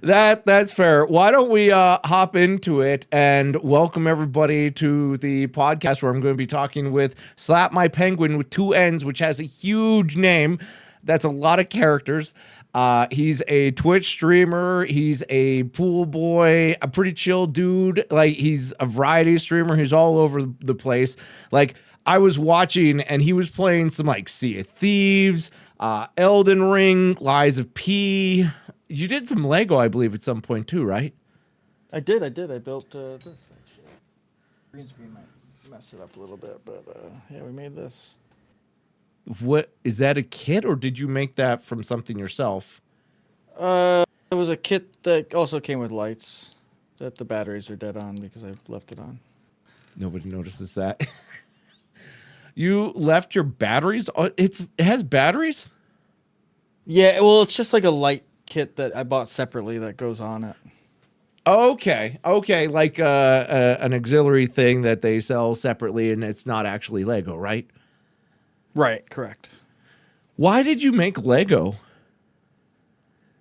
That's fair. Why don't we hop into it and welcome everybody to the podcast where I'm going to be talking with Slapmypenguinn with two N's, which has a huge name. That's a lot of characters. He's a Twitch streamer. He's a pool boy, a pretty chill dude. Like, he's a variety streamer. He's all over the place. Like, I was watching and he was playing some like Sea of Thieves, Elden Ring, Lies of P. You did some Lego, I believe, at some point too, right? I did. I built this actually. Green screen might mess it up a little bit, but yeah, we made this. What is that, a kit, or did you make that from something yourself? It was a kit that also came with lights that the batteries are dead on because I left it on. Nobody notices that. You left your batteries on? It has batteries? Yeah, well, it's just like a light kit that I bought separately that goes on it. Okay, like an auxiliary thing that they sell separately, and it's not actually Lego, right? Right, correct. Why did you make Lego?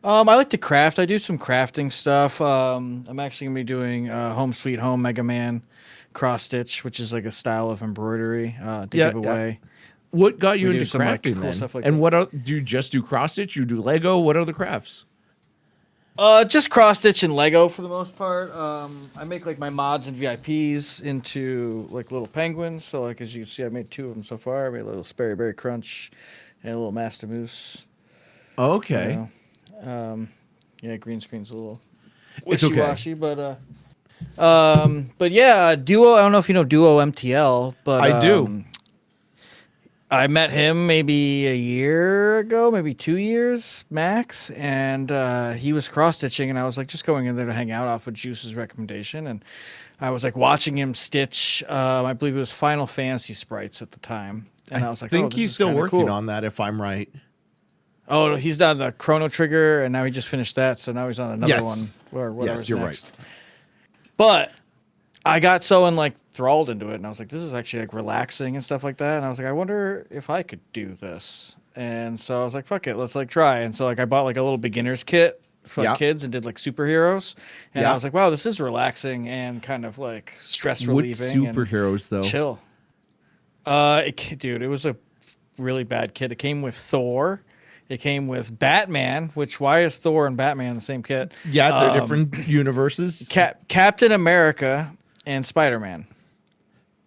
I like to craft. I do some crafting stuff. I'm actually gonna be doing Home Sweet Home Mega Man cross stitch, which is like a style of embroidery to give away. What got you into some, crafting cool then? stuff like and that. what do you just do cross stitch? You do Lego? What other crafts? Just cross stitch and Lego for the most part. I make like my mods and VIPs into like little penguins. So like as you can see, I made 2 of them so far. I made a little Sperry Berry Crunch and a little Master Moose. Okay. Yeah, green screen's a little It's okay. wishy-washy, but yeah, Duo. I don't know if you know Duo MTL, but I do. I met him maybe a year ago, maybe 2 years max, and he was cross stitching, and I was like just going in there to hang out off of Juice's recommendation, and I was like watching him stitch. I believe it was Final Fantasy sprites at the time, and I was like, think oh, he's still working on that, if I'm right. Oh, he's done the Chrono Trigger, and now he just finished that, so now he's on another one. Yes, you're next. right. But I got so enthralled into it, and I was like, this is actually like relaxing and stuff like that. And I was like, I wonder if I could do this. And so I was like, fuck it, let's like try. And so like I bought like a little beginner's kit for kids and did like superheroes. And I was like, wow, this is relaxing and kind of like stress relieving. What superheroes though? Chill. Dude, it was a really bad kit. It came with Thor. It came with Batman, which why is Thor and Batman in the same kit? Yeah, they're different universes. Captain America and Spider-Man.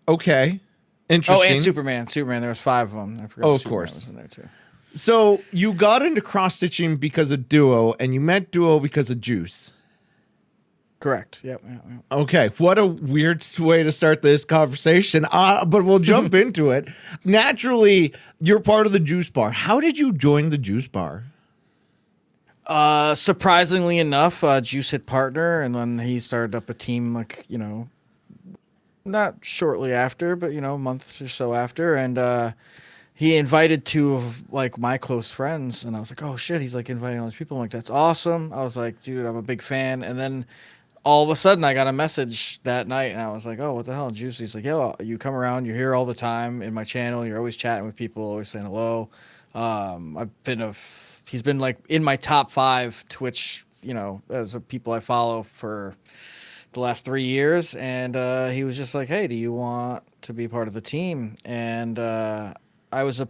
Okay. Interesting. Oh, and Superman. There was 5 of them. I forgot. Oh, of Superman course. was in there too. So you got into cross stitching because of Duo, and you met Duo because of Juice. Correct. Yep. Okay, what a weird way to start this conversation, but we'll jump into it. Naturally, you're part of the Juice Bar. How did you join the Juice Bar? Surprisingly enough, Juice hit partner, and then he started up a team, like, not shortly after, but, a month or so after, and he invited 2 of, like, my close friends, and I was like, oh, shit, he's, like, inviting all these people. I'm like, that's awesome. I was like, dude, I'm a big fan, and then all of a sudden I got a message that night and I was like, oh, what the hell? Juice. He's like, yo, you come around, you're here all the time in my channel. You're always chatting with people, always saying hello. He's been like in my top 5 Twitch, as people I follow for the last 3 years. And he was just like, hey, do you want to be part of the team? And I wasn't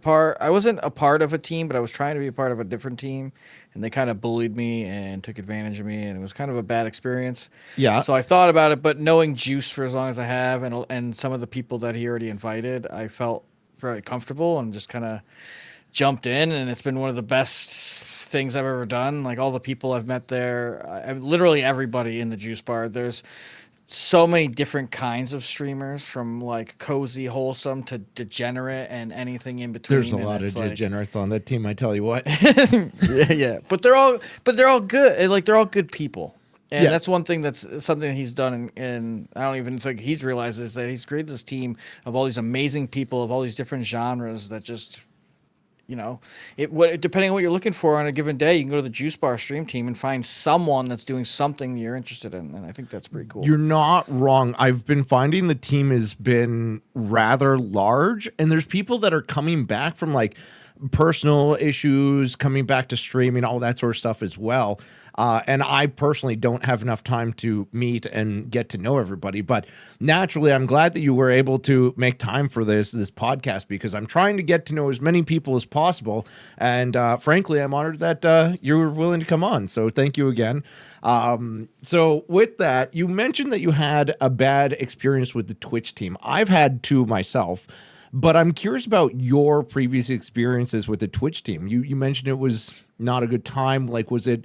a part of a team, but I was trying to be a part of a different team. And they kind of bullied me and took advantage of me, and it was kind of a bad experience. Yeah. So I thought about it, but knowing Juice for as long as I have, and some of the people that he already invited, I felt very comfortable and just kind of jumped in, and it's been one of the best things I've ever done. Like all the people I've met there, literally everybody in the Juice Bar. There's so many different kinds of streamers, from like cozy, wholesome to degenerate and anything in between. There's a lot of degenerates on that team, I tell you what. yeah. But they're all good. Like they're all good people. And that's one thing that's something he's done, and I don't even think he's realized, is that he's created this team of all these amazing people of all these different genres that just, depending on what you're looking for on a given day, you can go to the Juice Bar stream team and find someone that's doing something that you're interested in, and I think that's pretty cool. You're not wrong. I've been finding the team has been rather large, and there's people that are coming back from like personal issues, coming back to streaming, all that sort of stuff as well. And I personally don't have enough time to meet and get to know everybody. But naturally, I'm glad that you were able to make time for this podcast, because I'm trying to get to know as many people as possible. And frankly, I'm honored that you were willing to come on. So thank you again. So with that, you mentioned that you had a bad experience with the Twitch team. I've had two myself, but I'm curious about your previous experiences with the Twitch team. You mentioned it was not a good time. Like, was it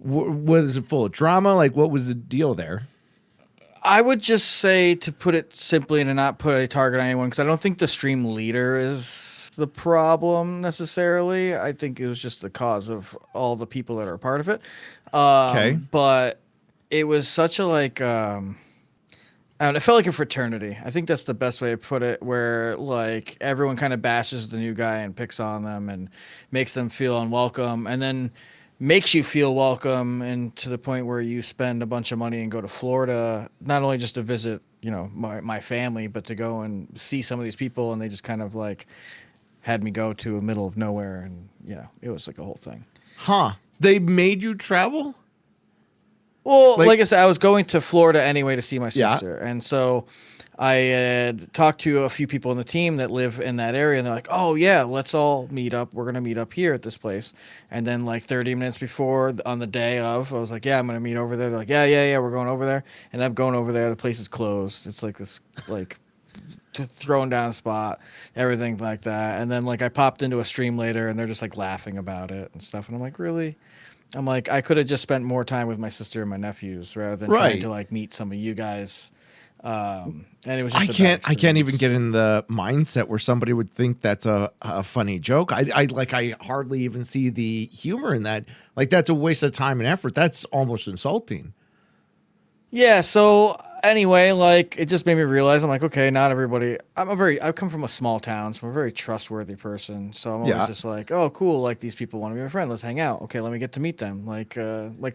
full of drama? Like, what was the deal there? I would just say, to put it simply and to not put a target on anyone, because I don't think the stream leader is the problem necessarily. I think it was just the cause of all the people that are a part of it. Okay. But it was such a I don't know, it felt like a fraternity. I think that's the best way to put it, where like everyone kind of bashes the new guy and picks on them and makes them feel unwelcome, and then makes you feel welcome, and to the point where you spend a bunch of money and go to Florida, not only just to visit, my family, but to go and see some of these people, and they just kind of like had me go to a middle of nowhere, and it was like a whole thing. Huh. They made you travel? Well, like I said, I was going to Florida anyway to see my Yeah. sister. And so I had talked to a few people in the team that live in that area, and they're like, "Oh yeah, let's all meet up. We're going to meet up here at this place." And then like 30 minutes before, on the day of, I was like, "Yeah, I'm going to meet over there." They're like, "Yeah, we're going over there." And I'm going over there. The place is closed. It's like this like just thrown down spot, everything like that. And then like I popped into a stream later, and they're just like laughing about it and stuff. And I'm like, "Really?" I'm like, I could have just spent more time with my sister and my nephews rather than trying to like meet some of you guys. And it was just I can't even get in the mindset where somebody would think that's a funny joke. I hardly even see the humor in that. Like, that's a waste of time and effort. That's almost insulting. Yeah, so anyway, like it just made me realize, I'm like, okay, not everybody. I come from a small town, so I'm a very trustworthy person. So I'm always just like, oh, cool, like these people want to be my friend. Let's hang out. Okay, let me get to meet them. Like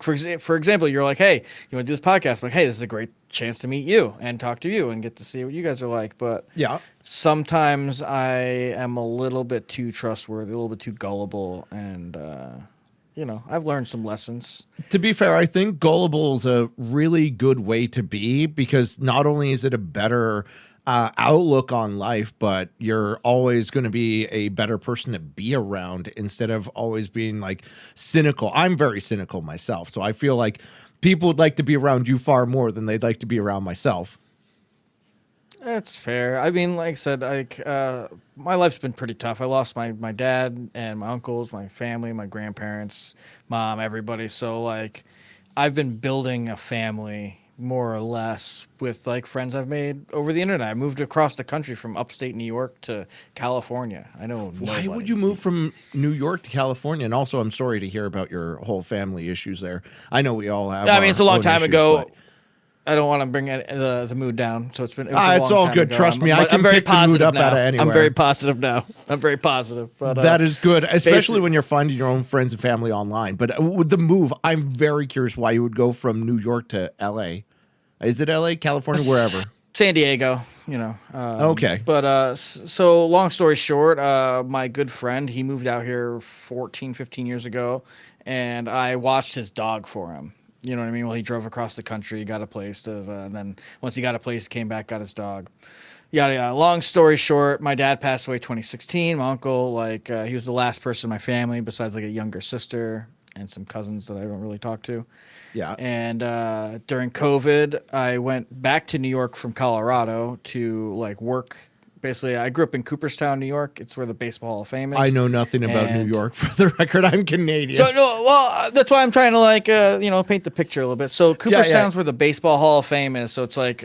for example, you're like, hey, you want to do this podcast? I'm like, hey, this is a great chance to meet you and talk to you and get to see what you guys are like. But Yeah. sometimes I am a little bit too trustworthy, a little bit too gullible, and I've learned some lessons. To be fair, I think gullible is a really good way to be, because not only is it a better outlook on life, but you're always going to be a better person to be around, instead of always being like cynical. I'm very cynical myself, so I feel like people would like to be around you far more than they'd like to be around myself. That's fair. I mean, like I said, my life's been pretty tough. I lost my dad and my uncles, my family, my grandparents, mom, everybody. So like, I've been building a family more or less with like friends I've made over the internet. I moved across the country from upstate New York to California. I know Why nobody. would you move from New York to California? And also, I'm sorry to hear about your whole family issues there. I know we all have. I mean, it's a long own time issues, ago. but I don't want to bring the mood down. So it was it's all good. ago. Trust me, I can I'm very pick the mood positive up now. out of anywhere. I'm very positive now. I'm very positive. But that is good, especially when you're finding your own friends and family online. But with the move, I'm very curious why you would go from New York to LA. Is it LA, California, wherever? San Diego, Okay. But so long story short, my good friend, he moved out here 14, 15 years ago, and I watched his dog for him. You know what I mean? Well, he drove across the country, got a place and then once he got a place, came back, got his dog. Yada yada. Long story short, my dad passed away 2016. My uncle, he was the last person in my family besides like a younger sister and some cousins that I don't really talk to. Yeah. And during COVID, I went back to New York from Colorado to like work. Basically, I grew up in Cooperstown, New York. It's where the Baseball Hall of Fame is. I know nothing about New York. For the record, I'm Canadian. So no, well, that's why I'm trying to paint the picture a little bit. So Cooperstown's where the Baseball Hall of Fame is. So it's like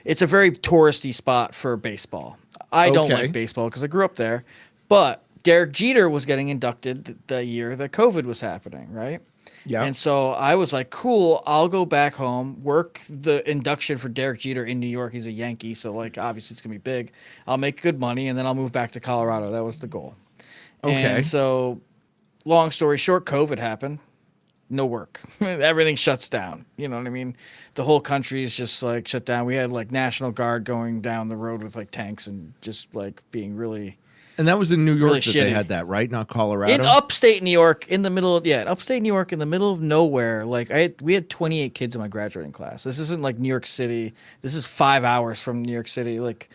it's a very touristy spot for baseball. I don't like baseball because I grew up there, but Derek Jeter was getting inducted the year that COVID was happening, right? Yeah. And so I was like, cool, I'll go back home, work the induction for Derek Jeter in New York. He's a Yankee, so like obviously it's going to be big. I'll make good money, and then I'll move back to Colorado. That was the goal. Okay. And so long story short, COVID happened. No work. Everything shuts down. You know what I mean? The whole country is just like shut down. We had like National Guard going down the road with like tanks and just like being really And that was in New York Really that they shitty. had that, right? Not Colorado. In upstate New York, in the middle of upstate New York, in the middle of nowhere. Like we had 28 kids in my graduating class. This isn't like New York City. This is 5 hours from New York City. Like,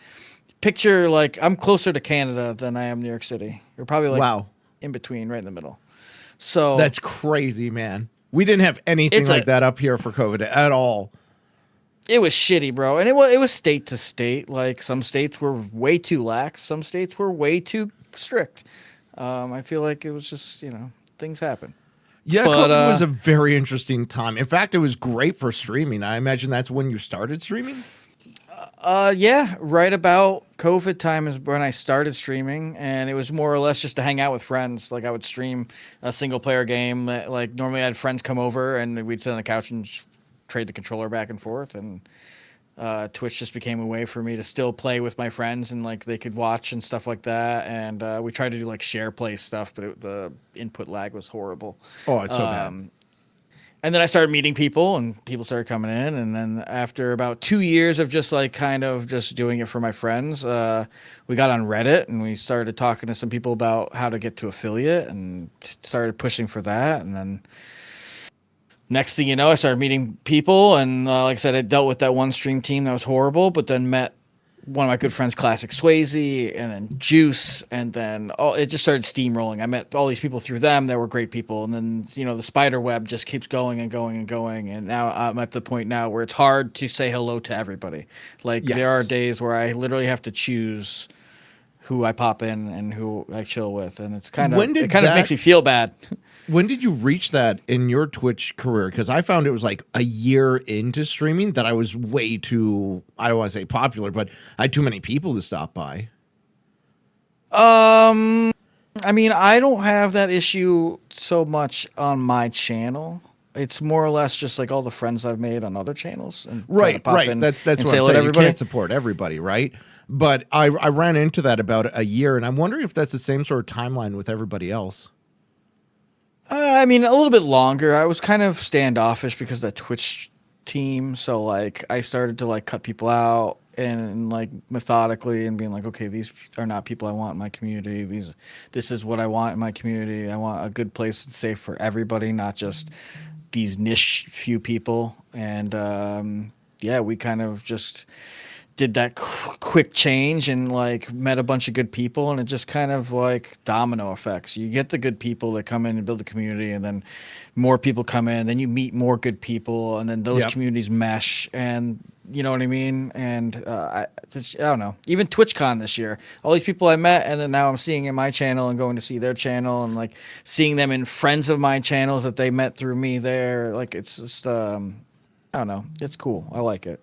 picture like I'm closer to Canada than I am New York City. You're probably like Wow. in between, right in the middle. So That's crazy, man. We didn't have anything It's like a- that up here for COVID at all. it was shitty, bro, and it was state to state. Like, some states were way too lax, some states were way too strict. I feel like it was just things happen. Yeah, But COVID was a very interesting time. In fact, it was great for streaming. I imagine that's when you started streaming. yeah, right about COVID time is when I started streaming, and it was more or less just to hang out with friends. Like, I would stream a single player game. Like, normally I had friends come over and we'd sit on the couch and just trade the controller back and forth. And Twitch just became a way for me to still play with my friends, and like they could watch and stuff like that. And we tried to do like share play stuff, but the input lag was horrible. Oh, it's so bad. And then I started meeting people, and people started coming in. And then after about 2 years of just like kind of just doing it for my friends, we got on Reddit and we started talking to some people about how to get to affiliate, and started pushing for that. And then next thing you know, I started meeting people. And like I said, I dealt with that one stream team that was horrible, but then met one of my good friends, Classic Swayze, and then Juice, and then it just started steamrolling. I met all these people through them that were great people, and then the spider web just keeps going and going and going. And now I'm at the point now where it's hard to say hello to everybody. Like, Yes. there are days where I literally have to choose who I pop in and who I chill with, and it's kind of makes me feel bad. When did you reach that in your Twitch career? Because I found it was like a year into streaming that I was way too, I don't want to say popular, but I had too many people to stop by. I mean, I don't have that issue so much on my channel. It's more or less just like all the friends I've made on other channels, and Right. That's what I'm saying. You can't support everybody, right? But I ran into that about a year, and I'm wondering if that's the same sort of timeline with everybody else. I mean, a little bit longer. I was kind of standoffish because of that Twitch team. So like, I started to like cut people out, and like methodically, and being like, okay, these are not people I want in my community. This is what I want in my community. I want a good place that's safe for everybody, not just these niche few people. And yeah, we kind of just did that quick change, and like met a bunch of good people, and it just kind of like domino effects. You get the good people that come in and build a community, and then more people come in, then you meet more good people, and then those communities mesh, and you know what I mean? And I don't know, even TwitchCon this year, all these people I met, and then now I'm seeing in my channel and going to see their channel, and like seeing them in friends of my channels that they met through me there. Like, it's just I don't know, it's cool. I like it.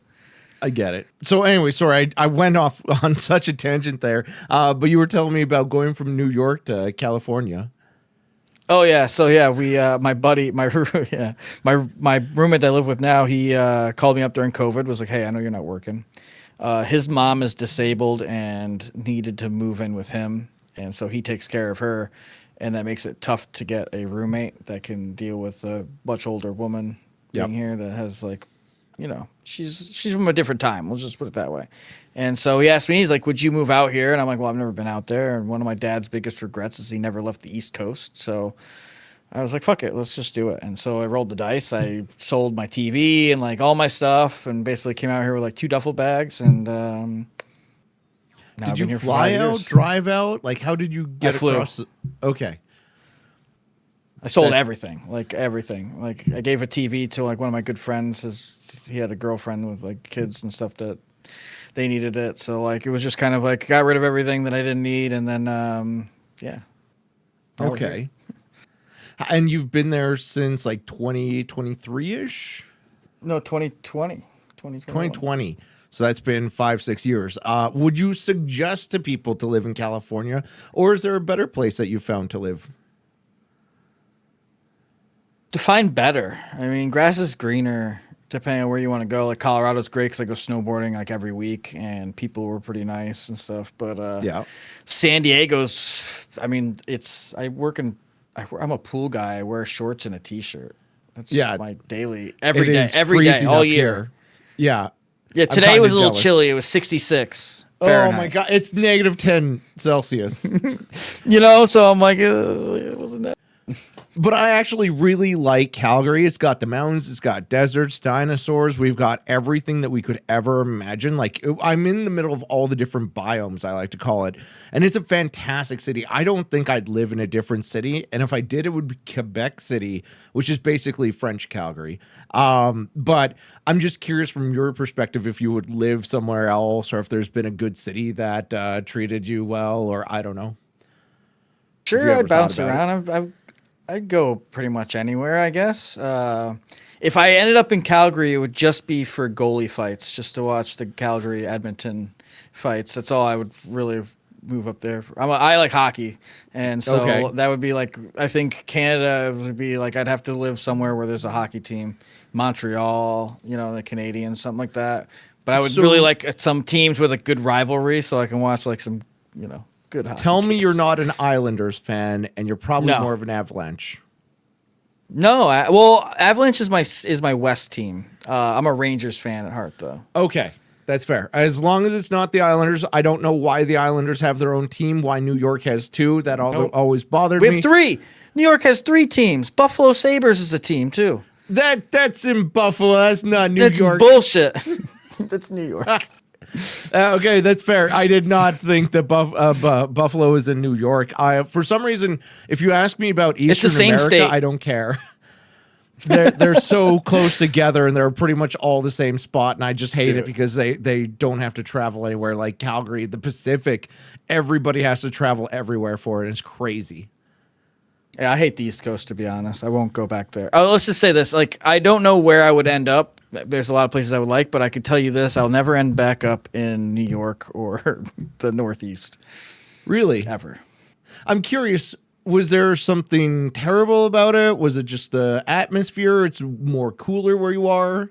I get it. So anyway, sorry, I went off on such a tangent there, but you were telling me about going from New York to California. Oh yeah, so yeah, we my buddy, my my roommate that I live with now, he called me up during COVID, was like, "Hey, I know you're not working." His mom is disabled and needed to move in with him, and so he takes care of her, and that makes it tough to get a roommate that can deal with a much older woman being here that has like, she's from a different time. We'll just put it that way. And so he asked me, he's like, "Would you move out here?" And I'm like, "Well, I've never been out there." And one of my dad's biggest regrets is he never left the East Coast. So I was like, fuck it, let's just do it. And so I rolled the dice. I sold my TV and like all my stuff, and basically came out here with like 2 duffel bags. And now Did you fly out, drive out? Like, how did you get across? Okay. I sold everything. Like, I gave a TV to like one of my good friends. He had a girlfriend with like kids and stuff that they needed it. So like, it was just kind of like, got rid of everything that I didn't need. And then, yeah. Okay. And you've been there since like 2023-ish? No, 2020. 2020. So that's been 5-6 years. Would you suggest to people to live in California, or is there a better place that you found to live? Define better. I mean, grass is greener depending on where you want to go. Like, Colorado's great because I go snowboarding like every week, and people were pretty nice and stuff. But yeah, San Diego's, I mean, I'm a pool guy. I wear shorts and a t-shirt. That's my daily, every day, all year. Yeah. Yeah, today was a little chilly. It was 66. Oh my Fahrenheit. God, it's -10 Celsius. So I'm like, it wasn't that. But I actually really like Calgary. It's got the mountains, it's got deserts, dinosaurs. We've got everything that we could ever imagine. Like, I'm in the middle of all the different biomes, I like to call it. And it's a fantastic city. I don't think I'd live in a different city. And if I did, it would be Quebec City, which is basically French Calgary. But I'm just curious from your perspective if you would live somewhere else or if there's been a good city that treated you well, or I don't know. If you Sure, ever I'd thought bounce about it. around. I'd go pretty much anywhere, I guess. If I ended up in Calgary, it would just be for goalie fights, just to watch the Calgary Edmonton fights. That's all I would really move up there for. I like hockey, and so Okay. that would be like, I think Canada would be like, I'd have to live somewhere where there's a hockey team, Montreal, the Canadiens, something like that. But I would really So like some teams with a good rivalry, so I can watch like some good hockey tell me you're games. not an Islanders fan and you're probably No. more of an Avalanche. No, well, Avalanche is my West team. I'm a Rangers fan at heart, though. Okay, that's fair. As long as it's not the Islanders, I don't know why the Islanders have their own team, why New York has two. That Nope. always bothered We have me. three. New York has three teams. Buffalo Sabres is a team too. That's in Buffalo. That's not New That's York. bullshit. That's New York. Okay, that's fair. I did not think that Buffalo is in New York. For some reason, if you ask me about the Eastern same America, state. I don't care. They're so close together and they're pretty much all the same spot, and I just hate it Dude. because they don't have to travel anywhere. Like Calgary, the Pacific, everybody has to travel everywhere for it. It's crazy. Yeah, I hate the East Coast, to be honest. I won't go back there. Oh, let's just say this. Like, I don't know where I would end up. There's a lot of places I would like, but I could tell you this. I'll never end back up in New York or the Northeast. Really? Ever. I'm curious, was there something terrible about it? Was it just the atmosphere? It's more cooler where you are?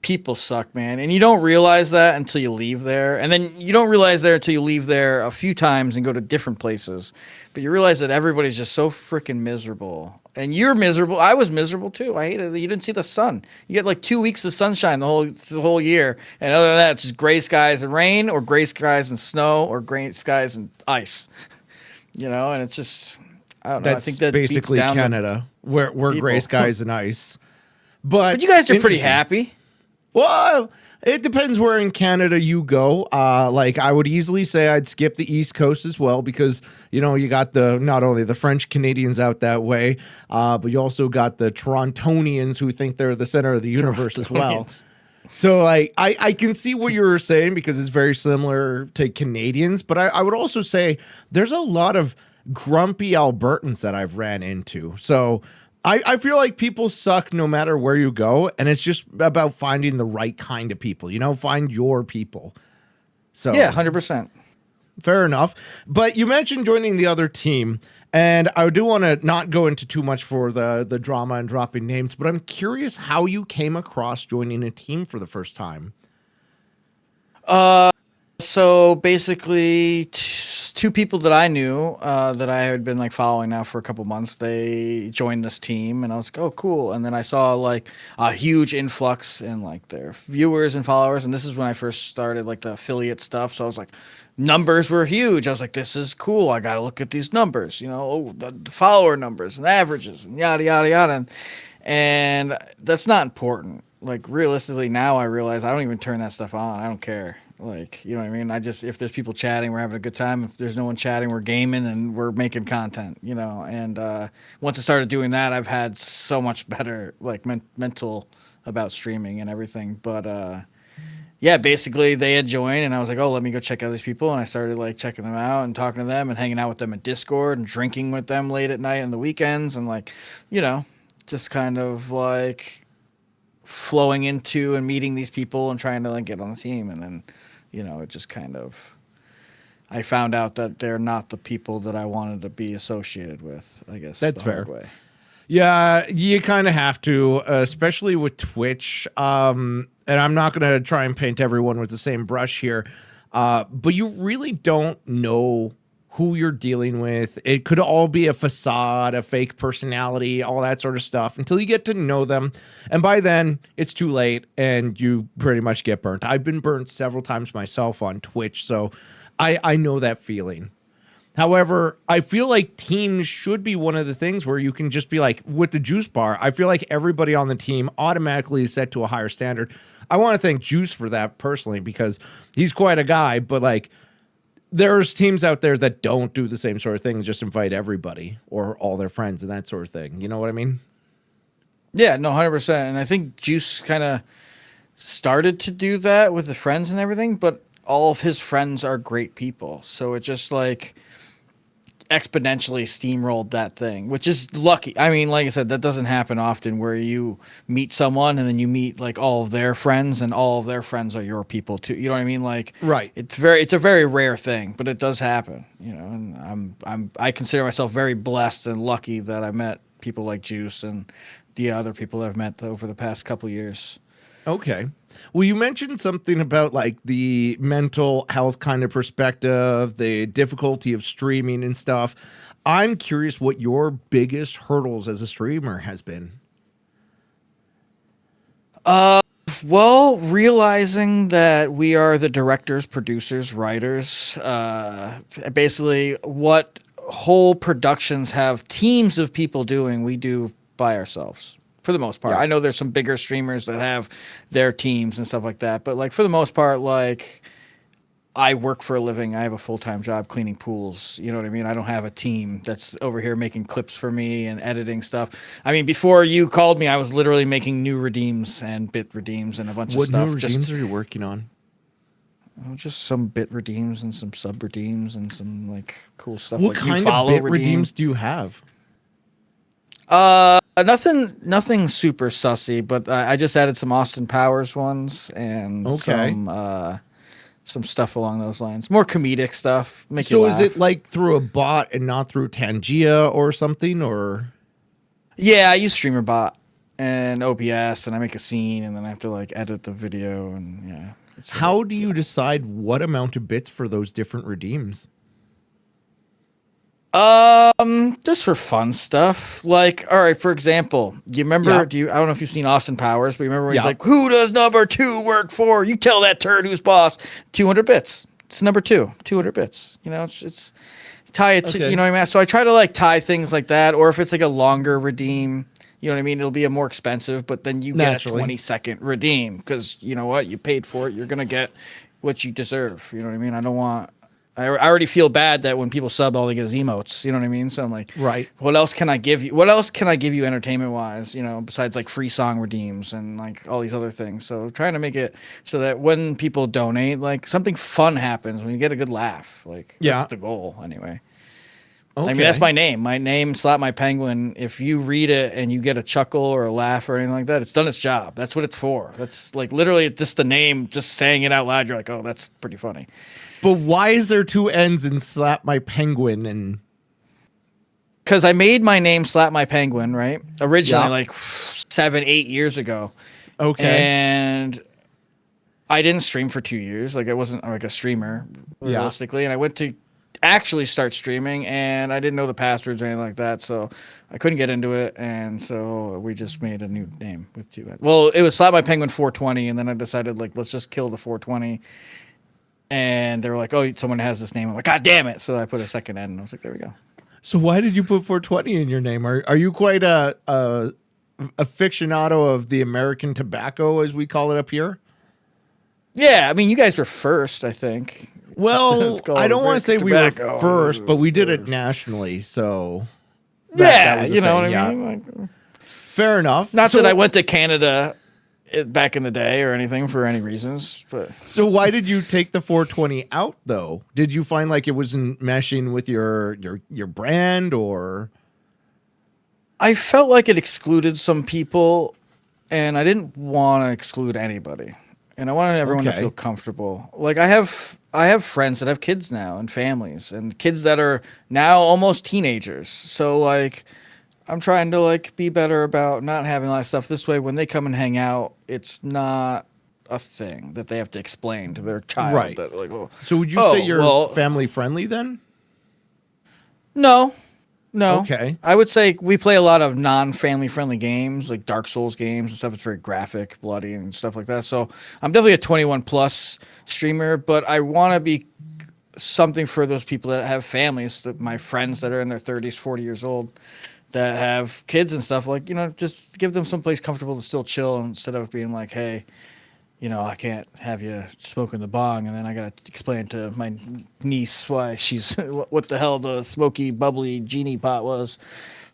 People suck, man. And you don't realize that until you leave there. And then you don't realize there until you leave there a few times and go to different places. But you realize that everybody's just so freaking miserable. And you're miserable. I was miserable too. I hated it. You didn't see the sun. You get like 2 weeks of sunshine the whole year. And other than that, it's just gray skies and rain, or gray skies and snow, or gray skies and ice. And it's just, I don't know. I That's think that beats basically down to Canada, where gray people. skies and ice. But you guys are pretty interesting. happy. Well, it depends where in Canada you go. Like I would easily say I'd skip the East Coast as well because, you got not only the French Canadians out that way, but you also got the Torontonians who think they're the center of the universe as well. So I can see what you were saying because it's very similar to Canadians, but I would also say there's a lot of grumpy Albertans that I've ran into. So I feel like people suck no matter where you go, and it's just about finding the right kind of people, find your people. So Yeah, 100%. fair enough. But you mentioned joining the other team, and I do want to not go into too much for the drama and dropping names, but I'm curious how you came across joining a team for the first time. So basically, two people that I knew that I had been like following now for a couple months, they joined this team, and I was like, oh, cool. And then I saw like a huge influx in like their viewers and followers, and this is when I first started like the affiliate stuff. So I was like, numbers were huge. I was like, this is cool. I got to look at these numbers, the follower numbers and averages and yada yada yada, and that's not important. Like realistically, now I realize I don't even turn that stuff on. I don't care. Like, you know what I mean? If there's people chatting, we're having a good time. If there's no one chatting, we're gaming and we're making content, and once I started doing that, I've had so much better, like mental about streaming and everything. But, yeah, basically they had joined and I was like, oh, let me go check out these people. And I started like checking them out and talking to them and hanging out with them in Discord and drinking with them late at night and the weekends. And like, just kind of like flowing into and meeting these people and trying to like get on the team. And then, it just kind of, I found out that they're not the people that I wanted to be associated with, I guess. That's the hard fair. way. Yeah, you kind of have to, especially with Twitch. And I'm not going to try and paint everyone with the same brush here, but you really don't know who you're dealing with. It could all be a facade, a fake personality, all that sort of stuff until you get to know them. And by then, it's too late and you pretty much get burnt. I've been burnt several times myself on Twitch, so I know that feeling. However, I feel like teams should be one of the things where you can just be like, with the juice bar, I feel like everybody on the team automatically is set to a higher standard. I want to thank Juice for that personally because he's quite a guy, but like there's teams out there that don't do the same sort of thing, just invite everybody or all their friends and that sort of thing. You know what I mean? Yeah, no, 100%. And I think Juice kind of started to do that with the friends and everything, but all of his friends are great people. So it just like exponentially steamrolled that thing, which is lucky. I mean, like I said, that doesn't happen often where you meet someone and then you meet like all of their friends and all of their friends are your people too. You know what I mean? Like, right. It's a very rare thing, but it does happen, you know, and I consider myself very blessed and lucky that I met people like Juice and the other people I've met over the past couple of years. Okay. Well, you mentioned something about like the mental health kind of perspective, the difficulty of streaming and stuff. I'm curious what your biggest hurdles as a streamer has been. Well, realizing that we are the directors, producers, writers, basically what whole productions have teams of people doing, we do by ourselves. For the most part. Yeah. I know there's some bigger streamers that have their teams and stuff like that, but like for the most part, like I work for a living. I have a full-time job cleaning pools. You know what I mean? I don't have a team that's over here making clips for me and editing stuff. I mean, before you called me, I was literally making new redeems and bit redeems and a bunch of stuff. What new redeems are you working on? Just some bit redeems and some sub redeems and some like cool stuff. What like kind of bit redeems do you have? Nothing super sussy, but I just added some Austin Powers ones and some stuff along those lines. More comedic stuff. So is it like through a bot and not through Tangia or something, or? Yeah, I use StreamerBot and OBS, and I make a scene, and then I have to like edit the video, and yeah. How do you decide what amount of bits for those different redeems? Just for fun stuff. Like, all right, for example, you remember, I don't know if you've seen Austin Powers, but you remember when he's like, who does number 2 work for? You tell that turd who's boss. 200 bits. It's number 2, 200 bits. You know, it's tie it to, you know what I mean? So I try to like tie things like that, or if it's like a longer redeem, you know what I mean? It'll be a more expensive, but then you get a 20-second redeem because you know what? You paid for it. You're going to get what you deserve. You know what I mean? I already feel bad that when people sub, all they get is emotes. You know what I mean? So I'm like, right. What else can I give you? What else can I give you entertainment wise? You know, besides like free song redeems and like all these other things. So trying to make it so that when people donate, like something fun happens when you get a good laugh. Like that's the goal anyway. Okay. I mean, that's my name. My name, Slapmypenguinn. If you read it and you get a chuckle or a laugh or anything like that, it's done its job. That's what it's for. That's like literally just the name, just saying it out loud. You're like, oh, that's pretty funny. But why is there 2 N's in Slapmypenguinn? And because I made my name Slapmypenguinn, right? Originally, like 7-8 years ago. Okay. And I didn't stream for 2 years. Like I wasn't like a streamer realistically. And I went to actually start streaming and I didn't know the passwords or anything like that. So I couldn't get into it. And so we just made a new name with 2 N's. Well, it was Slapmypenguinn 420. And then I decided like, let's just kill the 420. And they were like, oh, someone has this name. I'm like, God damn it. So I put a second N and I was like, there we go. So why did you put 420 in your name? Are you quite a aficionado of the American tobacco, as we call it up here? Yeah, I mean, you guys were first, I think. Well, I don't want to say we were first, but we did it nationally. So that you know what I mean? Like, fair enough. Not that I went to Canada back in the day or anything for any reasons, but so why did you take the 420 out though? Did you find like it wasn't meshing with your brand, or? I felt like it excluded some people and I didn't want to exclude anybody, and I wanted everyone to feel comfortable. Like I have friends that have kids now and families and kids that are now almost teenagers. So like I'm trying to like be better about not having a lot of stuff this way. When they come and hang out, it's not a thing that they have to explain to their child. Right. That, like, so would you say you're family friendly then? No, no. Okay. I would say we play a lot of non-family friendly games, like Dark Souls games and stuff. It's very graphic, bloody, and stuff like that. So I'm definitely a 21 plus streamer, but I want to be something for those people that have families, that my friends that are in their 30s, 40 years old, that have kids and stuff. Like, just give them someplace comfortable to still chill instead of being like, hey, I can't have you smoking the bong, and then I gotta explain to my niece why she's what the hell the smoky, bubbly genie pot was,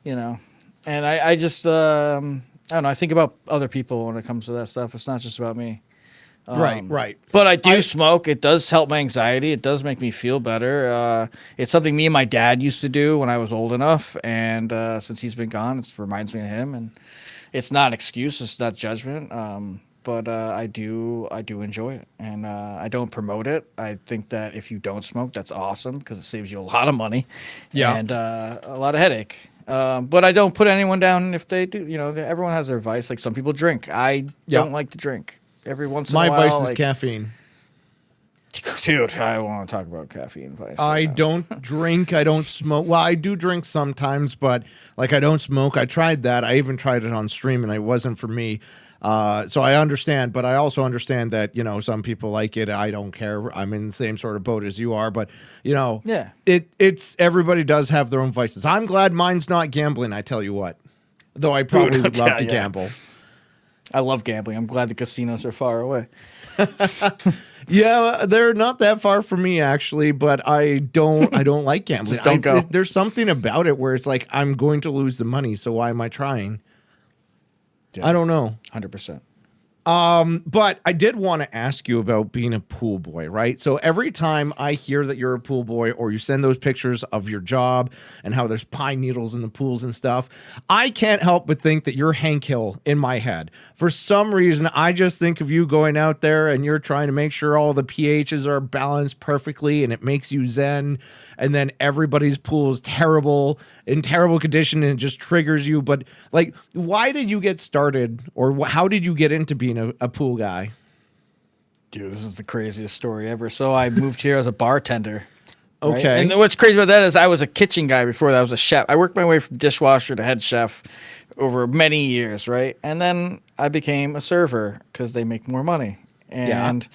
you know. And I just I don't know. I think about other people when it comes to that stuff. It's not just about me. Right, right. But I do smoke. It does help my anxiety. It does make me feel better. It's something me and my dad used to do when I was old enough, and since he's been gone, it reminds me of him. And it's not an excuse. It's not judgment. But I do enjoy it, and I don't promote it. I think that if you don't smoke, that's awesome because it saves you a lot of money, and a lot of headache. But I don't put anyone down if they do. Everyone has their vice. Like some people drink. I don't like to drink. Every once in a while, my vice is caffeine. Dude, I want to talk about caffeine vice. I don't drink. I don't smoke. Well, I do drink sometimes, but like I don't smoke. I tried that. I even tried it on stream, and it wasn't for me. So I understand, but I also understand that some people like it. I don't care. I'm in the same sort of boat as you are, but yeah, it's everybody does have their own vices. I'm glad mine's not gambling. I tell you what, though I probably would love to gamble. I love gambling. I'm glad the casinos are far away. Yeah, they're not that far from me actually, but I don't like gambling. Just don't go. There's something about it where it's like I'm going to lose the money, so why am I trying? Yeah. I don't know. 100%. But I did want to ask you about being a pool boy, right? So every time I hear that you're a pool boy or you send those pictures of your job and how there's pine needles in the pools and stuff, I can't help but think that you're Hank Hill in my head. For some reason, I just think of you going out there and you're trying to make sure all the pHs are balanced perfectly and it makes you zen. And then everybody's pool is in terrible condition, and it just triggers you. But like, why did you get started, or how did you get into being a pool guy? Dude, this is the craziest story ever. So I moved here as a bartender. Right? Okay. And what's crazy about that is I was a kitchen guy before that. I was a chef. I worked my way from dishwasher to head chef over many years, right? And then I became a server because they make more money. And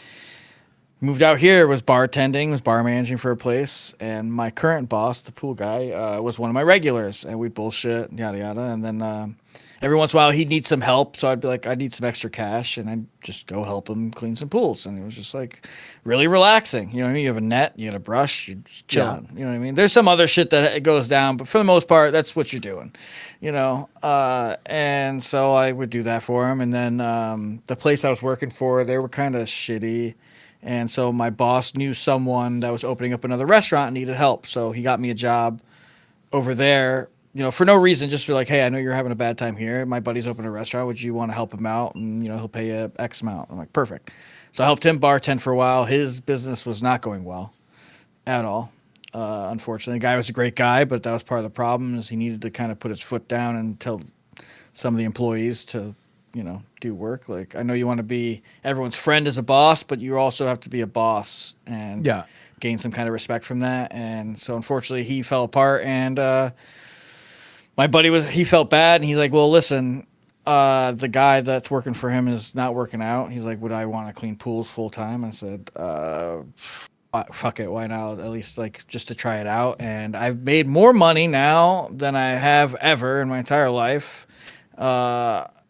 moved out here, was bartending, was bar managing for a place, and my current boss, the pool guy, was one of my regulars, and we bullshit, yada yada. And then every once in a while he'd need some help, so I'd be like, I need some extra cash, and I'd just go help him clean some pools. And it was just like really relaxing. You know what I mean? You have a net, you have a brush, you're just chilling. You know what I mean? There's some other shit that it goes down, but for the most part, that's what you're doing. And so I would do that for him. And then the place I was working for, they were kind of shitty. And so my boss knew someone that was opening up another restaurant and needed help. So he got me a job over there, for no reason, just for like, hey, I know you're having a bad time here. My buddy's opened a restaurant. Would you want to help him out? And, he'll pay you X amount. I'm like, perfect. So I helped him bartend for a while. His business was not going well at all. Unfortunately, the guy was a great guy, but that was part of the problem is he needed to kind of put his foot down and tell some of the employees to, do work. Like, I know you want to be everyone's friend as a boss, but you also have to be a boss and gain some kind of respect from that. And so unfortunately he fell apart, and my buddy he felt bad, and he's like, well, listen, the guy that's working for him is not working out. He's like, would I want to clean pools full time? I said, fuck it, why not? At least like just to try it out. And I've made more money now than I have ever in my entire life.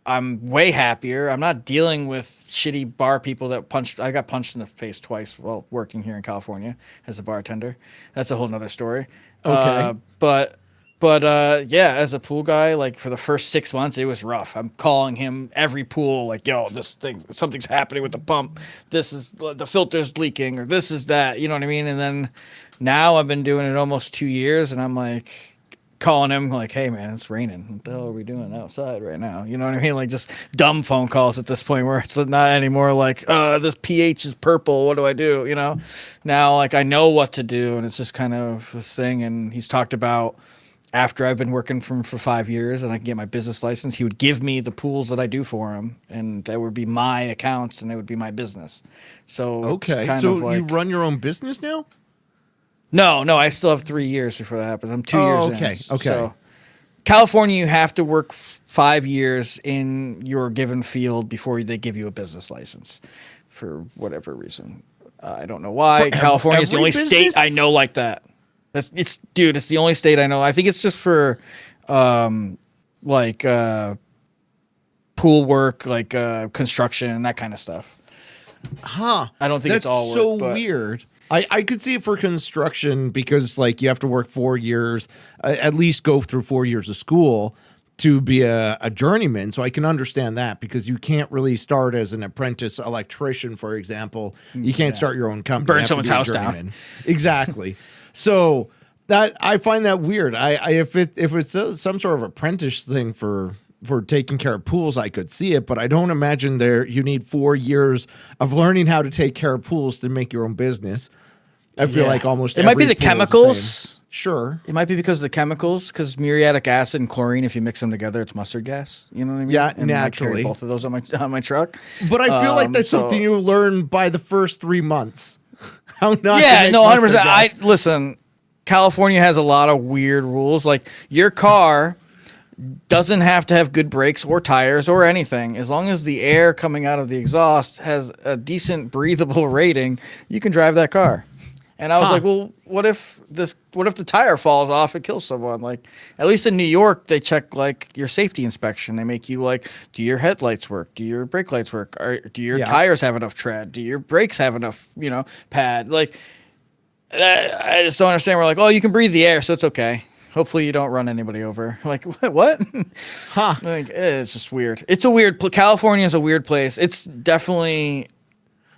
I'm way happier. I'm not dealing with shitty bar people that I got punched in the face twice while working here in California as a bartender. That's a whole nother story. Okay. But yeah, as a pool guy, like for the first 6 months, it was rough. I'm calling him every pool, like, yo, something's happening with the pump. This is the filter's leaking, or this is that. You know what I mean? And then now I've been doing it almost 2 years, and I'm like calling him like, hey man, it's raining. What the hell are we doing outside right now? You know what I mean? Like just dumb phone calls at this point where it's not anymore like, this pH is purple. What do I do? Now like I know what to do, and it's just kind of this thing. And he's talked about after I've been working for him for 5 years and I can get my business license, he would give me the pools that I do for him, and that would be my accounts and they would be my business. So okay, kind so of like, you run your own business now? No, I still have 3 years before that happens. I'm 2 years in. Okay. So California, you have to work 5 years in your given field before they give you a business license for whatever reason. I don't know why. California is the every only state I business? know like that. It's the only state I know. I think it's just for like pool work, like construction and that kind of stuff. Huh. I don't think That's it's all work, so but weird. I could see it for construction because like you have to work 4 years, at least go through 4 years of school to be a journeyman. So I can understand that because you can't really start as an apprentice electrician, for example. You can't start your own company. burn You have to someone's be a house down. journeyman. Exactly. So that I find that weird. If it's some sort of apprentice thing for taking care of pools, I could see it, but I don't imagine you need 4 years of learning how to take care of pools to make your own business. I feel like almost it might be every the pool is chemicals. same. Sure. It might be because of the chemicals, because muriatic acid and chlorine, if you mix them together, it's mustard gas. You know what I mean? Yeah, and I naturally. carry both of those on my truck. But I feel like that's so- something you learn by the first 3 months. How not to Yeah, make no, mustard 100%. gas. Listen. California has a lot of weird rules. Like your car doesn't have to have good brakes or tires or anything. As long as the air coming out of the exhaust has a decent breathable rating, you can drive that car. And I was like, well, what if the tire falls off and kills someone? Like, at least in New York, they check like your safety inspection. They make you like, do your headlights work? Do your brake lights work? Do your tires have enough tread? Do your brakes have enough, pad? Like, I just don't understand. We're like, oh, you can breathe the air, so it's okay. Hopefully you don't run anybody over. Like, what? Huh. Like, it's just weird. It's a weird. California is a weird place. It's definitely.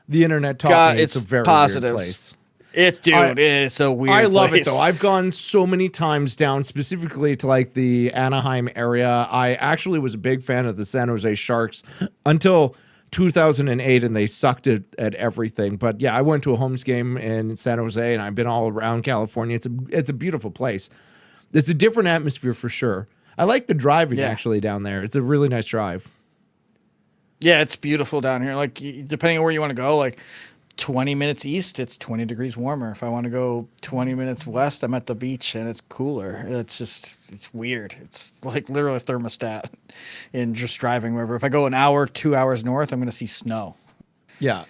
The internet taught me it's a very positives. weird place. It's a weird I love place. it though. I've gone so many times down specifically to like the Anaheim area. I actually was a big fan of the San Jose Sharks until 2008 and they sucked at everything. But yeah, I went to a Homes game in San Jose and I've been all around California. It's a beautiful place. It's a different atmosphere for sure. I like the driving actually down there. It's a really nice drive. Yeah, it's beautiful down here. Like depending on where you want to go, like 20 minutes east, it's 20 degrees warmer. If I want to go 20 minutes west, I'm at the beach and it's cooler. It's weird. It's like literally a thermostat in just driving wherever. If I go an hour, 2 hours north, I'm going to see snow. Yeah.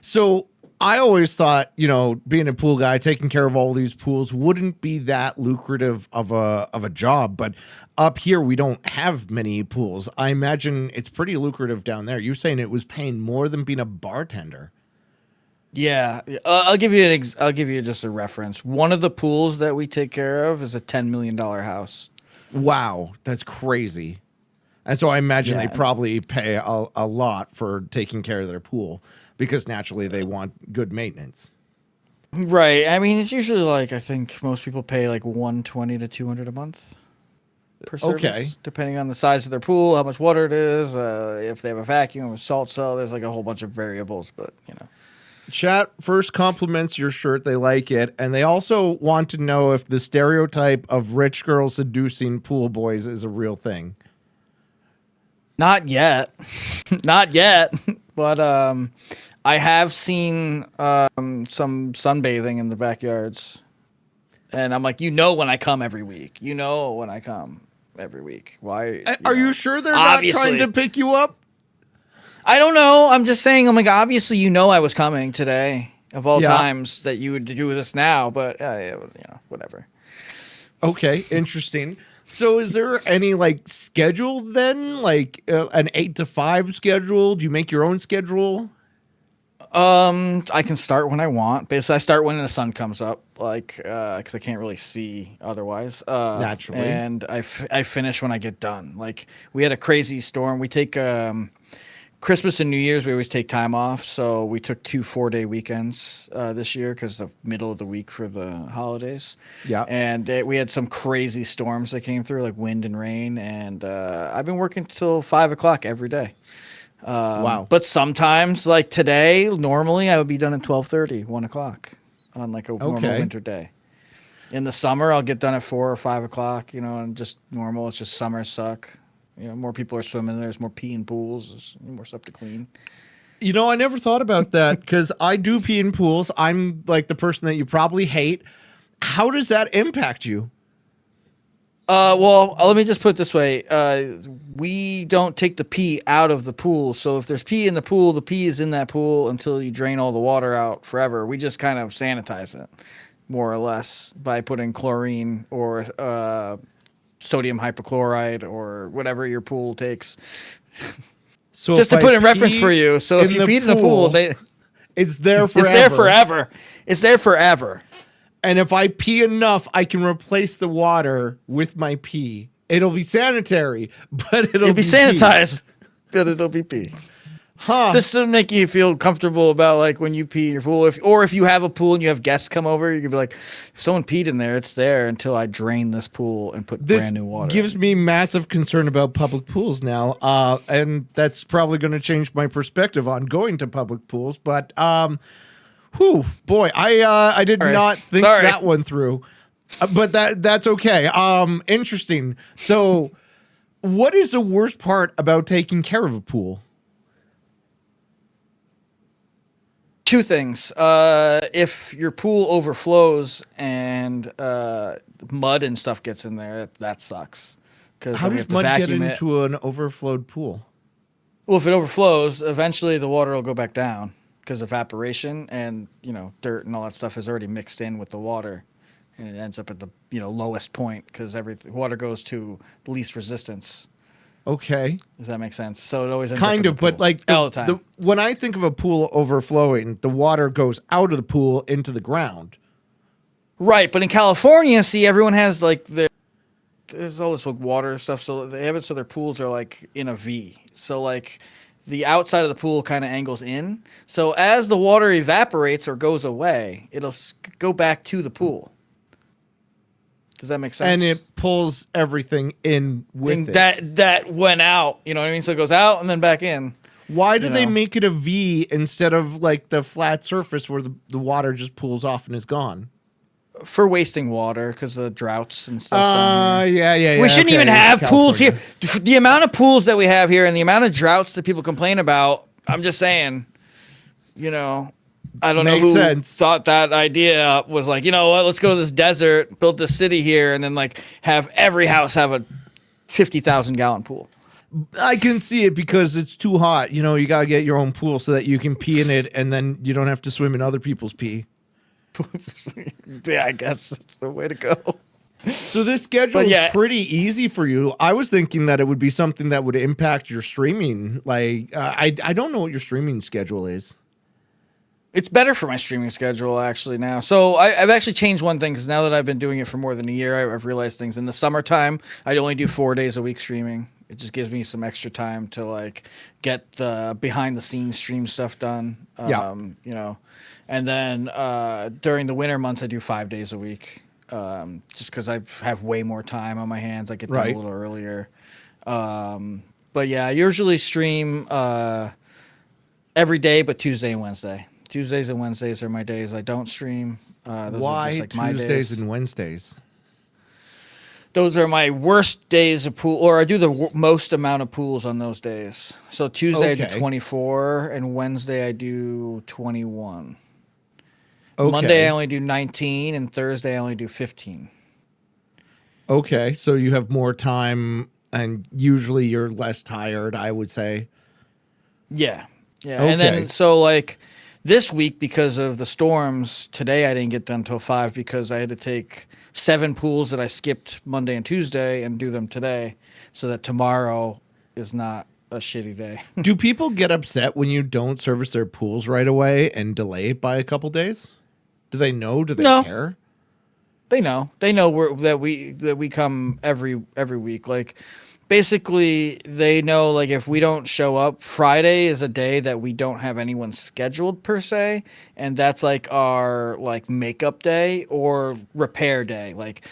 So I always thought, being a pool guy, taking care of all these pools wouldn't be that lucrative of a job. But up here, we don't have many pools. I imagine it's pretty lucrative down there. You're saying it was paying more than being a bartender. Yeah, I'll give you just a reference. One of the pools that we take care of is a $10 million house. Wow, that's crazy. And so I imagine they probably pay a lot for taking care of their pool because naturally they want good maintenance. Right. I mean, it's usually like I think most people pay like $120 to $200 a month per service, depending on the size of their pool, how much water it is, if they have a vacuum, a salt cell. There's like a whole bunch of variables, but Chat first compliments your shirt. They like it. And they also want to know if the stereotype of rich girls seducing pool boys is a real thing. Not yet. Not yet. But I have seen some sunbathing in the backyards. And I'm like, when I come every week. Why? Are you sure they're not trying to pick you up? I don't know. I'm just saying, I'm like, obviously, I was coming today of all times that you would do this now, but whatever. Okay, interesting. So is there any like schedule then? Like an 8 to 5 schedule? Do you make your own schedule? I can start when I want. Basically, I start when the sun comes up, like, because I can't really see otherwise. Naturally. And I finish when I get done. Like, we had a crazy storm. We take Christmas and New Year's, we always take time off. So we took 2 4-day weekends this year because the middle of the week for the holidays. Yeah. And we had some crazy storms that came through, like wind and rain. And I've been working till 5 o'clock every day. Wow. But sometimes, like today, normally I would be done at 12:30, 1 o'clock on like a normal winter day. In the summer, I'll get done at 4 or 5 o'clock, and just normal. It's just summers suck. More people are swimming. There's more pee in pools. There's more stuff to clean. I never thought about that because I do pee in pools. I'm like the person that you probably hate. How does that impact you? Well, let me just put it this way. We don't take the pee out of the pool. So if there's pee in the pool, the pee is in that pool until you drain all the water out forever. We just kind of sanitize it, more or less, by putting chlorine or sodium hypochlorite or whatever your pool takes. So Just to put in reference for you. So if you peed in the pool, it's there forever. It's there forever. It's there forever. And if I pee enough, I can replace the water with my pee. It'll be sanitary, but it'll be sanitized, but it'll be pee. Huh. This doesn't make you feel comfortable about like when you pee in your pool. If you have a pool and you have guests come over, you can be like, if someone peed in there, it's there until I drain this pool and put brand new water. This gives me massive concern about public pools now. And that's probably going to change my perspective on going to public pools. But whew, boy, I did not think that one through, but that's okay. Interesting. So, what is the worst part about taking care of a pool? Two things. If your pool overflows and mud and stuff gets in there, that sucks. How does mud get into an overflowed pool? Well, if it overflows, eventually the water will go back down. Because evaporation and dirt and all that stuff is already mixed in with the water, and it ends up at the lowest point because water goes to least resistance. Okay, does that make sense? So it always ends kind up of, but like all the time. When I think of a pool overflowing, the water goes out of the pool into the ground. Right, but in California, see, everyone has like there's all this like water stuff, so they have it so their pools are like in a V. So like. The outside of the pool kind of angles in. So as the water evaporates or goes away, it'll go back to the pool. Does that make sense? And it pulls everything in with it. That went out. You know what I mean? So it goes out and then back in. Why do they make it a V instead of like the flat surface where the water just pools off and is gone? For wasting water because of the droughts and stuff. Yeah. We shouldn't even have pools here. The amount of pools that we have here and the amount of droughts that people complain about, I'm just saying, I don't know who thought that idea was like, you know what, let's go to this desert, build this city here, and then like have every house have a 50,000 gallon pool. I can see it because it's too hot. You got to get your own pool so that you can pee in it and then you don't have to swim in other people's pee. Yeah, I guess that's the way to go. So this schedule is pretty easy for you. I was thinking that it would be something that would impact your streaming. Like, I don't know what your streaming schedule is. It's better for my streaming schedule actually now. So I've actually changed one thing because now that I've been doing it for more than a year, I've realized things. In the summertime, I only do 4 days a week streaming. It just gives me some extra time to like get the behind the scenes stream stuff done. And then during the winter months, I do 5 days a week, just because I have way more time on my hands. I get done a little earlier. But yeah, I usually stream every day, but Tuesday and Wednesday. Tuesdays and Wednesdays are my days I don't stream. Those Why are just, like, Tuesdays and Wednesdays? Those are my worst days of pool, or I do the most amount of pools on those days. So Tuesday I do 24, and Wednesday I do 21. Okay. Monday I only do 19, and Thursday I only do 15. Okay, so you have more time, and usually you're less tired, I would say. Yeah. Okay. And then, so like this week, because of the storms, today I didn't get done until 5 because I had to take 7 pools that I skipped Monday and Tuesday and do them today so that tomorrow is not a shitty day. Do people get upset when you don't service their pools right away and delay it by a couple days? Do they know? Do they care? They know. They know that we come every week. Like, basically, they know, like, if we don't show up, Friday is a day that we don't have anyone scheduled per se, and that's like our like makeup day or repair day. Like,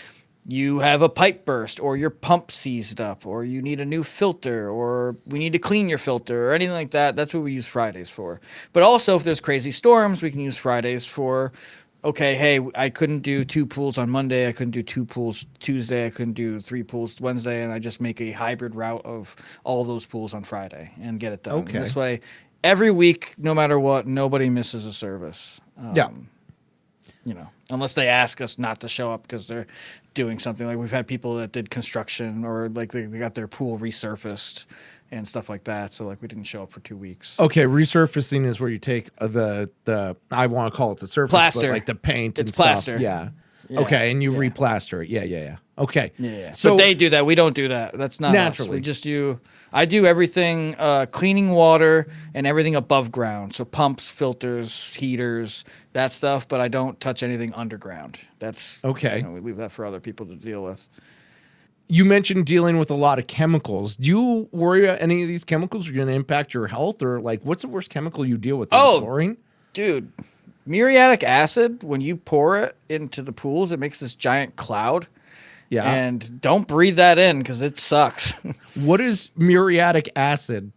you have a pipe burst, or your pump seized up, or you need a new filter, or we need to clean your filter, or anything like that. That's what we use Fridays for. But also, if there's crazy storms, we can use Fridays for, okay, hey, I couldn't do 2 pools on Monday, I couldn't do 2 pools Tuesday, I couldn't do 3 pools Wednesday, and I just make a hybrid route of all those pools on Friday and get it done. Okay. And this way, every week, no matter what, nobody misses a service. unless they ask us not to show up because they're doing something. Like we've had people that did construction or like they got their pool resurfaced and stuff like that. So like we didn't show up for 2 weeks. Okay, resurfacing is where you take the I want to call it the surface, plaster, but like the paint and plaster. Stuff. Yeah. Okay, and you replaster it. Yeah. Okay. Yeah. So but they do that. We don't do that. That's not naturally. Us. We just do. I do everything, cleaning water and everything above ground. So pumps, filters, heaters, that stuff. But I don't touch anything underground. That's okay. We leave that for other people to deal with. You mentioned dealing with a lot of chemicals. Do you worry about any of these chemicals are going to impact your health, or like what's the worst chemical you deal with? Chlorine, dude. Muriatic acid. When you pour it into the pools, it makes this giant cloud. Yeah. And don't breathe that in because it sucks. What is muriatic acid?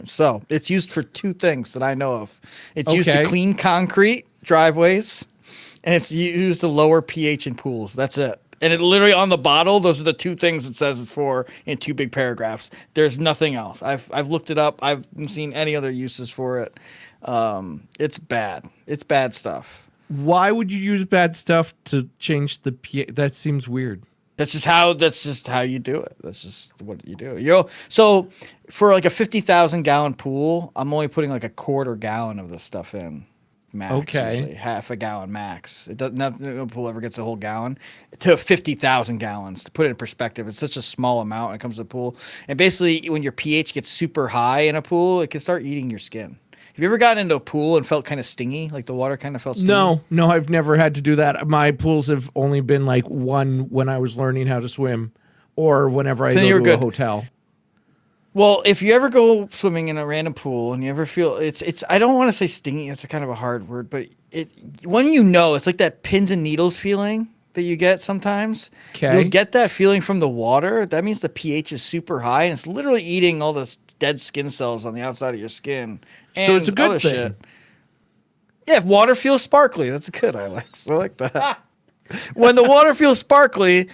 So it's used for 2 things that I know of. It's used to clean concrete driveways, and it's used to lower pH in pools. That's it. And it literally on the bottle, those are the 2 things it says it's for in 2 big paragraphs. There's nothing else. I've looked it up. I haven't seen any other uses for it. It's bad. It's bad stuff. Why would you use bad stuff to change the pH? That seems weird. That's just how you do it. That's just what you do. So for like a 50,000 gallon pool, I'm only putting like a quarter gallon of this stuff in. Max, usually, half a gallon max. It does no pool ever gets a whole gallon to 50,000 gallons. To put it in perspective, it's such a small amount when it comes to the pool. And basically, when your pH gets super high in a pool, it can start eating your skin. Have you ever gotten into a pool and felt kind of stingy? Like the water kind of felt stingy? No, I've never had to do that. My pools have only been like one when I was learning how to swim or whenever I go to a hotel. Well, if you ever go swimming in a random pool and you ever feel it's I don't want to say stingy, it's a kind of a hard word, but when it's like that pins and needles feeling that you get sometimes. Okay. You'll get that feeling from the water. That means the pH is super high and it's literally eating all the dead skin cells on the outside of your skin. And so it's a good thing. Shit. Yeah, if water feels sparkly, that's good. I like that. When the water feels sparkly,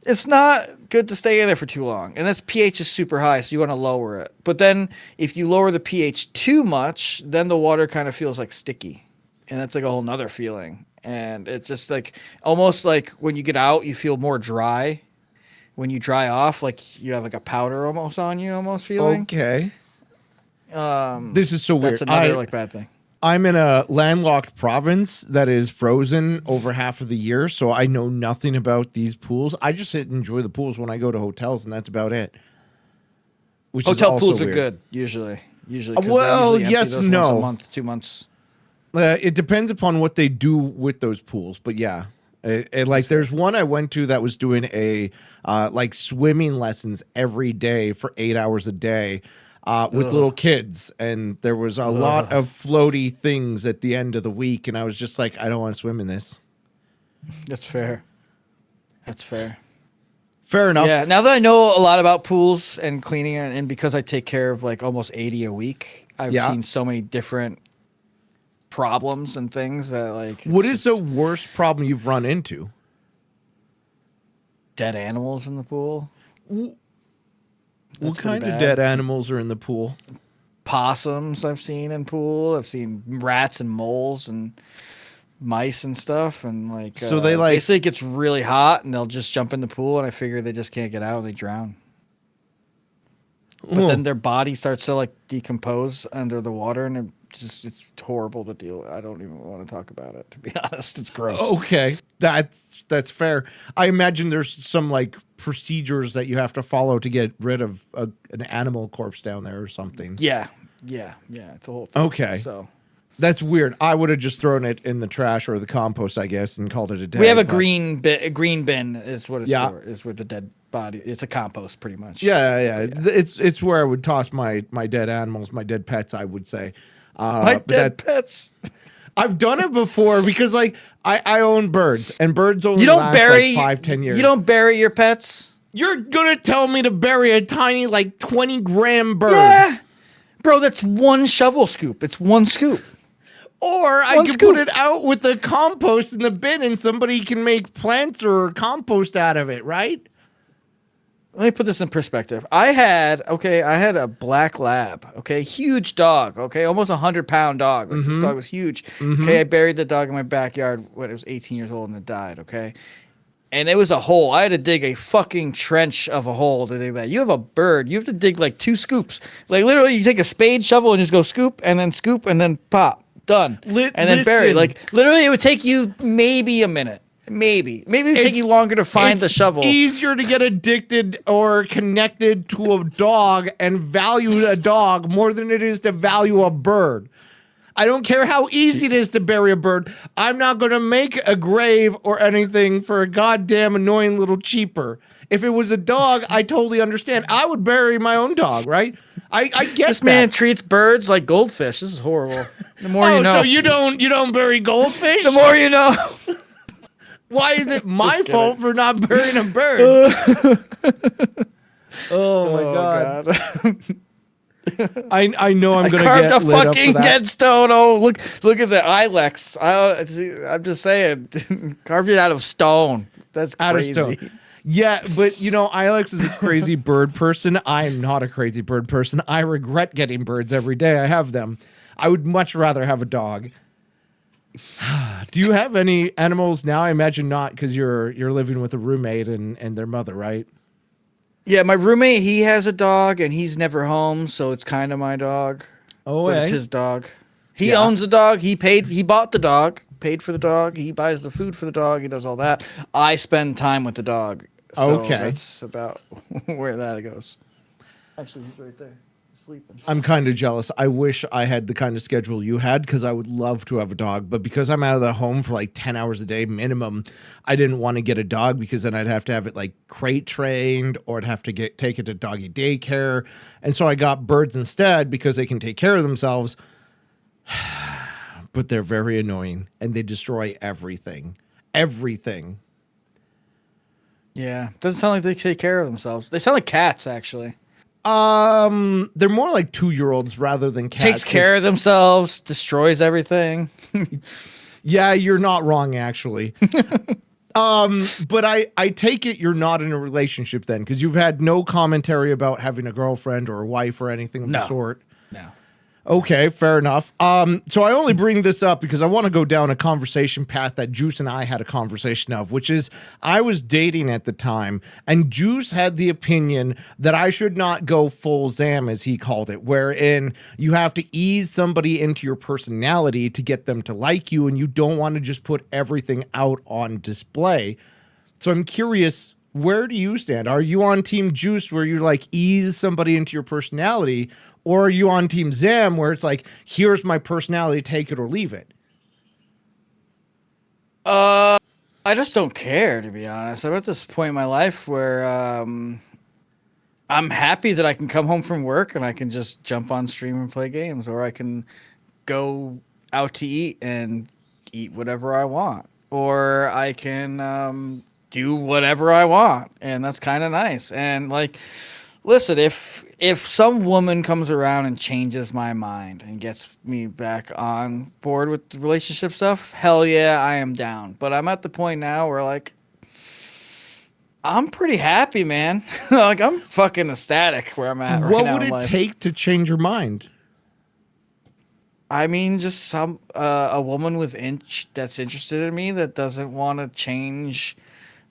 it's not good to stay in there for too long. And this pH is super high, so you want to lower it. But then if you lower the pH too much, then the water kind of feels like sticky. And that's like a whole nother feeling. And it's just like almost like when you get out, you feel more dry. When you dry off, like you have like a powder almost on you, almost feeling. Okay. This is so weird. That's another bad thing. I'm in a landlocked province that is frozen over half of the year, so I know nothing about these pools. I just sit and enjoy the pools when I go to hotels, and that's about it. Hotel pools are good, usually. Well, yes, no. Once a month, 2 months. It depends upon what they do with those pools, but yeah. There's one I went to that was doing a swimming lessons every day for 8 hours a day. With little kids, and there was a lot of floaty things at the end of the week, and I was just like, I don't want to swim in this. That's fair. Fair enough. Yeah, now that I know a lot about pools and cleaning, and because I take care of like almost 80 a week, I've seen so many different problems and things that like... What is the worst problem you've run into? Dead animals in the pool. What kind of dead animals are in the pool? Possums I've seen in pool. I've seen rats and moles and mice and stuff. And so they basically it gets really hot and they'll just jump in the pool. And I figure they just can't get out and they drown. But then their body starts to decompose under the water, and it's horrible to deal with. I don't even want to talk about it, to be honest. It's gross. Okay, that's fair. I imagine there's some procedures that you have to follow to get rid of an animal corpse down there or something. Yeah. It's a whole thing. Okay, so that's weird. I would have just thrown it in the trash or the compost, I guess, and called it a day. We have a green bin is what it's for. Is where the dead body. It's a compost, pretty much. Yeah. It's where I would toss my dead animals, my dead pets, I would say. My dead pets. I've done it before because I own birds, and birds only last 5-10 years. You don't bury your pets? You're gonna tell me to bury a tiny 20-gram bird? Yeah, bro, that's one shovel scoop. It's one scoop. Or I could put it out with the compost in the bin, and somebody can make plants or compost out of it, right? let me put this in perspective. I had a black lab, okay, huge dog, okay, almost 100-pound dog. Like this dog was huge. Okay, I buried the dog in my backyard when it was 18 years old and it died. Okay, and it was a hole. I had to dig a fucking trench of a hole to dig that. You have a bird, you have to dig like 2 scoops. Like literally, you take a spade, shovel, and just go scoop, and then pop, done, and then bury. Like literally, it would take you maybe a minute. Maybe it would take you longer to find the shovel. It's easier to get addicted or connected to a dog and value a dog more than it is to value a bird. I don't care how easy it is to bury a bird. I'm not going to make a grave or anything for a goddamn annoying little cheaper. If it was a dog, I totally understand. I would bury my own dog, right? I get this man treats birds like goldfish. This is horrible. The more you know. So you don't bury goldfish? The more you know. Why is it my fault for not burying a bird? Oh my god. I know I'm gonna carved get a lit fucking up for that. headstone. Oh, look at the ilex. I'm just saying, carved it out of stone. That's crazy. Out of stone. Yeah, but Ilex is a crazy bird person. I'm not a crazy bird person. I regret getting birds every day I have them. I would much rather have a dog. Do you have any animals now? I imagine not, because you're living with a roommate and their mother, right? Yeah, my roommate, he has a dog and he's never home, so it's kind of my dog. Oh, but it's his dog. He owns the dog. He bought the dog, paid for the dog. He buys the food for the dog. He does all that. I spend time with the dog. So okay, that's about where that goes. Actually, he's right there. Sleeping. I'm kind of jealous. I wish I had the kind of schedule you had, because I would love to have a dog. But because I'm out of the home for like 10 hours a day minimum, I didn't want to get a dog, because then I'd have to have it like crate trained, or I'd have to take it to doggy daycare. And so I got birds instead, because they can take care of themselves. But they're very annoying and they destroy everything. Everything. Yeah. Doesn't sound like they take care of themselves. They sound like cats, actually. They're more like 2-year-olds rather than cats. Takes care of themselves, destroys everything. Yeah, you're not wrong, actually. But I take it you're not in a relationship then, because you've had no commentary about having a girlfriend or a wife or anything of the sort. No. Okay, fair enough. So I only bring this up because I want to go down a conversation path that Juice and I had a conversation of, which is I was dating at the time, and Juice had the opinion that I should not go full Zam, as he called it, wherein you have to ease somebody into your personality to get them to like you, and you don't want to just put everything out on display. So I'm curious, where do you stand? Are you on Team Juice, where you like ease somebody into your personality, or are you on Team Zam, where it's like, here's my personality, take it or leave it? I just don't care, to be honest. I'm at this point in my life where I'm happy that I can come home from work and I can just jump on stream and play games, or I can go out to eat and eat whatever I want, or I can do whatever I want, and that's kind of nice. And like, listen, if some woman comes around and changes my mind and gets me back on board with the relationship stuff, hell yeah, I am down. But I'm at the point now where like, I'm pretty happy, man. Like, I'm fucking ecstatic where I'm at right now. What would it take to change your mind? I mean, just a woman that's interested in me, that doesn't want to change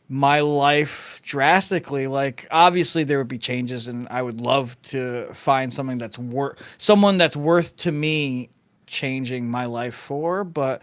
my life drastically. Like, obviously there would be changes, and I would love to find someone that's worth to me changing my life for. But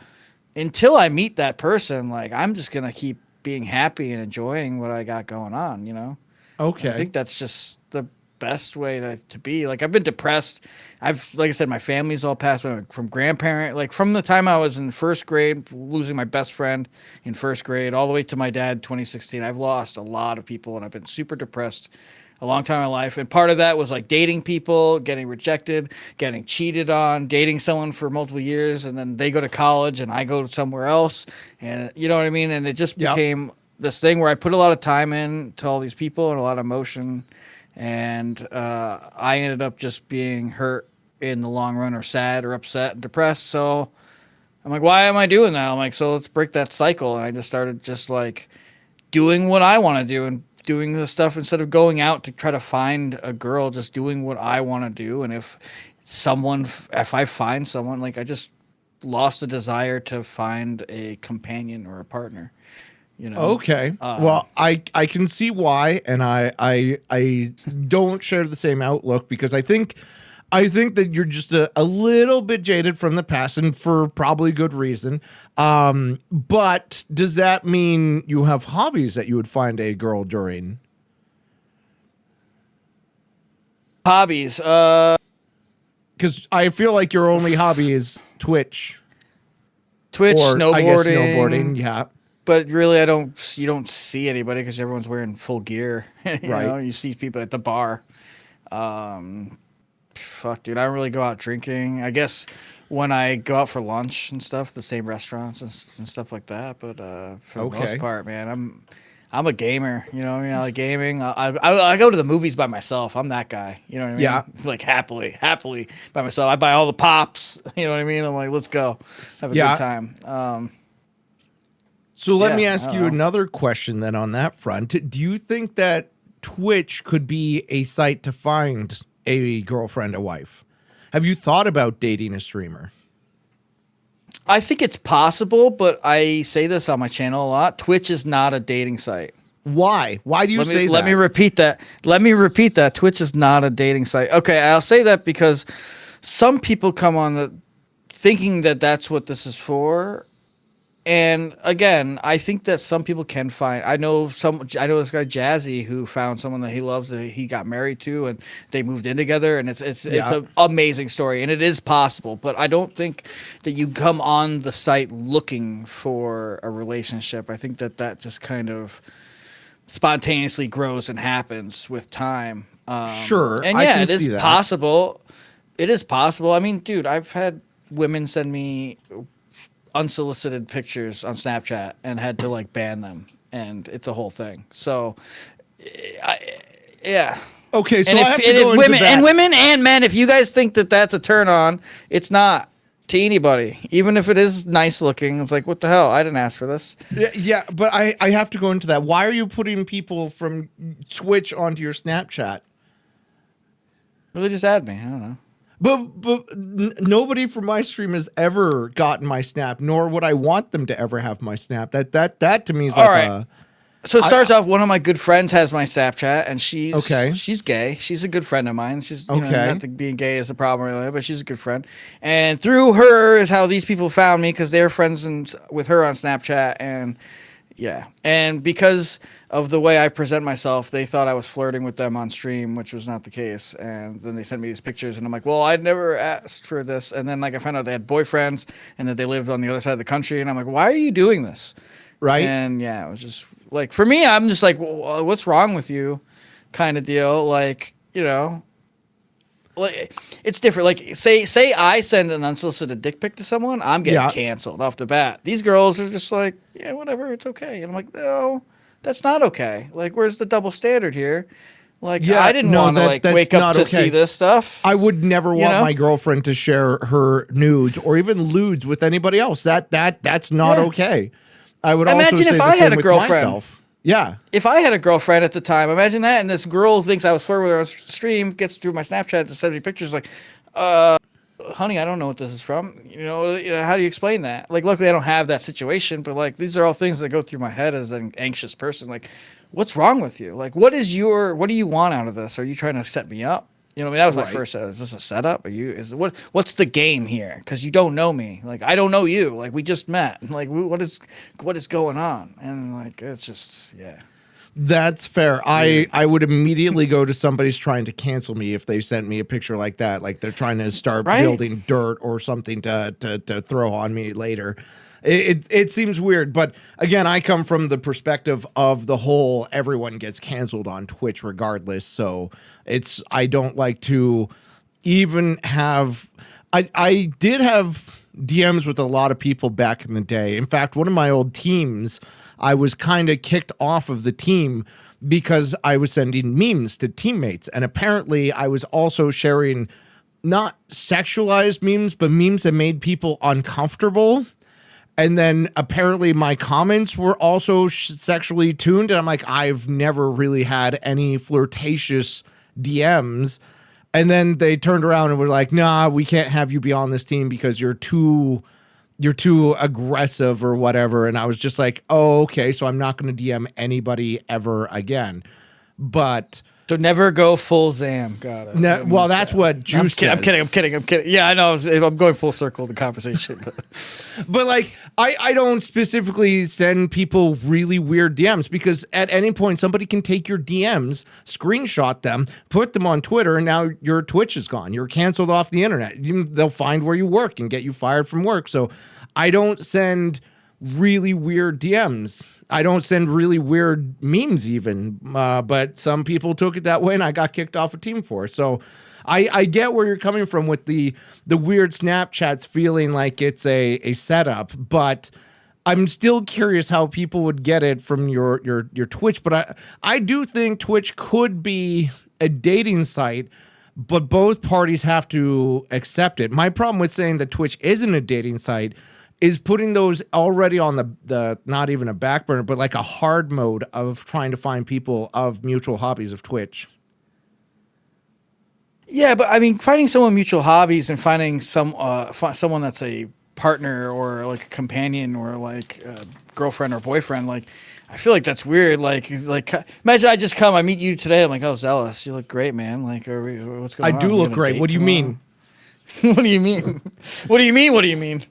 until I meet that person, like, I'm just gonna keep being happy and enjoying what I got going on, Okay. I think that's just the best way to be. Like, I've been depressed. Like I said, my family's all passed away from grandparent. Like, from the time I was in first grade, losing my best friend in first grade, all the way to my dad, 2016. I've lost a lot of people, and I've been super depressed a long time in my life. And part of that was like dating people, getting rejected, getting cheated on, dating someone for multiple years, and then they go to college and I go somewhere else. And you know what I mean? And it just became this thing where I put a lot of time in to all these people and a lot of emotion. And I ended up just being hurt in the long run, or sad or upset and depressed. So I'm like, why am I doing that? I'm like, so let's break that cycle. And I just started just like doing what I want to do and doing the stuff instead of going out to try to find a girl, just doing what I want to do. And if I find someone, like, I just lost the desire to find a companion or a partner, you know? Okay. Well, I can see why, and I don't share the same outlook because I think that you're just a little bit jaded from the past, and for probably good reason. But does that mean you have hobbies that you would find a girl during? Hobbies. Because I feel like your only hobby is Twitch. Twitch, Or, snowboarding. I guess snowboarding, yeah. But really, you don't see anybody because everyone's wearing full gear. You know, you see people at the bar. Fuck, dude, I don't really go out drinking. I guess when I go out for lunch and stuff, the same restaurants and stuff like that. But for the most part, man, I'm a gamer. You know, I like gaming. I go to the movies by myself. I'm that guy. You know what I mean? Yeah. Like happily by myself. I buy all the pops. You know what I mean? I'm like, let's go, have a good time. So let me ask you another question then on that front. Do you think that Twitch could be a site to find a girlfriend, a wife? Have you thought about dating a streamer? I think it's possible, but I say this on my channel a lot. Twitch is not a dating site. Why? Why do you say that? Let me repeat that. Twitch is not a dating site. Okay, I'll say that because some people come on thinking that that's what this is for. And again, I think that some people can find. I know this guy Jazzy who found someone that he loves that he got married to, and they moved in together, and it's an amazing story, and it is possible. But I don't think that you come on the site looking for a relationship. I think that just kind of spontaneously grows and happens with time. Sure, and yeah, it is possible. It is possible. I mean, dude, I've had women send me unsolicited pictures on Snapchat and had to like ban them, and it's a whole thing. So yeah. Okay, so and I have to go into that. And women and men, if you guys think that that's a turn on, it's not to anybody. Even if it is nice looking, it's like, what the hell? I didn't ask for this. Yeah, but I have to go into that. Why are you putting people from Twitch onto your Snapchat? Really, just add me. I don't know. But nobody from my stream has ever gotten my Snap, nor would I want them to ever have my Snap. That to me is like right. So it starts off, one of my good friends has my Snapchat, and she's gay. She's a good friend of mine. She's not that being gay is a problem really, but she's a good friend. And through her is how these people found me, because they're friends with her on Snapchat, and yeah. And because of the way I present myself, they thought I was flirting with them on stream, which was not the case. And then they sent me these pictures, and I'm like, well, I'd never asked for this. And then like I found out they had boyfriends and that they lived on the other side of the country, and I'm like, why are you doing this? Right. And yeah, it was just like, for me, I'm just like, well, what's wrong with you kind of deal. Like, you know, like it's different. Like say I send an unsolicited dick pic to someone, I'm getting canceled off the bat. These girls are just like, yeah, whatever, it's okay. And I'm like, no, that's not okay. Like, where's the double standard here? Like, I didn't want to like wake up to see this stuff. I would never want my girlfriend to share her nudes or even lewds with anybody else. That's not okay. I would imagine also say if I had a girlfriend. Myself. Yeah. If I had a girlfriend at the time, imagine that, and this girl thinks I was flirting with her on stream, gets through my Snapchat to send me pictures like, honey, I don't know what this is from. You know, how do you explain that? Like, luckily I don't have that situation, but like, these are all things that go through my head as an anxious person. Like, what's wrong with you? Like, what do you want out of this? Are you trying to set me up? You know, I mean, that was my first. Is this a setup? What's the game here? Because you don't know me. Like, I don't know you. Like, we just met. Like, what is going on? And like, it's just, yeah. That's fair. I would immediately go to somebody's trying to cancel me if they sent me a picture like that. Like they're trying to start building dirt or something to throw on me later. It seems weird, but again, I come from the perspective of the whole everyone gets canceled on Twitch regardless. So I don't like to even have, I did have DMs with a lot of people back in the day. In fact, one of my old teams, I was kind of kicked off of the team because I was sending memes to teammates. And apparently I was also sharing not sexualized memes, but memes that made people uncomfortable. And then apparently my comments were also sexually tuned. And I'm like, I've never really had any flirtatious DMs. And then they turned around and were like, nah, we can't have you be on this team because you're too aggressive or whatever. And I was just like, oh, okay. So I'm not going to DM anybody ever again. But so never go full Zam. Got it. no, well, that's what Juice says. I'm kidding. Yeah, I know. I'm going full circle the conversation. But like, I don't specifically send people really weird DMs because at any point somebody can take your DMs, screenshot them, put them on Twitter, and now your Twitch is gone. You're canceled off the internet. They'll find where you work and get you fired from work. So I don't send really weird DMs. I don't send really weird memes even, but some people took it that way and I got kicked off a team for it. So I get where you're coming from with the weird Snapchats feeling like it's a setup, but I'm still curious how people would get it from your Twitch. But I do think Twitch could be a dating site, but both parties have to accept it. My problem with saying that Twitch isn't a dating site is putting those already on the not even a back burner, but like a hard mode of trying to find people of mutual hobbies of Twitch. Yeah, but I mean, finding someone mutual hobbies and finding someone that's a partner or like a companion or like a girlfriend or boyfriend, like I feel like that's weird. Like imagine I just come, I meet you today, I'm like, oh, Zealous, you look great, man. Like, what's going on? I do look great. What do you mean? What do you mean? What do you mean? What do you mean?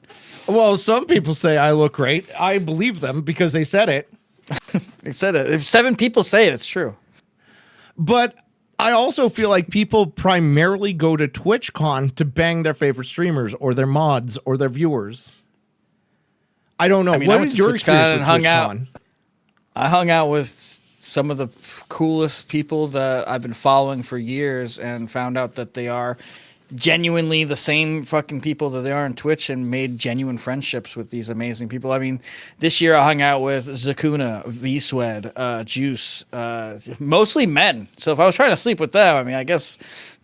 Well, some people say I look great. I believe them because they said it. They said it. If 7 people say it, it's true. But I also feel like people primarily go to TwitchCon to bang their favorite streamers or their mods or their viewers. I don't know. I mean, what is your experience with TwitchCon? I hung out with some of the coolest people that I've been following for years and found out that they are genuinely the same fucking people that they are on Twitch and made genuine friendships with these amazing people. I mean, this year I hung out with Zakuna, V-Swed, Juice, mostly men. So if I was trying to sleep with them, I mean, I guess,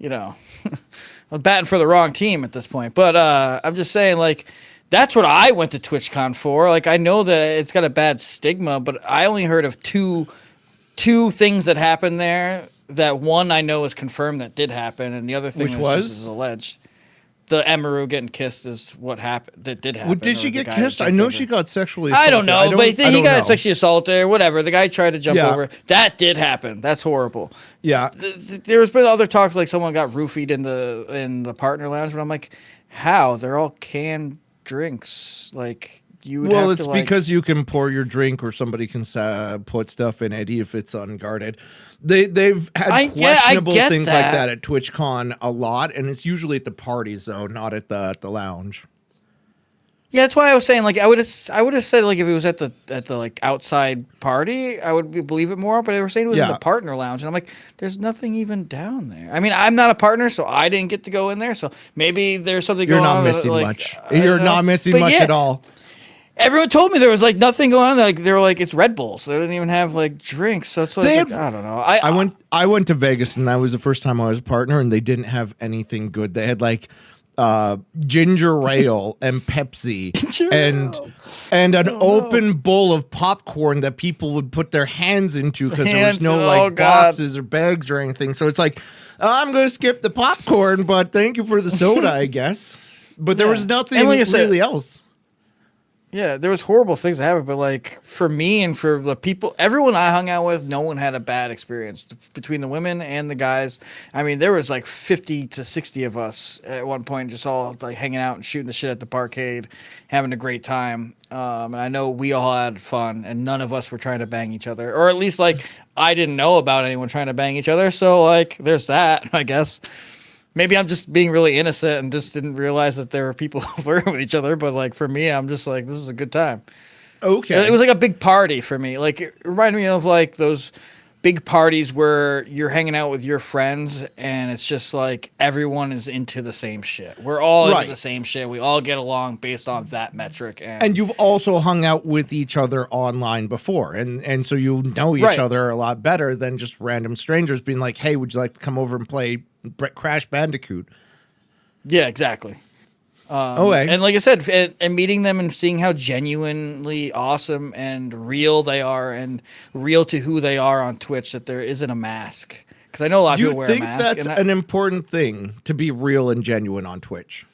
I'm batting for the wrong team at this point. But I'm just saying, like, that's what I went to TwitchCon for. Like, I know that it's got a bad stigma, but I only heard of two things that happened there. That one I know is confirmed that did happen, and the other thing is alleged. The Emaru getting kissed is what happened. That did happen. Well, did she get kissed? I know she got sexually assaulted. I don't know, but he got sexually assaulted or whatever. The guy tried to jump over. That did happen. That's horrible. Yeah. There's been other talks like someone got roofied in the partner lounge, but I'm like, how? They're all canned drinks. Like, you would have it's to, because you can pour your drink or somebody can put stuff in it if it's unguarded. They've had questionable things like that at TwitchCon a lot, and it's usually at the parties though, not at the lounge. Yeah, that's why I was saying, like, I would have said, like, if it was at the like outside party, I would believe it more. But they were saying it was in the partner lounge, and I'm like, there's nothing even down there. I mean, I'm not a partner, so I didn't get to go in there. So maybe there's something going on. You're not missing much. You're not missing much at all. Everyone told me there was like nothing going on. Like they were like, it's Red Bulls. So they didn't even have like drinks. So it's like, I don't know. I went to Vegas and that was the first time I was a partner, and they didn't have anything good. They had like ginger ale and Pepsi and an open bowl of popcorn that people would put their hands into because there was no boxes or bags or anything. So it's like, I'm going to skip the popcorn, but thank you for the soda, I guess. But there was nothing really else. Yeah, there was horrible things that happened, but like for me and for the people, everyone I hung out with, no one had a bad experience between the women and the guys. I mean, there was like 50 to 60 of us at one point, just all like hanging out and shooting the shit at the parkade, having a great time. And I know we all had fun, and none of us were trying to bang each other, or at least like I didn't know about anyone trying to bang each other. So like, there's that, I guess. Maybe I'm just being really innocent and just didn't realize that there were people flirting with each other. But like for me, I'm just like, this is a good time. Okay. It was like a big party for me. Like it reminded me of like those big parties where you're hanging out with your friends and it's just like everyone is into the same shit. We're all into the same shit. We all get along based on that metric. And you've also hung out with each other online before. And so you know each other a lot better than just random strangers being like, hey, would you like to come over and play Crash Bandicoot? Yeah, exactly. Okay. And like I said, and meeting them and seeing how genuinely awesome and real they are, and real to who they are on Twitch, that there isn't a mask. Because I know a lot of Do you people wear a think mask. that's an important thing to be real and genuine on Twitch?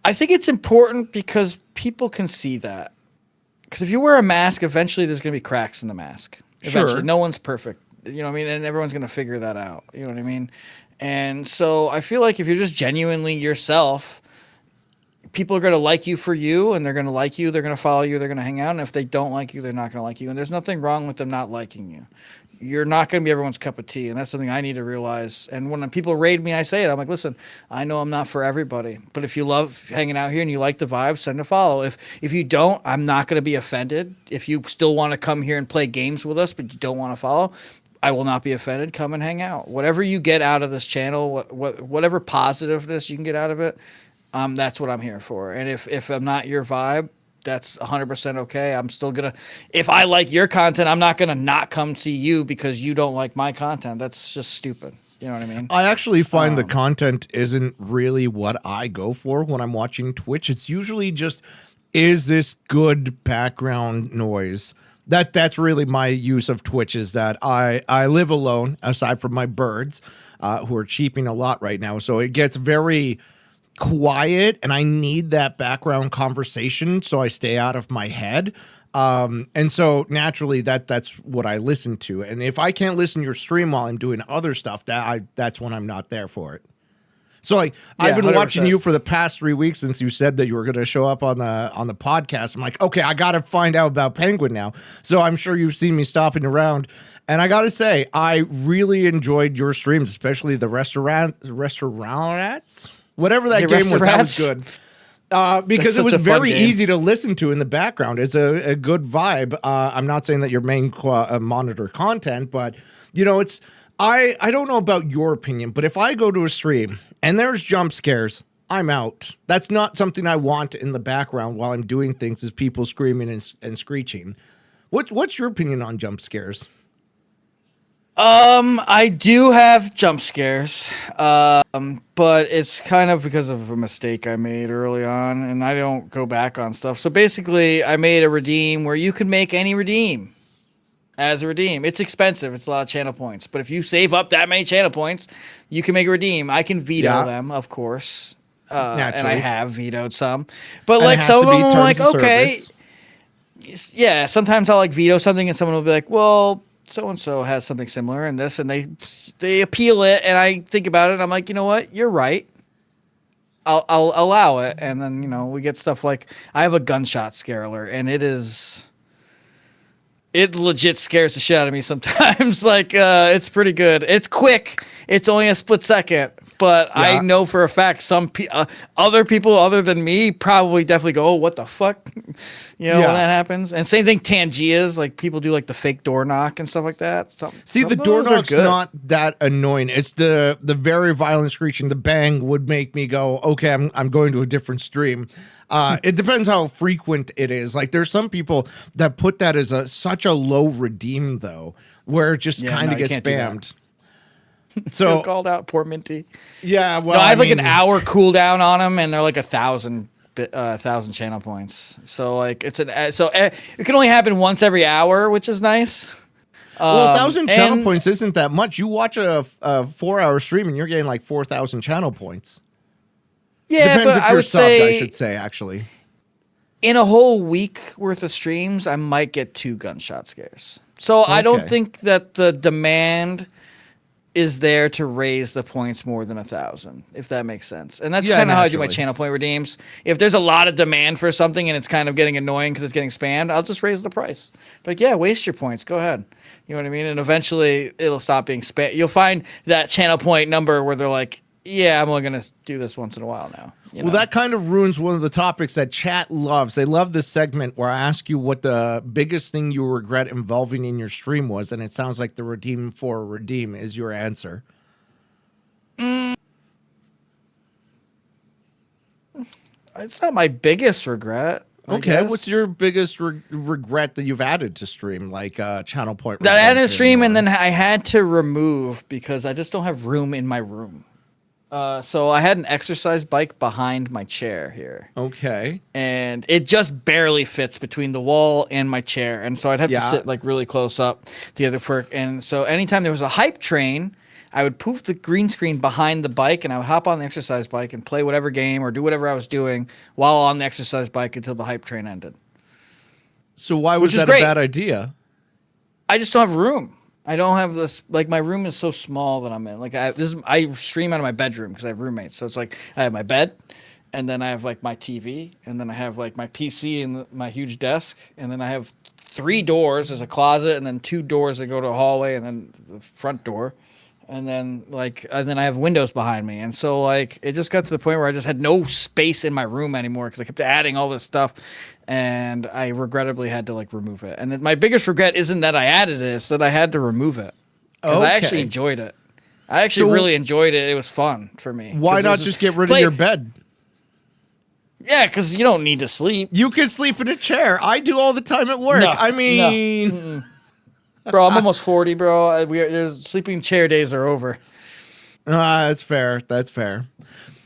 I think it's important because people can see that. Because if you wear a mask, eventually there's going to be cracks in the mask. Eventually, Sure. no one's perfect. You know what I mean? And everyone's going to figure that out. You know what I mean? And so I feel like if you're just genuinely yourself, people are going to like you for you, and they're going to like you. They're going to follow you. They're going to hang out. And if they don't like you, they're not going to like you. And there's nothing wrong with them not liking you. You're not going to be everyone's cup of tea. And that's something I need to realize. And when people raid me, I say it. I'm like, listen, I know I'm not for everybody, but if you love hanging out here and you like the vibe, send a follow. If you don't, I'm not going to be offended. If you still want to come here and play games with us, but you don't want to follow, I will not be offended. Come and hang out. Whatever you get out of this channel, whatever positiveness you can get out of it, that's what I'm here for. And if I'm not your vibe, that's 100% okay. I'm still gonna, if I like your content, I'm not gonna not come see you because you don't like my content. That's just stupid. You know what I mean? I actually find the content isn't really what I go for when I'm watching Twitch. It's usually just, is this good background noise? That's really my use of Twitch, is that I live alone aside from my birds, who are cheeping a lot right now. So it gets very quiet and I need that background conversation so I stay out of my head. And so naturally that's what I listen to. And if I can't listen to your stream while I'm doing other stuff, that's when I'm not there for it. So like, yeah, I've been 100%. Watching you for the past 3 weeks since you said that you were going to show up on the podcast. I'm like, okay, I got to find out about Penguinn now. So I'm sure you've seen me stopping around. And I got to say, I really enjoyed your streams, especially the restaurants, whatever that game was. That was good. Because it was very easy to listen to in the background. It's a good vibe. I'm not saying that your main monitor content, but you know, it's, I don't know about your opinion, but if I go to a stream and there's jump scares, I'm out. That's not something I want in the background while I'm doing things, is people screaming and screeching. What's your opinion on jump scares? I do have jump scares, but it's kind of because of a mistake I made early on, and I don't go back on stuff. So basically, I made a redeem where you can make any redeem as a redeem. It's expensive. It's a lot of channel points, but if you save up that many channel points, you can make a redeem. I can veto them, of course, and I have vetoed some, but like some of them are like, okay, yeah, sometimes I'll like veto something and someone will be like, well, so-and-so has something similar in this, and they appeal it, and I think about it, and I'm like, you know what? You're right. I'll allow it. And then, you know, we get stuff like, I have a gunshot scare alert, and it legit scares the shit out of me sometimes. Like, it's pretty good. It's quick. It's only a split second. But yeah. I know for a fact some other people other than me probably definitely go, oh, what the fuck? You know, when that happens. And same thing, Tangias, like people do like the fake door knock and stuff like that. See, the door knock's not that annoying. It's the very violent screeching, the bang would make me go, okay, I'm going to a different stream. It depends how frequent it is. Like there's some people that put that as such a low redeem though, where it just kind of gets spammed. So called out, poor Minty. Yeah, well, no, I have like an hour cooldown on them, and they're like 1,000 channel points. So like it can only happen once every hour, which is nice. Well, 1,000 channel points isn't that much. You watch a 4-hour stream, and you're getting like 4,000 channel points. Yeah, depends but if you're subbed, I should say, actually. In a whole week worth of streams, I might get 2 gunshot scares. So I don't think that the demand is there to raise the points more than 1,000, if that makes sense. And that's kind of how I do my channel point redeems. If there's a lot of demand for something and it's kind of getting annoying because it's getting spammed, I'll just raise the price. Like, yeah, waste your points. Go ahead. You know what I mean? And eventually it'll stop being spammed. You'll find that channel point number where they're like, yeah, I'm only going to do this once in a while now. Well, that kind of ruins one of the topics that chat loves. They love this segment where I ask you what the biggest thing you regret involving in your stream was, and it sounds like the redeem for redeem is your answer. It's not my biggest regret. Okay, what's your biggest regret that you've added to stream, like channel point? That I added to stream, and then I had to remove because I just don't have room in my room. So I had an exercise bike behind my chair here, Okay. and it just barely fits between the wall and my chair, and so I'd have to Yeah. sit like really close up to the other perk. And so anytime there was a hype train, I would poof the green screen behind the bike, and I would hop on the exercise bike and play whatever game or do whatever I was doing while on the exercise bike until the hype train ended. So why was Which is that a great. bad idea? I just don't have room. I don't have this, like, my room is so small that I'm in. Like, I stream out of my bedroom because I have roommates. So it's like I have my bed, and then I have like my TV, and then I have like my PC and my huge desk, and then I have 3 doors. There's a closet, and then 2 doors that go to a hallway, and then the front door, and then I have windows behind me. And so like it just got to the point where I just had no space in my room anymore because I kept adding all this stuff, and I regrettably had to like remove it. And my biggest regret isn't that I added it, it's that I had to remove it because I actually enjoyed it. I actually really enjoyed it. It was fun for me. Why not just get rid of your bed? Yeah, because you don't need to sleep. You can sleep in a chair. I do all the time at work. No, I mean, bro, I'm almost 40, bro. Sleeping chair days are over. That's fair. That's fair.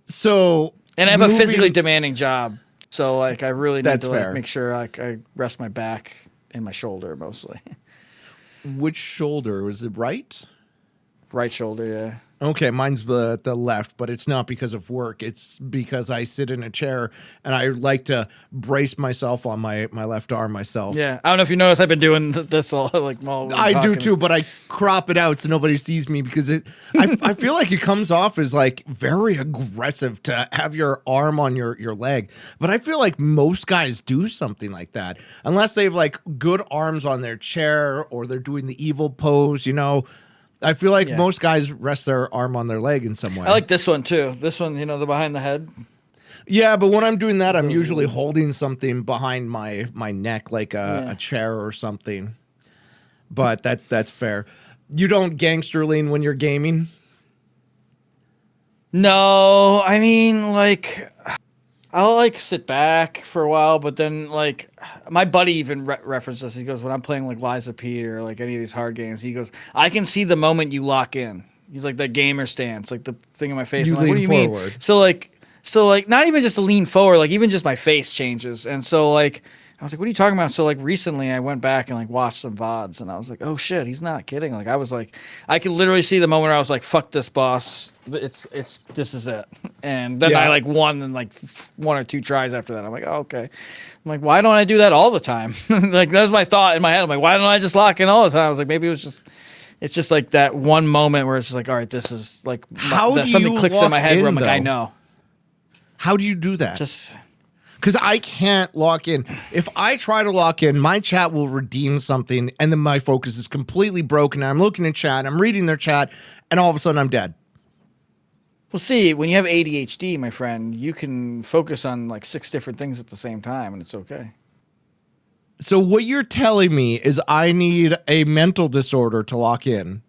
So, and I have a physically demanding job, so like I really need to fair. Make sure like I rest my back and my shoulder mostly. Which shoulder? Was it right? Right shoulder, yeah. Okay, mine's the left, but it's not because of work. It's because I sit in a chair and I like to brace myself on my left arm myself. Yeah, I don't know if you noticed, I've been doing this all like while I do too, but I crop it out so nobody sees me because I feel like it comes off as like very aggressive to have your arm on your leg. But I feel like most guys do something like that unless they've like good arms on their chair or they're doing the evil pose, you know. I feel like most guys rest their arm on their leg in some way. I like this one too. This one, you know, the behind the head. Yeah, but when I'm doing that, I'm usually holding something behind my neck, like a chair or something. But that's fair. You don't gangster lean when you're gaming? No, I mean, like, I'll like sit back for a while, but then like my buddy even referenced this. He goes, when I'm playing like Liza P or like any of these hard games, he goes, I can see the moment you lock in. He's like, that gamer stance, like the thing in my face. You I'm like, what do you mean? So like not even just to lean forward, like even just my face changes. And so like I was like, what are you talking about? So like recently I went back and like watched some VODs and I was like, oh shit, he's not kidding. Like I was like, I could literally see the moment where I was like, fuck this boss. This is it. And then I like won in like 1 or 2 tries after that. I'm like, oh, okay. I'm like, why don't I do that all the time? Like that was my thought in my head. I'm like, why don't I just lock in all the time? I was like, maybe it's just like that one moment where it's just like, all right, this is like something clicks in my head where I'm like, I know. How do you do that? Just because I can't lock in. If I try to lock in, my chat will redeem something, and then my focus is completely broken. I'm looking at chat, I'm reading their chat, and all of a sudden I'm dead. Well, see, when you have ADHD, my friend, you can focus on like 6 different things at the same time, and it's okay. So what you're telling me is I need a mental disorder to lock in.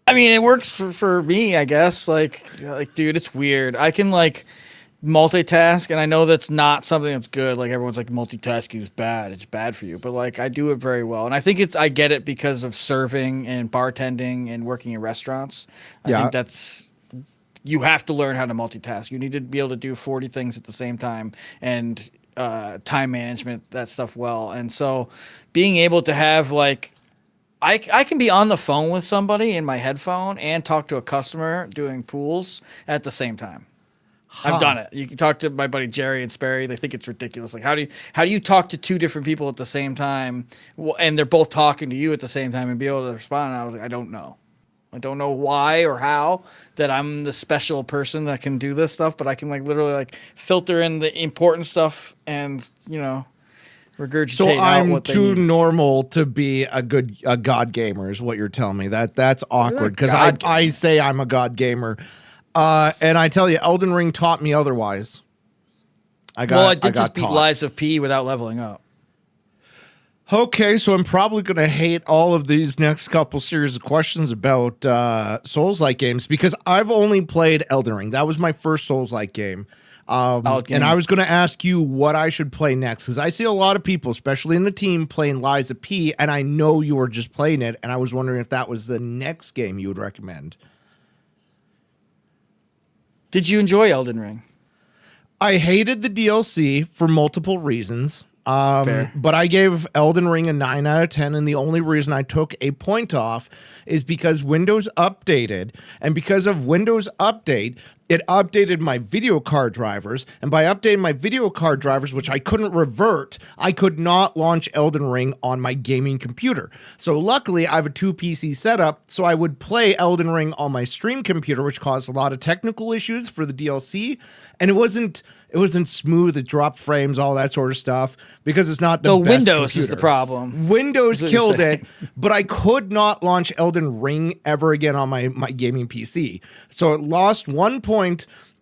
I mean, it works for me, I guess. Like, dude, it's weird. I can like multitask, and I know that's not something that's good. Like everyone's like, multitasking is bad. It's bad for you. But like, I do it very well, and I think I get it because of serving and bartending and working in restaurants. I think you have to learn how to multitask. You need to be able to do 40 things at the same time and time management, that stuff well. And so being able to have like, I can be on the phone with somebody in my headphone and talk to a customer doing pools at the same time. I've done it. You can talk to my buddy Jerry and Sperry. They think it's ridiculous. Like, how do you talk to 2 different people at the same time, and they're both talking to you at the same time and be able to respond? And I was like, I don't know. I don't know why or how that I'm the special person that can do this stuff, but I can like literally like filter in the important stuff and, you know, regurgitate. So I'm out too normal to be a god gamer is what you're telling me. That's awkward because I say I'm a god gamer. And I tell you, Elden Ring taught me otherwise. I did just beat Liza P without leveling up. Okay, so I'm probably going to hate all of these next couple series of questions about Souls-like games because I've only played Elden Ring. That was my first Souls-like game. And I was going to ask you what I should play next because I see a lot of people, especially in the team, playing Liza P, and I know you were just playing it, and I was wondering if that was the next game you would recommend. Did you enjoy Elden Ring? I hated the DLC for multiple reasons. Fair. But I gave Elden Ring a 9 out of 10, and the only reason I took a point off is because Windows updated, and because of Windows Update, it updated my video card drivers, and by updating my video card drivers, which I couldn't revert, I could not launch Elden Ring on my gaming computer. So luckily, I have a 2 PC setup, so I would play Elden Ring on my stream computer, which caused a lot of technical issues for the DLC, and it wasn't smooth. It dropped frames, all that sort of stuff, because it's not the So best Windows computer. is the problem. Windows That's what you're killed it, but I could not launch Elden Ring ever again on my gaming PC. So it lost 1 point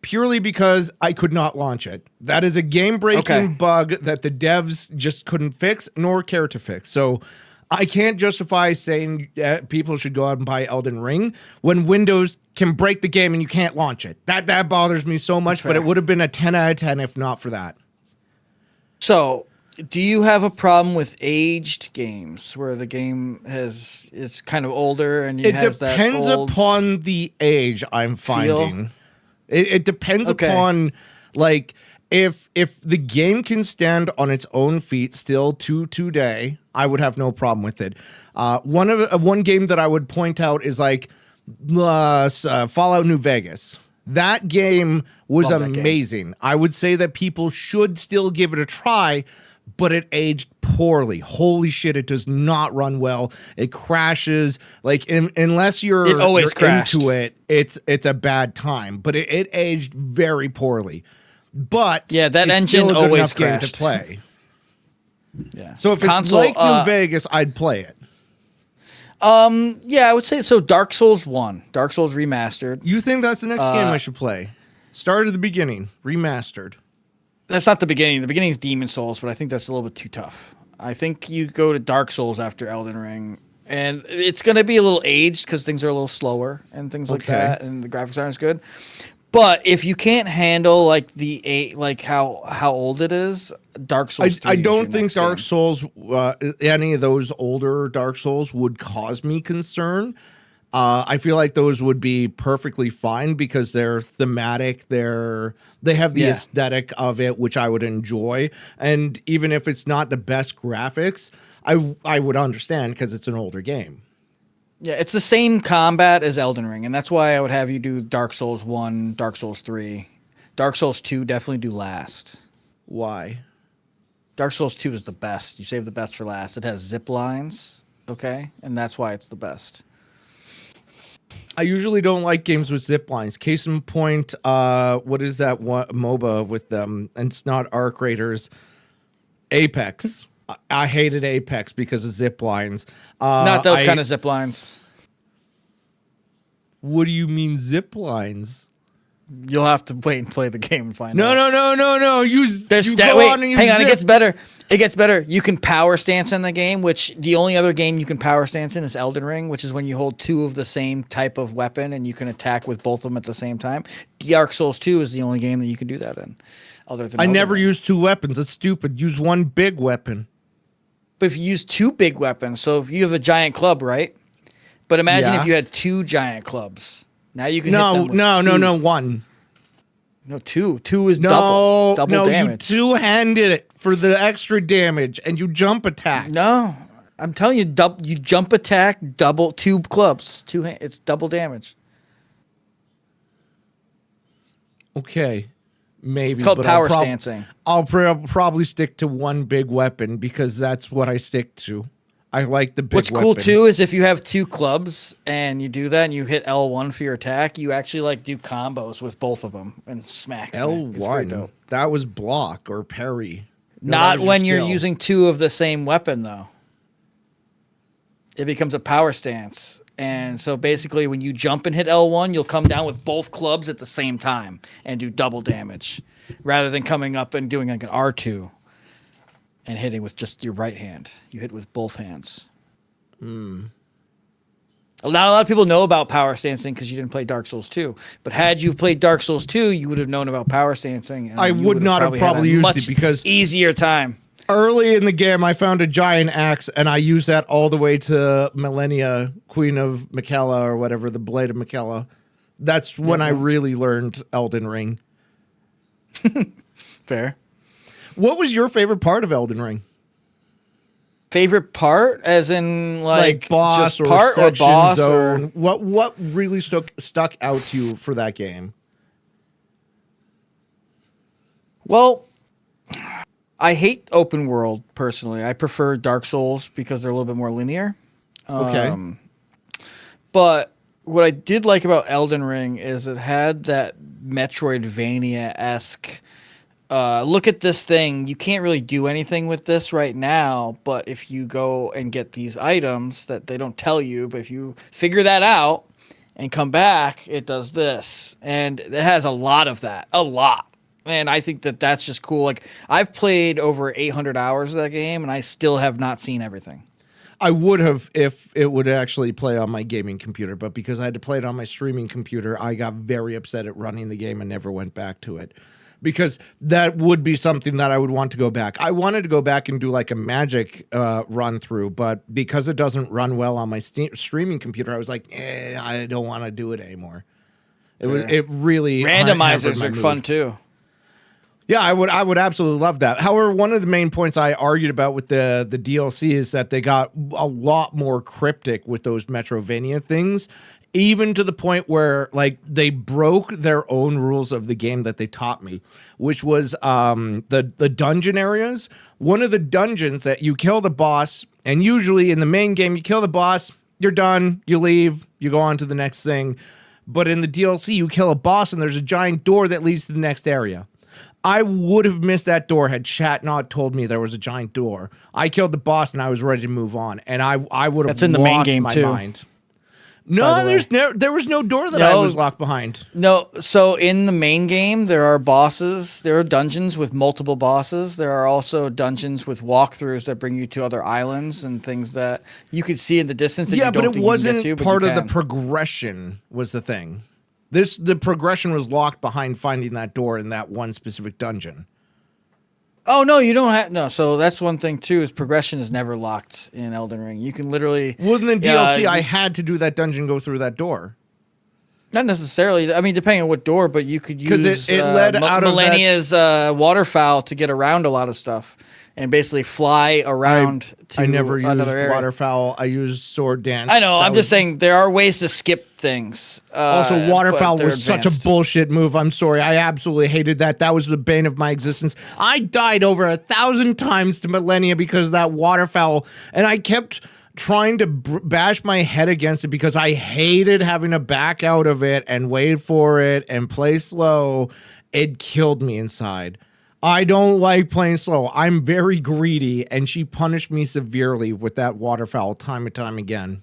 purely because I could not launch it. That is a game-breaking bug that the devs just couldn't fix nor care to fix. So I can't justify saying people should go out and buy Elden Ring when Windows can break the game and you can't launch it. That bothers me so much, but it would have been a 10 out of 10 if not for that. So, do you have a problem with aged games where the game is kind of older and it has that depends old upon the age, I'm finding. It depends upon, like, if the game can stand on its own feet still to today, I would have no problem with it. One game that I would point out is like Fallout New Vegas. That game was amazing. I would say that people should still give it a try, but it aged poorly. Holy shit, it does not run well. It crashes. Like, unless you're into it, it's a bad time. But it aged very poorly. But yeah, that it's engine still a good always enough crashed. game to play. Yeah. So if it's like New Vegas, I'd play it. Yeah, I would say so. Dark Souls 1, Dark Souls Remastered. You think that's the next game I should play? Start at the beginning, remastered. That's not the beginning. The beginning is Demon Souls, but I think that's a little bit too tough. I think you go to Dark Souls after Elden Ring, and it's going to be a little aged because things are a little slower and things like that, and the graphics aren't as good. But if you can't handle like how old it is, Dark Souls 3 I don't think Dark game. Souls, any of those older Dark Souls would cause me concern. I feel like those would be perfectly fine because they're thematic. They have the aesthetic of it, which I would enjoy. And even if it's not the best graphics, I would understand because it's an older game. Yeah, it's the same combat as Elden Ring, and that's why I would have you do Dark Souls 1, Dark Souls 3. Dark Souls 2 definitely do last. Why? Dark Souls 2 is the best. You save the best for last. It has zip lines, okay? And that's why it's the best. I usually don't like games with zip lines. Case in point, what is that MOBA with them? And it's not Arc Raiders. Apex. I hated Apex because of zip lines. Not those kind of zip lines. What do you mean zip lines? You'll have to wait and play the game and find out. No. You go wait, on and you hang on. zip. It gets better. It gets better. You can power stance in the game, which the only other game you can power stance in is Elden Ring, which is when you hold two of the same type of weapon and you can attack with both of them at the same time. Dark Souls 2 is the only game that you can do that in. Other than I Elden never Ring. use two weapons. That's stupid. Use one big weapon. But if you use two big weapons, so if you have a giant club, right? But imagine if you had two giant clubs. Now you can hit them with two. One. No, two. Two is double damage. You two-handed it for the extra damage, and you jump attack. No, I'm telling you, you jump attack, double two clubs, it's double damage. Okay, maybe. It's called power stancing. I'll probably stick to one big weapon because that's what I stick to. I like the big What's weapon. cool too is if you have two clubs and you do that and you hit L1 for your attack, you actually like do combos with both of them and smack. L1. That was block or parry. Not when you're using two of the same weapon though. It becomes a power stance. And so basically when you jump and hit L1, you'll come down with both clubs at the same time and do double damage rather than coming up and doing like an R2 and hitting with just your right hand. You hit with both hands. Not a lot of people know about power stancing because you didn't play Dark Souls 2. But had you played Dark Souls 2, you would have known about power stancing. And I would not have probably used it because easier time. Early in the game, I found a giant axe, and I used that all the way to Millennia, Queen of Miquella, or whatever, the Blade of Miquella. That's when I really learned Elden Ring. Fair. What was your favorite part of Elden Ring? Favorite part, as in like boss just or part section or boss zone? or What really stuck out to you for that game? well, I hate open world personally. I prefer Dark Souls because they're a little bit more linear. Okay. But what I did like about Elden Ring is it had that Metroidvania-esque look at this thing. You can't really do anything with this right now, but if you go and get these items that they don't tell you, but if you figure that out and come back, it does this. And it has a lot of that. A lot. And I think that that's just cool. Like, I've played over 800 hours of that game, and I still have not seen everything. I would have if it would actually play on my gaming computer, but because I had to play it on my streaming computer, I got very upset at running the game and never went back to it. Because that would be something that I would want to go back. I wanted to go back and do like a magic run through, but because it doesn't run well on my streaming computer, I was like, I don't want to do it anymore. It really randomizers are fun too. Yeah, I would absolutely love that. However, one of the main points I argued about with the DLC is that they got a lot more cryptic with those Metrovania things, even to the point where like they broke their own rules of the game that they taught me, which was the dungeon areas. One of the dungeons that you kill the boss, and usually in the main game you kill the boss, you're done, you leave, you go on to the next thing. But in the DLC you kill a boss and there's a giant door that leads to the next area. I would have missed that door had chat not told me there was a giant door. I killed the boss and I was ready to move on, and I would have That's in the main lost game my too. mind. No, there was no door that I was locked behind. No, so in the main game there are bosses, there are dungeons with multiple bosses. There are also dungeons with walkthroughs that bring you to other islands and things that you could see in the distance that you don't but it think wasn't you can get to, part but of the progression was the thing. The progression was locked behind finding that door in that one specific dungeon. Oh no, you don't have no. So that's one thing too. Is progression is never locked in Elden Ring. You can literally. Well, in the DLC, I had to do that dungeon, go through that door. Not necessarily. I mean, depending on what door, but you could use because it led out of Millennia's waterfowl to get around a lot of stuff and basically fly around. I never used area. waterfowl. I used sword dance. I know. I'm just saying there are ways to skip things. Also, waterfowl was such a bullshit move. I'm sorry. I absolutely hated that. That was the bane of my existence. I died over 1,000 times to Millennia because of that waterfowl, and I kept trying to bash my head against it because I hated having to back out of it and wait for it and play slow. It killed me inside. I don't like playing slow. I'm very greedy, and she punished me severely with that waterfowl time and time again.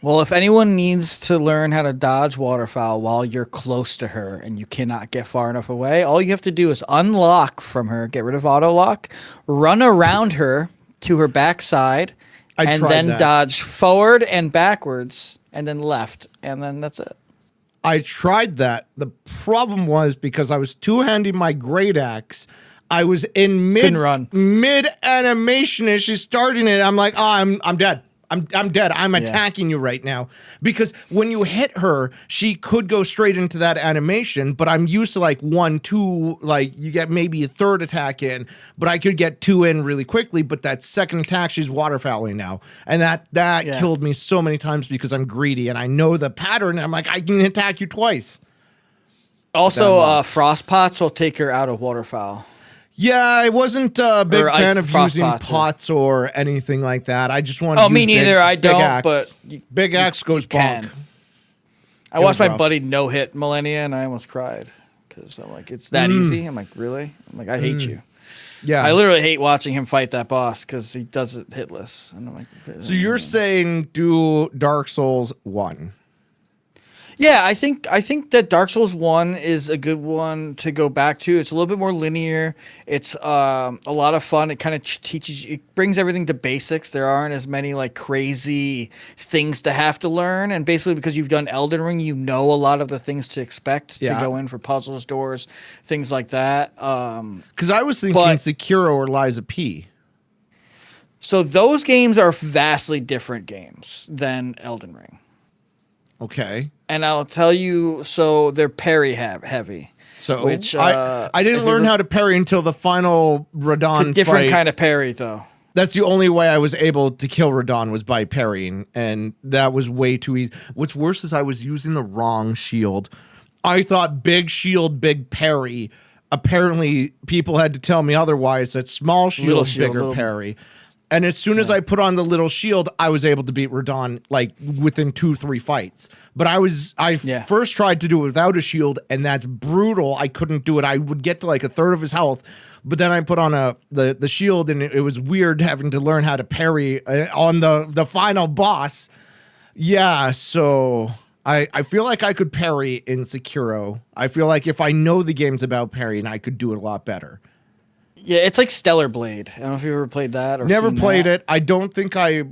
Well, if anyone needs to learn how to dodge waterfowl while you're close to her and you cannot get far enough away, all you have to do is unlock from her, get rid of auto lock, run around her to her backside, and then dodge forward and backwards, and then left, and then that's it. I tried that. The problem was because I was two-handing my great axe, I was in mid animation as she's starting it. I'm like, oh, I'm dead. I'm dead. I'm attacking you right now. Because when you hit her, she could go straight into that animation, but I'm used to like 1, 2, like you get maybe a third attack in, but I could get 2 in really quickly, but that second attack, she's waterfowling now. And that killed me so many times because I'm greedy and I know the pattern. And I'm like, I can attack you twice. Also, frost pots will take her out of waterfowl. Yeah, I wasn't a big fan of using pots or anything like that. I just wanted to use me neither. I don't, but big axe goes bonk. I watched my buddy no-hit Millennia, and I almost cried because I'm like, it's that easy? I'm like, really? I'm like, I hate you. Yeah. I literally hate watching him fight that boss because he does it hitless. And I'm like, so you're saying do Dark Souls 1? Yeah, I think that Dark Souls 1 is a good one to go back to. It's a little bit more linear. It's a lot of fun. It kind of teaches you, it brings everything to basics. There aren't as many like crazy things to have to learn. And basically because you've done Elden Ring, you know a lot of the things to expect to go in for puzzles, doors, things like that. Because I was thinking Sekiro or Lies of P. So those games are vastly different games than Elden Ring. Okay. And I'll tell you, so they're parry heavy. So which I didn't learn how to parry until the final Radon It's a different fight. kind of parry, though. That's the only way I was able to kill Radon was by parrying, and that was way too easy. What's worse is I was using the wrong shield. I thought big shield, big parry. Apparently, people had to tell me otherwise. That small shield, bigger parry. And as soon as I put on the little shield, I was able to beat Radon like within 2-3 fights. But I first tried to do it without a shield, and that's brutal. I couldn't do it. I would get to like a third of his health, but then I put on the shield, and it was weird having to learn how to parry on the final boss. Yeah, so I feel like I could parry in Sekiro. I feel like if I know the game's about parrying, I could do it a lot better. Yeah, it's like Stellar Blade. I don't know if you ever played that or never played it. I don't think I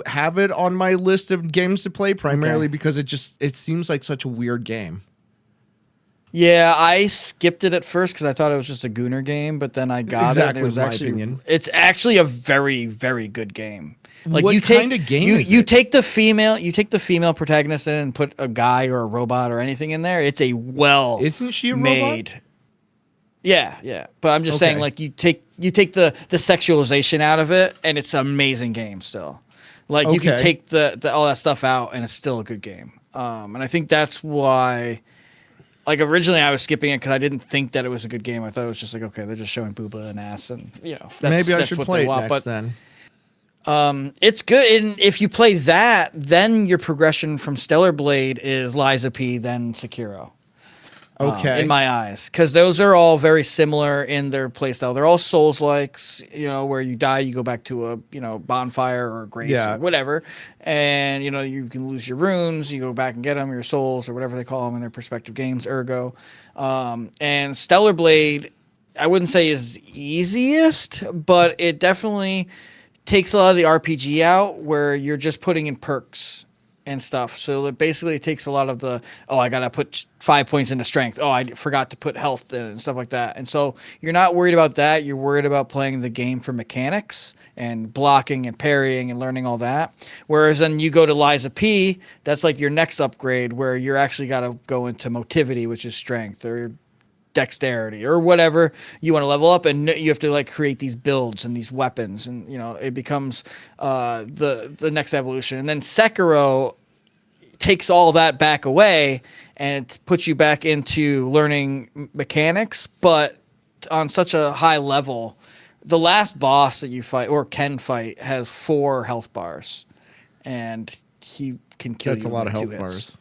have it on my list of games to play, primarily because it seems like such a weird game. Yeah, I skipped it at first because I thought it was just a Gooner game, but then I got it. And it was my opinion. It's actually a very, very good game. Like what kind of game is it? You take the female protagonist in and put a guy or a robot or anything in there. It's a Isn't she a robot? Yeah. But I'm just saying, like, you take the sexualization out of it, and it's an amazing game still. Like, you can take the all that stuff out, and it's still a good game. And I think that's why, like, originally I was skipping it because I didn't think that it was a good game. I thought it was just like, okay, they're just showing booba and ass, and maybe I should play it next then. It's good, and if you play that, then your progression from Stellar Blade is Lies of P, then Sekiro. In my eyes, because those are all very similar in their playstyle. They're all Souls-likes, where you die, you go back to a bonfire or a grace or whatever, and you can lose your runes, you go back and get them, your souls or whatever they call them in their respective games. Ergo, and Stellar Blade, I wouldn't say is easiest, but it definitely takes a lot of the RPG out, where you're just putting in perks and stuff. So it basically takes a lot of the, I gotta put 5 points into strength. I forgot to put health in and stuff like that. And so you're not worried about that. You're worried about playing the game for mechanics and blocking and parrying and learning all that. Whereas then you go to Lies of P, that's like your next upgrade, where you're actually gotta go into motivity, which is strength, or dexterity or whatever you want to level up, and you have to like create these builds and these weapons, and it becomes the next evolution. And then Sekiro takes all that back away and it puts you back into learning mechanics, but on such a high level. The last boss that you fight or can fight has 4 health bars, and he can kill you. That's a lot of health bars.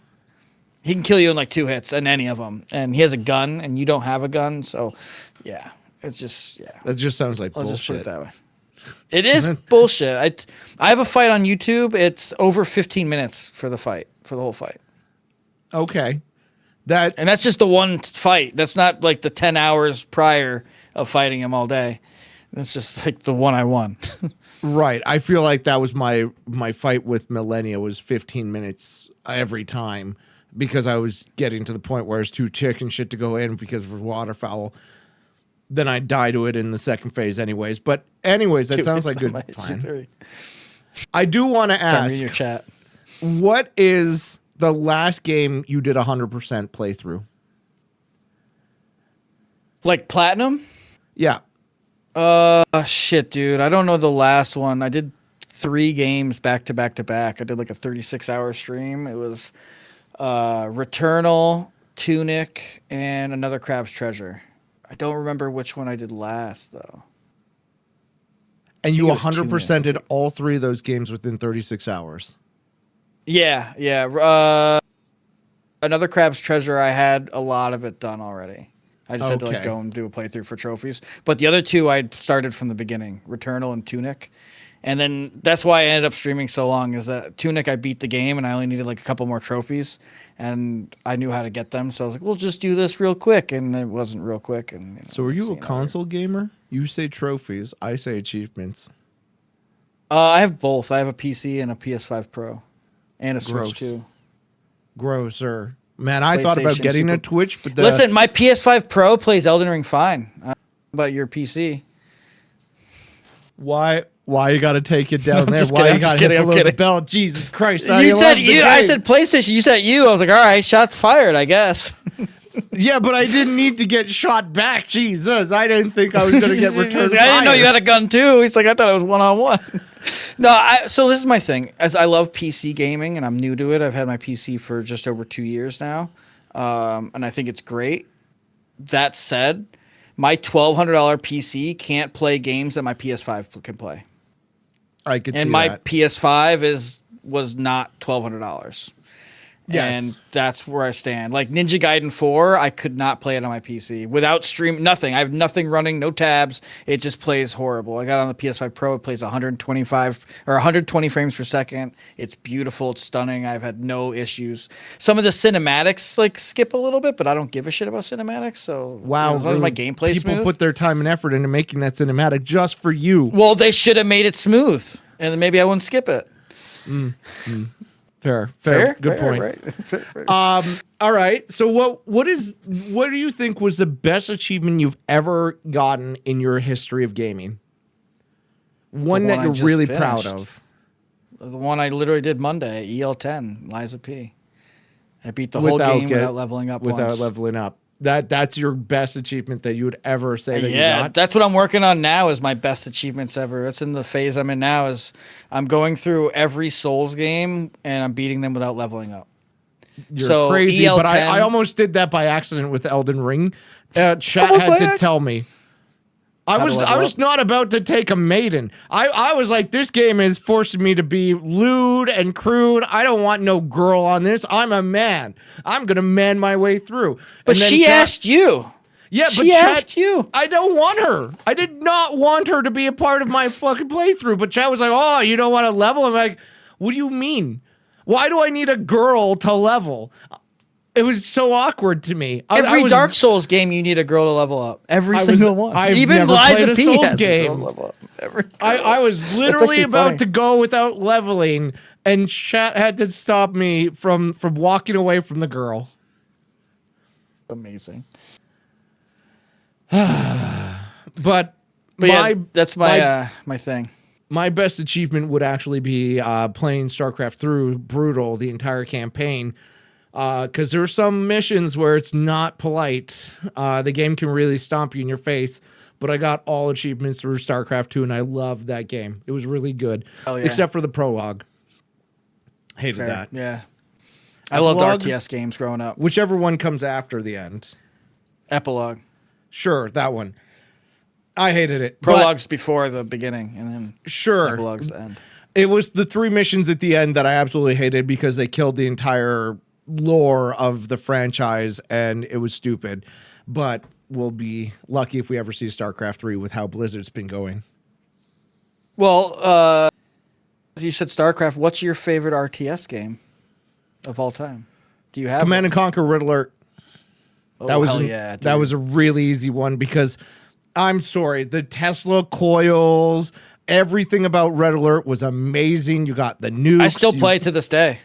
He can kill you in like 2 hits in any of them. And he has a gun, and you don't have a gun. So, yeah. It's just, That just sounds like I'll bullshit. just put it that way. It is bullshit. I have a fight on YouTube. It's over 15 minutes for the whole fight. Okay. And that's just the one fight. That's not like the 10 hours prior of fighting him all day. That's just like the one I won. Right. I feel like that was my fight with Millennia was 15 minutes every time, because I was getting to the point where I was too chicken shit to go in because of waterfowl. Then I die to it in the second phase anyways. But anyways, that sounds like good plan. I do want to ask, your chat. What is the last game you did 100% playthrough? Like platinum? Yeah. Shit, dude. I don't know the last one. I did 3 games back to back to back. I did like a 36-hour stream. It was Returnal, Tunic, and Another Crab's Treasure. I don't remember which one I did last, though. And you 100%ed all 3 of those games within 36 hours? Yeah. Another Crab's Treasure, I had a lot of it done already. I just had to like go and do a playthrough for trophies. But the other 2, I started from the beginning, Returnal and Tunic. And then that's why I ended up streaming so long, is that Tunic, I beat the game and I only needed like a couple more trophies, and I knew how to get them. So I was like, we'll just do this real quick. And it wasn't real quick. And so are you a console gamer? You say trophies, I say achievements. I have both. I have a PC and a PS5 Pro and a Switch too. Grosser. Man, I thought about getting a Twitch, but listen, my PS5 Pro plays Elden Ring fine. How about your PC? Why Why you got to take it down there? just Why kidding, you got to hit below the belt? Jesus Christ! You said you. I said PlayStation. You said you. I was like, all right, shots fired, I guess. Yeah, but I didn't need to get shot back. Jesus, I didn't think I was going to get returned. I didn't know you had a gun too. He's like, I thought it was 1-on-1. No, so this is my thing. As I love PC gaming, and I'm new to it. I've had my PC for just over 2 years now, and I think it's great. That said, my $1,200 PC can't play games that my PS5 can play. I could see and my that. PS5 was not $1,200. Yes. And that's where I stand. Like Ninja Gaiden 4, I could not play it on my PC without stream. Nothing. I have nothing running, no tabs. It just plays horrible. I got on the PS5 Pro. It plays 125 or 120 frames per second. It's beautiful. It's stunning. I've had no issues. Some of the cinematics like skip a little bit, but I don't give a shit about cinematics. So wow, as long as my gameplay people smooth. Put their time and effort into making that cinematic just for you. Well, they should have made it smooth, and then maybe I wouldn't skip it. Fair. Good point. Right. All right. So what do you think was the best achievement you've ever gotten in your history of gaming? One that you're really proud of. The one I literally did Monday, EL10, Liza P. I beat the whole game without leveling up Without leveling up. That's your best achievement that you would ever say that you got? That's what I'm working on now is my best achievements ever. That's in the phase I'm in now is I'm going through every Souls game and I'm beating them without leveling up. You're crazy, EL10, but I almost did that by accident with Elden Ring. Chat had to tell me. I was not about to take a maiden. I was like, this game is forcing me to be lewd and crude. I don't want no girl on this. I'm a man. I'm gonna man my way through. But she asked you. Yeah, but she asked you. I don't want her. I did not want her to be a part of my fucking playthrough. But Chad was like, oh, you don't want to level? I'm like, what do you mean? Why do I need a girl to level? It was so awkward to me. Every Dark Souls game, you need a girl to level up. Every single one. Even never played a Souls game. I was literally about to go without leveling, and chat had to stop me from walking away from the girl. Amazing. but yeah, that's my thing. My best achievement would actually be playing StarCraft through Brutal, the entire campaign. Because there are some missions where it's not polite. The game can really stomp you in your face. But I got all achievements through StarCraft 2, and I loved that game. It was really good. Oh, yeah. Except for the prologue. Hated that. Yeah. I loved RTS games growing up. Whichever one comes after the end. Epilogue. Sure, that one. I hated it. Prologue's before the beginning, and then Epilogue's the end. It was the 3 missions at the end that I absolutely hated because they killed the entire lore of the franchise, and it was stupid. But we'll be lucky if we ever see StarCraft 3 with how Blizzard's been going. Well, you said StarCraft. What's your favorite RTS game of all time? Do you have Command and Conquer Red Alert? That was a really easy one because I'm sorry, the Tesla coils, everything about Red Alert was amazing. You got the nukes. I still play it to this day.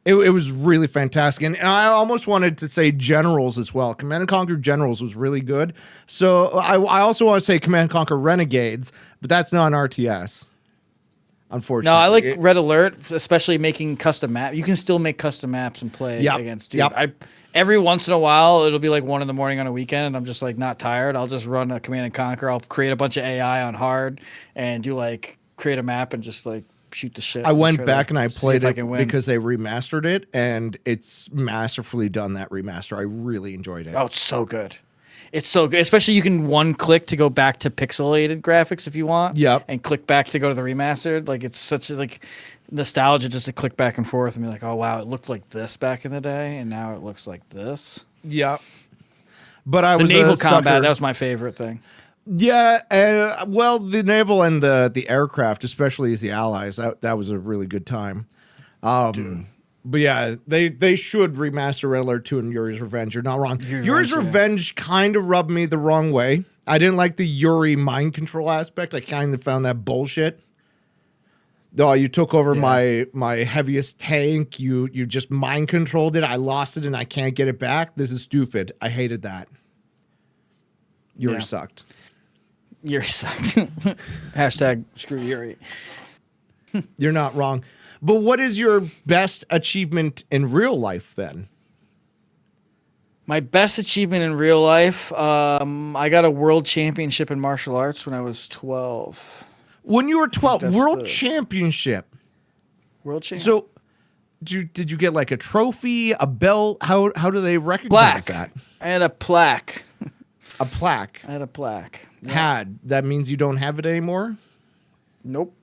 It was really fantastic. And I almost wanted to say Generals as well. Command and Conquer Generals was really good. So I also want to say Command and Conquer Renegades, but that's not an RTS, unfortunately. No, I like Red Alert, especially making custom maps. You can still make custom maps and play against dude. Every once in a while, it'll be like 1 a.m. on a weekend, and I'm just like not tired. I'll just run a Command and Conquer. I'll create a bunch of AI on hard and do create a map and just shoot the shit. I went back and I played it because they remastered it, and it's masterfully done, that remaster. I really enjoyed it. Oh, it's so good. It's so good. Especially you can one click to go back to pixelated graphics if you want. Yep. And click back to go to the remastered. It's such a nostalgia just to click back and forth and be like, oh wow, it looked like this back in the day, and now it looks like this. Yep. But I was the naval combat. That was my favorite thing. Yeah, well, the naval and the aircraft, especially as the allies, that was a really good time. But yeah, they should remaster Red Alert 2 and Yuri's Revenge. You're not wrong. Yuri's Revenge kind of rubbed me the wrong way. I didn't like the Yuri mind control aspect. I kind of found that bullshit. Oh, you took over my heaviest tank. You just mind controlled it. I lost it and I can't get it back. This is stupid. I hated that. Yuri sucked. Yuri sucked. Hashtag screw Yuri. You're not wrong. But what is your best achievement in real life then? My best achievement in real life, I got a world championship in martial arts when I was 12. When you were I think 12, that's world the championship. world champ. So did you get like a trophy, a belt? How do they recognize Plaque. that? I had a plaque. A plaque. I had a plaque. Yeah. Had. That means you don't have it anymore? Nope.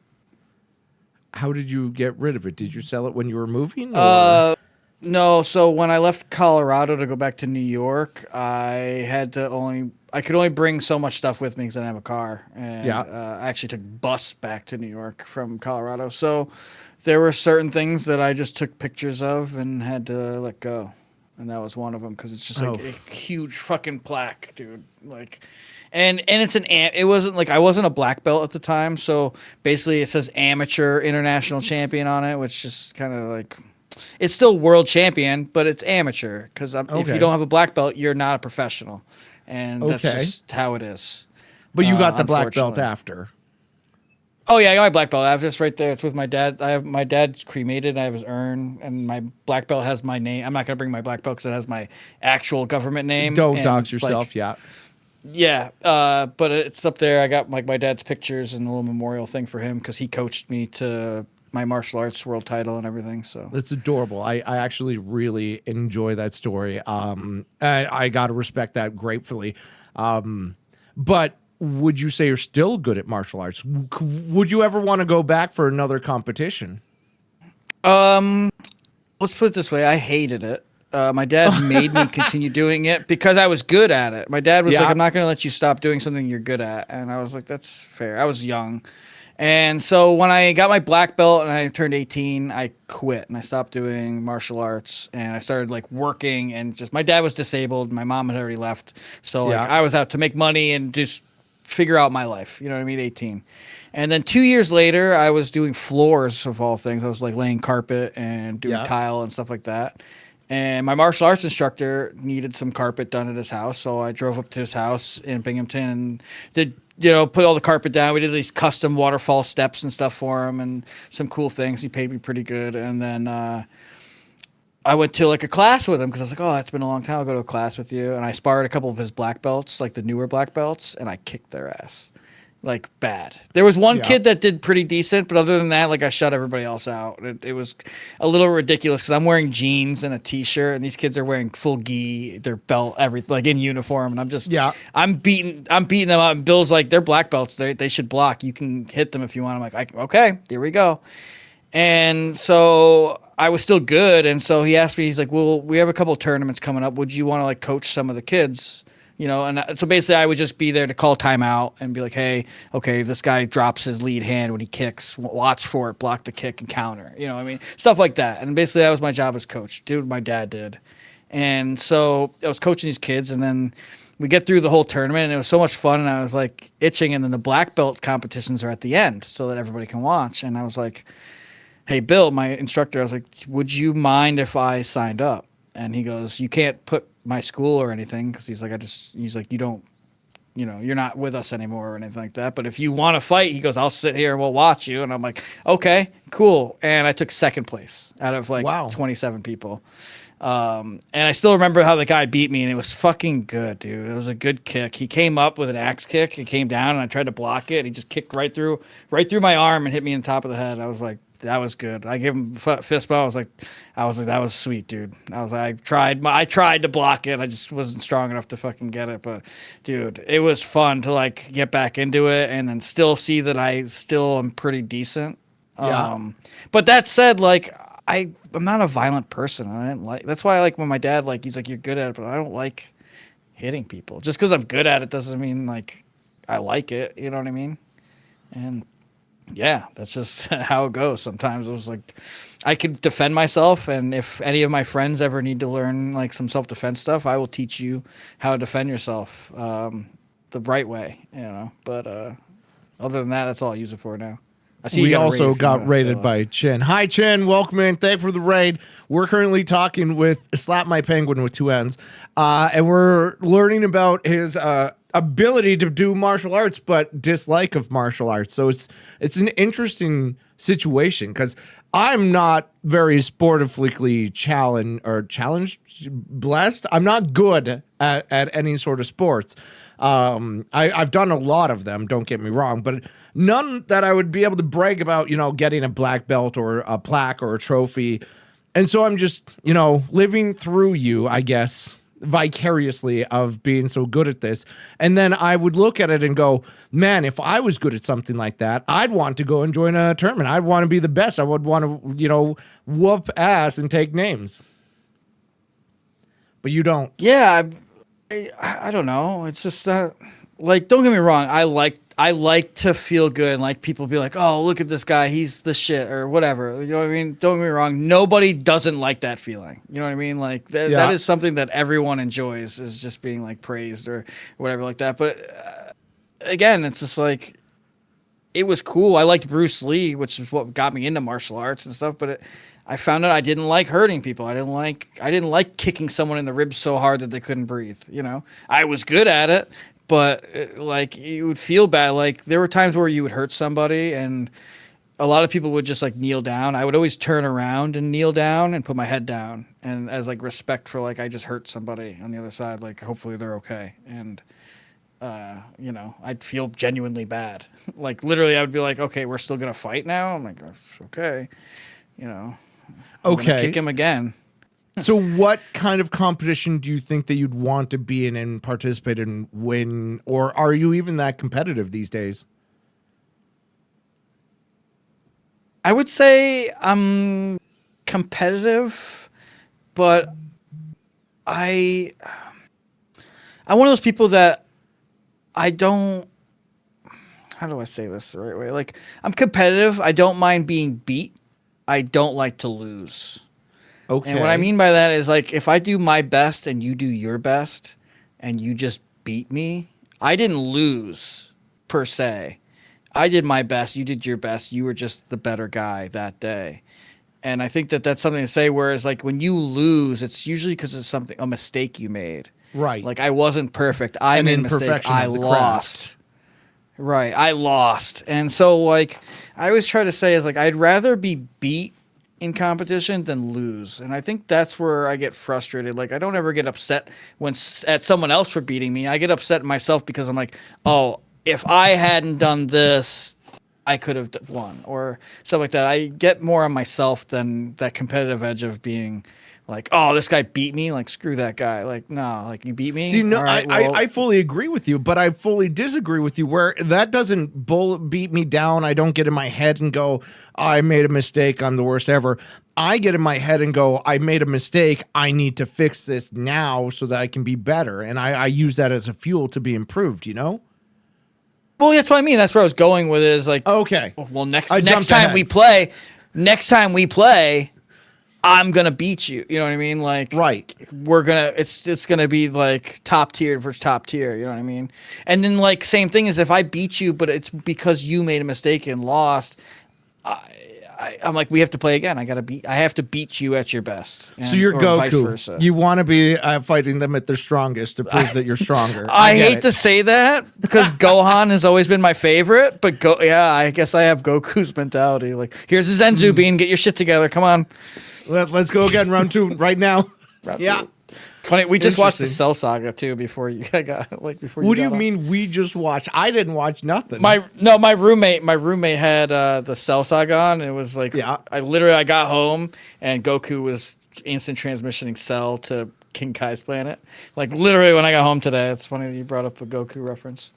How did you get rid of it? Did you sell it when you were moving? Or? No. So when I left Colorado to go back to New York, I could only bring so much stuff with me because I didn't have a car, and Yeah. I actually took bus back to New York from Colorado. So there were certain things that I just took pictures of and had to let go, and that was one of them because it's just like a huge fucking plaque, dude. Like. And it wasn't like I wasn't a black belt at the time, so basically it says amateur international champion on it, which is kind of like it's still world champion, but it's amateur because if you don't have a black belt, you're not a professional, and that's just how it is. But you got the black belt after. Oh yeah, I got my black belt. I have just right there. It's with my dad. My dad's cremated. I have his urn, and my black belt has my name. I'm not gonna bring my black belt because it has my actual government name. Don't dox yourself. Yeah. Yeah, but it's up there. I got like my dad's pictures and a little memorial thing for him because he coached me to my martial arts world title and everything. So it's adorable. I actually really enjoy that story. I got to respect that gratefully. But would you say you're still good at martial arts? Would you ever want to go back for another competition? Let's put it this way. I hated it. My dad made me continue doing it because I was good at it. My dad was like, I'm not going to let you stop doing something you're good at. And I was like, that's fair. I was young. And so when I got my black belt and I turned 18, I quit and I stopped doing martial arts and I started like working and just my dad was disabled. My mom had already left. So like I was out to make money and just figure out my life. You know what I mean? 18. And then 2 years later, I was doing floors of all things. I was like laying carpet and doing tile and stuff like that. And my martial arts instructor needed some carpet done at his house, so I drove up to his house in Binghamton and did, put all the carpet down. We did these custom waterfall steps and stuff for him and some cool things. He paid me pretty good. And then I went to like a class with him because I was like, oh, it's been a long time. I'll go to a class with you. And I sparred a couple of his black belts, like the newer black belts, and I kicked their ass. Like bad. There was one kid that did pretty decent, but other than that, like I shut everybody else out. It was a little ridiculous because I'm wearing jeans and a t-shirt, and these kids are wearing full gi, their belt, everything, like in uniform, and I'm just I'm beating them up. And Bill's like, they're black belts. They should block. You can hit them if you want. I'm like, okay, here we go. And so I was still good, and so he asked me, he's like, well, we have a couple of tournaments coming up. Would you want to like coach some of the kids? And so basically I would just be there to call timeout and be like, hey, okay, this guy drops his lead hand when he kicks, watch for it, block the kick and counter, I mean, stuff like that. And basically that was my job as coach, do what my dad did. And so I was coaching these kids, and then we get through the whole tournament, and it was so much fun, and I was like itching, and then the black belt competitions are at the end so that everybody can watch. And I was like, hey, Bill, my instructor, I was like, would you mind if I signed up? And he goes, you can't put my school or anything, because he's like, you don't, you're not with us anymore or anything like that. But if you want to fight, he goes, I'll sit here and we'll watch you. And I'm like, okay, cool. And I took second place out of 27 people. And I still remember how the guy beat me, and it was fucking good, dude. It was a good kick. He came up with an axe kick. It came down, and I tried to block it. And he just kicked right through my arm and hit me in the top of the head. I was like, that was good. I gave him a fist bump. I was like, that was sweet, dude. I was like, I tried to block it. I just wasn't strong enough to fucking get it. But dude, it was fun to like get back into it and then still see that I still am pretty decent. Yeah. But that said, like, I'm not a violent person. I didn't like. That's why I like when my dad he's like, you're good at it, but I don't like hitting people. Just because I'm good at it doesn't mean like I like it. You know what I mean? And yeah, that's just how it goes. Sometimes it was like I could defend myself, and if any of my friends ever need to learn like some self-defense stuff, I will teach you how to defend yourself the right way. But other than that, that's all I use it for now. I see We you got a also raid if you got wanna raided fill by Chin. Hi, Chin. Welcome in. Thank you for the raid. We're currently talking with Slapmypenguinn with 2 N's, and we're learning about his ability to do martial arts, but dislike of martial arts. So it's an interesting situation because I'm not very sportively challenged, blessed. I'm not good at any sort of sports. I've done a lot of them, don't get me wrong, but none that I would be able to brag about, getting a black belt or a plaque or a trophy. And so I'm just, living through you, I guess, vicariously of being so good at this. And then I would look at it and go, man, if I was good at something like that, I'd want to go and join a tournament. I'd want to be the best. I would want to, whoop ass and take names. But you don't. Yeah, I don't know. It's just like, don't get me wrong. I like to feel good and like people be like, oh, look at this guy, he's the shit or whatever. You know what I mean? Don't get me wrong. Nobody doesn't like that feeling. You know what I mean? Like that is something that everyone enjoys, is just being like praised or whatever like that. But again, it's just like, it was cool. I liked Bruce Lee, which is what got me into martial arts and stuff. But I found out I didn't like hurting people. I didn't like kicking someone in the ribs so hard that they couldn't breathe. I was good at it, but like, you would feel bad. Like, there were times where you would hurt somebody, and a lot of people would just like kneel down. I would always turn around and kneel down and put my head down, and as like respect for like, I just hurt somebody on the other side. Like, hopefully they're okay. And I'd feel genuinely bad. Like, literally, I would be like, okay, we're still gonna fight now. I'm like, okay, I'm gonna kick him again. So what kind of competition do you think that you'd want to be in and participate in, win, or are you even that competitive these days? I would say I'm competitive, but I'm one of those people that I don't, how do I say this the right way? Like, I'm competitive. I don't mind being beat. I don't like to lose. Okay. And what I mean by that is, like, if I do my best and you do your best and you just beat me, I didn't lose per se. I did my best. You did your best. You were just the better guy that day. And I think that that's something to say. Whereas, like, when you lose, it's usually because of a mistake you made. Right. Like, I wasn't perfect. I made a mistake. I lost. Right. I lost. And so, like, I always try to say is, like, I'd rather be beat in competition than lose. And I think that's where I get frustrated. Like, I don't ever get upset at someone else for beating me. I get upset at myself because I'm like, oh, if I hadn't done this, I could have won or stuff like that. I get more on myself than that competitive edge of being like, oh, this guy beat me. Like, screw that guy. Like, no, like, you beat me. See, no, right, I fully agree with you, but I fully disagree with you where that doesn't beat me down. I don't get in my head and go, I made a mistake. I'm the worst ever. I get in my head and go, I made a mistake. I need to fix this now so that I can be better. And I use that as a fuel to be improved, Well, that's what I mean. That's where I was going with it, is like, okay, well, next time we play, I'm gonna beat you. You know what I mean? Like, right. It's gonna be like top tier versus top tier. You know what I mean? And then, like, same thing is if I beat you, but it's because you made a mistake and lost. I'm like, we have to play again. I have to beat you at your best. So you're Goku. You want to be fighting them at their strongest to prove that you're stronger. I hate to say that because Gohan has always been my favorite, but I guess I have Goku's mentality. Like, here's a Zenzu bean. Get your shit together. Come on. Let's go again. Round 2 right now. Round 2. Funny, we just watched the Cell Saga too before you got What do you mean we just watched? I didn't watch nothing. My roommate had the Cell Saga on, and it was like, I got home and Goku was instant transmissioning Cell to King Kai's planet. Like, literally when I got home today. It's funny that you brought up a Goku reference.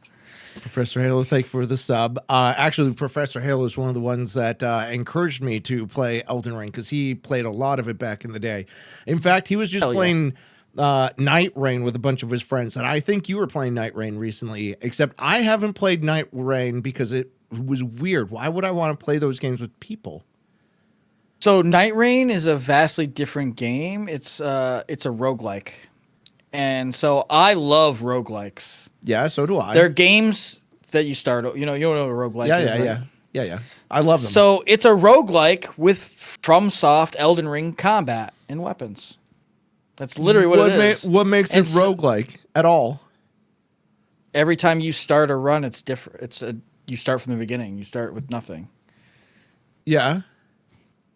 Professor Halo, thank you for the sub. Actually, Professor Halo is one of the ones that encouraged me to play Elden Ring because he played a lot of it back in the day. In fact, he was just playing Night Rain with a bunch of his friends, and I think you were playing Night Rain recently, except I haven't played Night Rain because it was weird. Why would I want to play those games with people? So Night Rain is a vastly different game. It's a roguelike. And so I love roguelikes. Yeah, so do I. They're games that you start, you know what a roguelike is, right? Yeah. Yeah. I love them. So it's a roguelike with FromSoft Elden Ring combat and weapons. That's literally what it is. What makes it roguelike at all? Every time you start a run, it's different. You start from the beginning. You start with nothing. Yeah.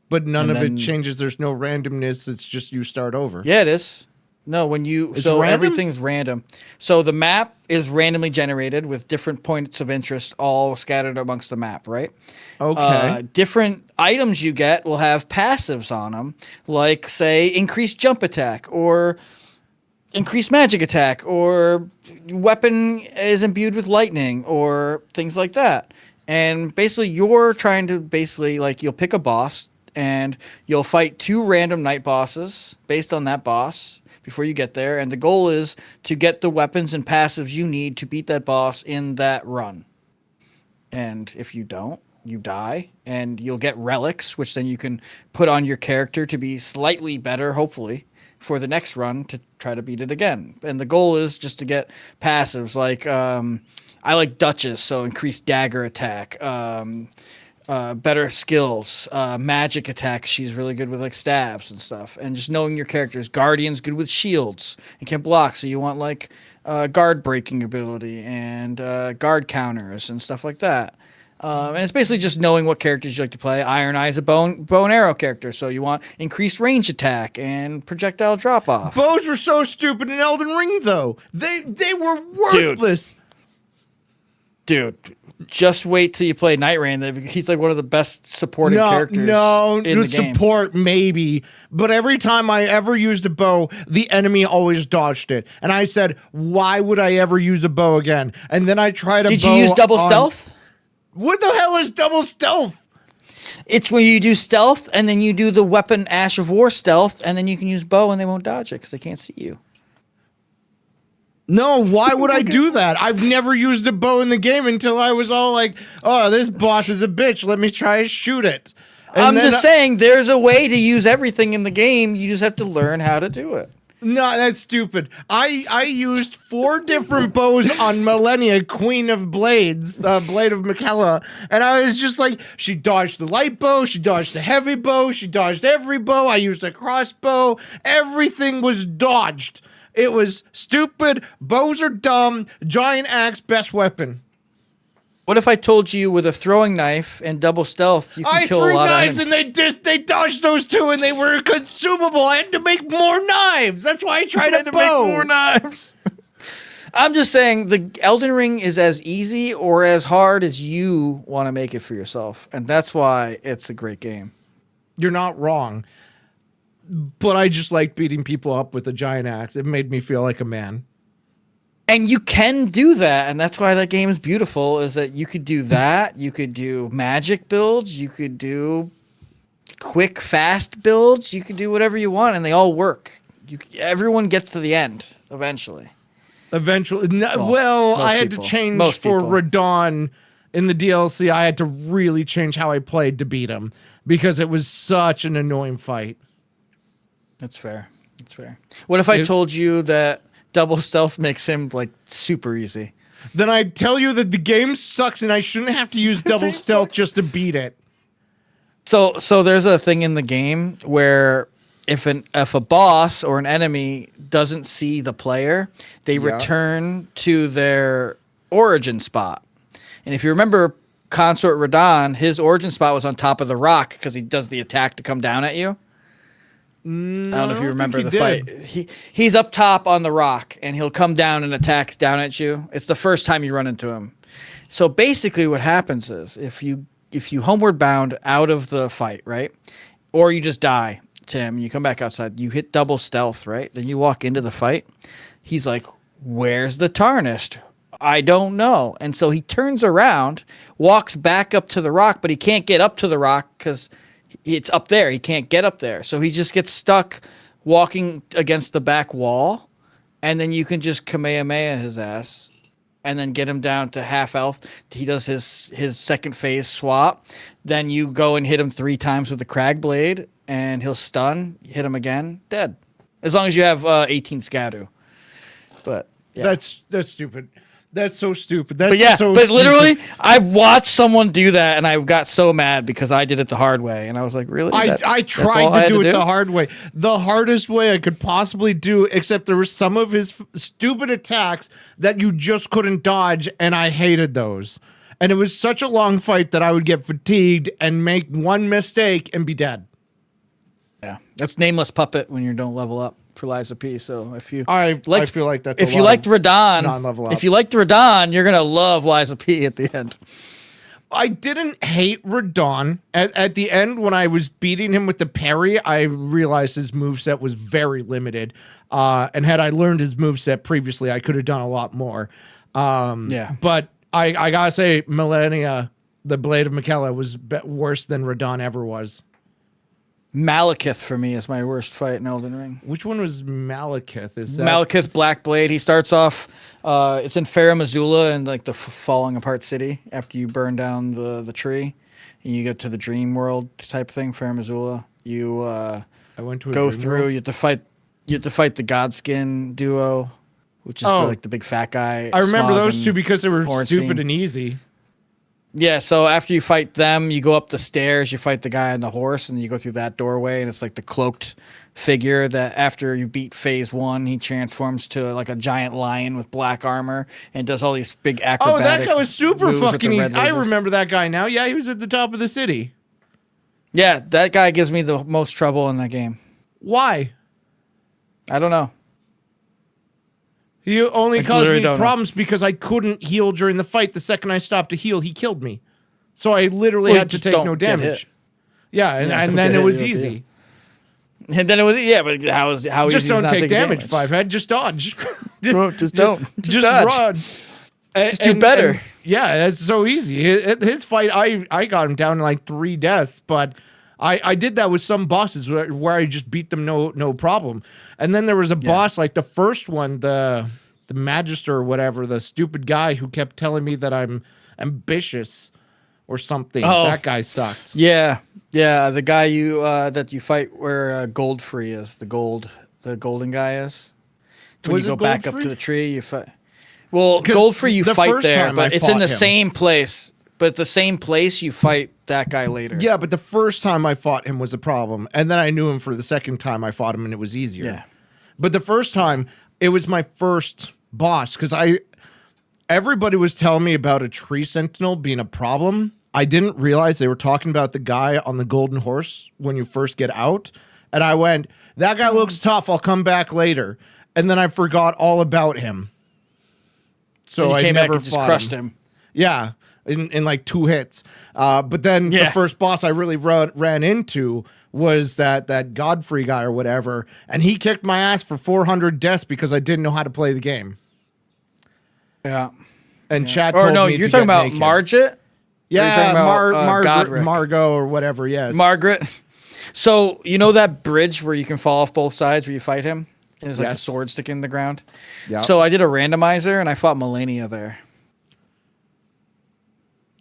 But none of it changes. There's no randomness. It's just you start over. Yeah, it is. No, everything's random. So the map is randomly generated with different points of interest all scattered amongst the map, right? Okay. Different items you get will have passives on them, like, say, increased jump attack or increased magic attack, or weapon is imbued with lightning, or things like that. And basically, you're trying to you'll pick a boss, and you'll fight 2 random night bosses based on that boss before you get there, and the goal is to get the weapons and passives you need to beat that boss in that run. And if you don't, you die, and you'll get relics, which then you can put on your character to be slightly better, hopefully, for the next run to try to beat it again. And the goal is just to get passives, like I like Duchess, so increased dagger attack, better skills, magic attack. She's really good with like stabs and stuff. And just knowing your characters. Guardian's good with shields and can block, so you want like guard breaking ability and guard counters and stuff like that. And it's basically just knowing what characters you like to play. Iron Eye is a bow and arrow character, so you want increased range attack and projectile drop off. Bows were so stupid in Elden Ring, though. They were worthless. Dude, just wait till you play Night Rain. He's like one of the best supporting characters. In the game. Support maybe, but every time I ever used a bow, the enemy always dodged it, and I said, "Why would I ever use a bow again?" And then I tried a bow. Did you use double stealth? What the hell is double stealth? It's when you do stealth, and then you do the weapon Ash of War stealth, and then you can use bow, and they won't dodge it because they can't see you. No, why would I do that? I've never used a bow in the game until I was all like, "Oh, this boss is a bitch. Let me try to shoot it." And I'm just saying, there's a way to use everything in the game. You just have to learn how to do it. No, that's stupid. I used 4 different bows on Millennia, Queen of Blades, Blade of Miquella, and I was just like, she dodged the light bow, she dodged the heavy bow, she dodged every bow, I used a crossbow, everything was dodged. It was stupid, bows are dumb, giant axe, best weapon. What if I told you with a throwing knife and double stealth, you can kill a lot of enemies? I threw knives and they dodged those 2 and they were consumable. I had to make more knives. That's why I tried to make more knives. I'm just saying the Elden Ring is as easy or as hard as you want to make it for yourself. And that's why it's a great game. You're not wrong. But I just like beating people up with a giant axe. It made me feel like a man. And you can do that, and that's why that game is beautiful, is that you could do that, you could do magic builds, you could do quick, fast builds, you could do whatever you want, and they all work. Everyone gets to the end, eventually. Well, I had to change for Radon in the DLC. I had to really change how I played to beat him, because it was such an annoying fight. That's fair. What if I told you that double stealth makes him like super easy? Then I'd tell you that the game sucks and I shouldn't have to use double stealth just to beat it. So there's a thing in the game where if a boss or an enemy doesn't see the player, they return to their origin spot. And if you remember Consort Radon, his origin spot was on top of the rock because he does the attack to come down at you. No, I don't know if you remember the fight. He's up top on the rock, and he'll come down and attack down at you. It's the first time you run into him. So basically what happens is if you homeward bound out of the fight, right? Or you just die to him, and you come back outside, you hit double stealth, right? Then you walk into the fight. He's like, "Where's the Tarnished? I don't know." And so he turns around, walks back up to the rock, but he can't get up to the rock because it's up there. He can't get up there. So he just gets stuck walking against the back wall, and then you can just Kamehameha his ass and then get him down to half health. He does his second phase swap. Then you go and hit him 3 times with the Crag Blade, and he'll stun. You hit him again, dead. As long as you have 18 Scadu. But yeah. That's stupid. That's so stupid. That's But yeah, so but stupid. literally, I've watched someone do that, and I got so mad because I did it the hard way, and I was like, really? I tried to do it the hard way, the hardest way I could possibly do, except there were some of his stupid attacks that you just couldn't dodge, and I hated those. And it was such a long fight that I would get fatigued and make one mistake and be dead. Yeah, that's nameless puppet when you don't level up for Liza P. So if you I feel like that's if you liked Radon, non-level up. if you liked Radon, you're gonna love Liza P at the end. I didn't hate Radon. At the end, when I was beating him with the parry, I realized his moveset was very limited. And had I learned his moveset previously, I could have done a lot more. Yeah. But I gotta say, Millennia, the Blade of Miquella, was worse than Radon ever was. Malekith for me is my worst fight in Elden Ring. Which one was Malekith? Is that Malekith Black Blade. He starts off. It's in Farum Azula and like the falling apart city after you burn down the tree, and you get to the dream world type thing. Farum Azula. You I went to a go dream through. world? You have to fight. You have to fight the Godskin duo, which is like the big fat guy. I remember Smog those and two because they were stupid Ornstein. and easy. Yeah, so after you fight them, you go up the stairs, you fight the guy on the horse, and you go through that doorway, and it's like the cloaked figure that after you beat phase 1, he transforms to like a giant lion with black armor and does all these big acrobatic Oh, that guy was super moves with fucking the easy. red I lasers. remember that guy now. Yeah, he was at the top of the city. Yeah, that guy gives me the most trouble in that game. Why? I don't know. He only I caused literally me don't know. problems because I couldn't heal during the fight. The second I stopped to heal, he killed me. So I literally Well, had to just take don't no get damage. hit. Yeah, and, Yeah, and don't then get it hit, was you don't easy. And then it was how Just easy is don't not take taking damage, Fivehead. Just dodge. Bro, just don't. Just dodge. run. Just do better. Yeah, it's so easy. His fight, I got him down to like 3 deaths, but I did that with some bosses where I just beat them no problem. And then there was a boss, like the first one, the Magister or whatever, the stupid guy who kept telling me that I'm ambitious or something. Oh. That guy sucked. Yeah, the guy you that you fight where Goldfree is, the golden guy is. When Was you it go back up Goldfree? to the tree, you fight. Well, 'Cause Goldfree you the fight first there, time I but it's in fought the him. same place. But the same place you fight that guy later. Yeah, but the first time I fought him was a problem. And then I knew him for the second time I fought him and it was easier. Yeah. But the first time, it was my first boss because everybody was telling me about a tree sentinel being a problem. I didn't realize they were talking about the guy on the golden horse when you first get out. And I went, that guy looks tough. I'll come back later. And then I forgot all about him. So And you I came never back and just fought crushed him. him. Yeah, in like 2 hits. But then the Yeah. first boss I really ran into was that Godfrey guy or whatever, and he kicked my ass for 400 deaths because I didn't know how to play the game. Yeah. And Chad Or told no, me you're to talking get about naked. Margit? Yeah, talking about, Godric? Margot or whatever. Yes, Margaret. So you know that bridge where you can fall off both sides where you fight him? And there's like a Yes. sword sticking in the ground. Yeah. So I did a randomizer and I fought Melania there.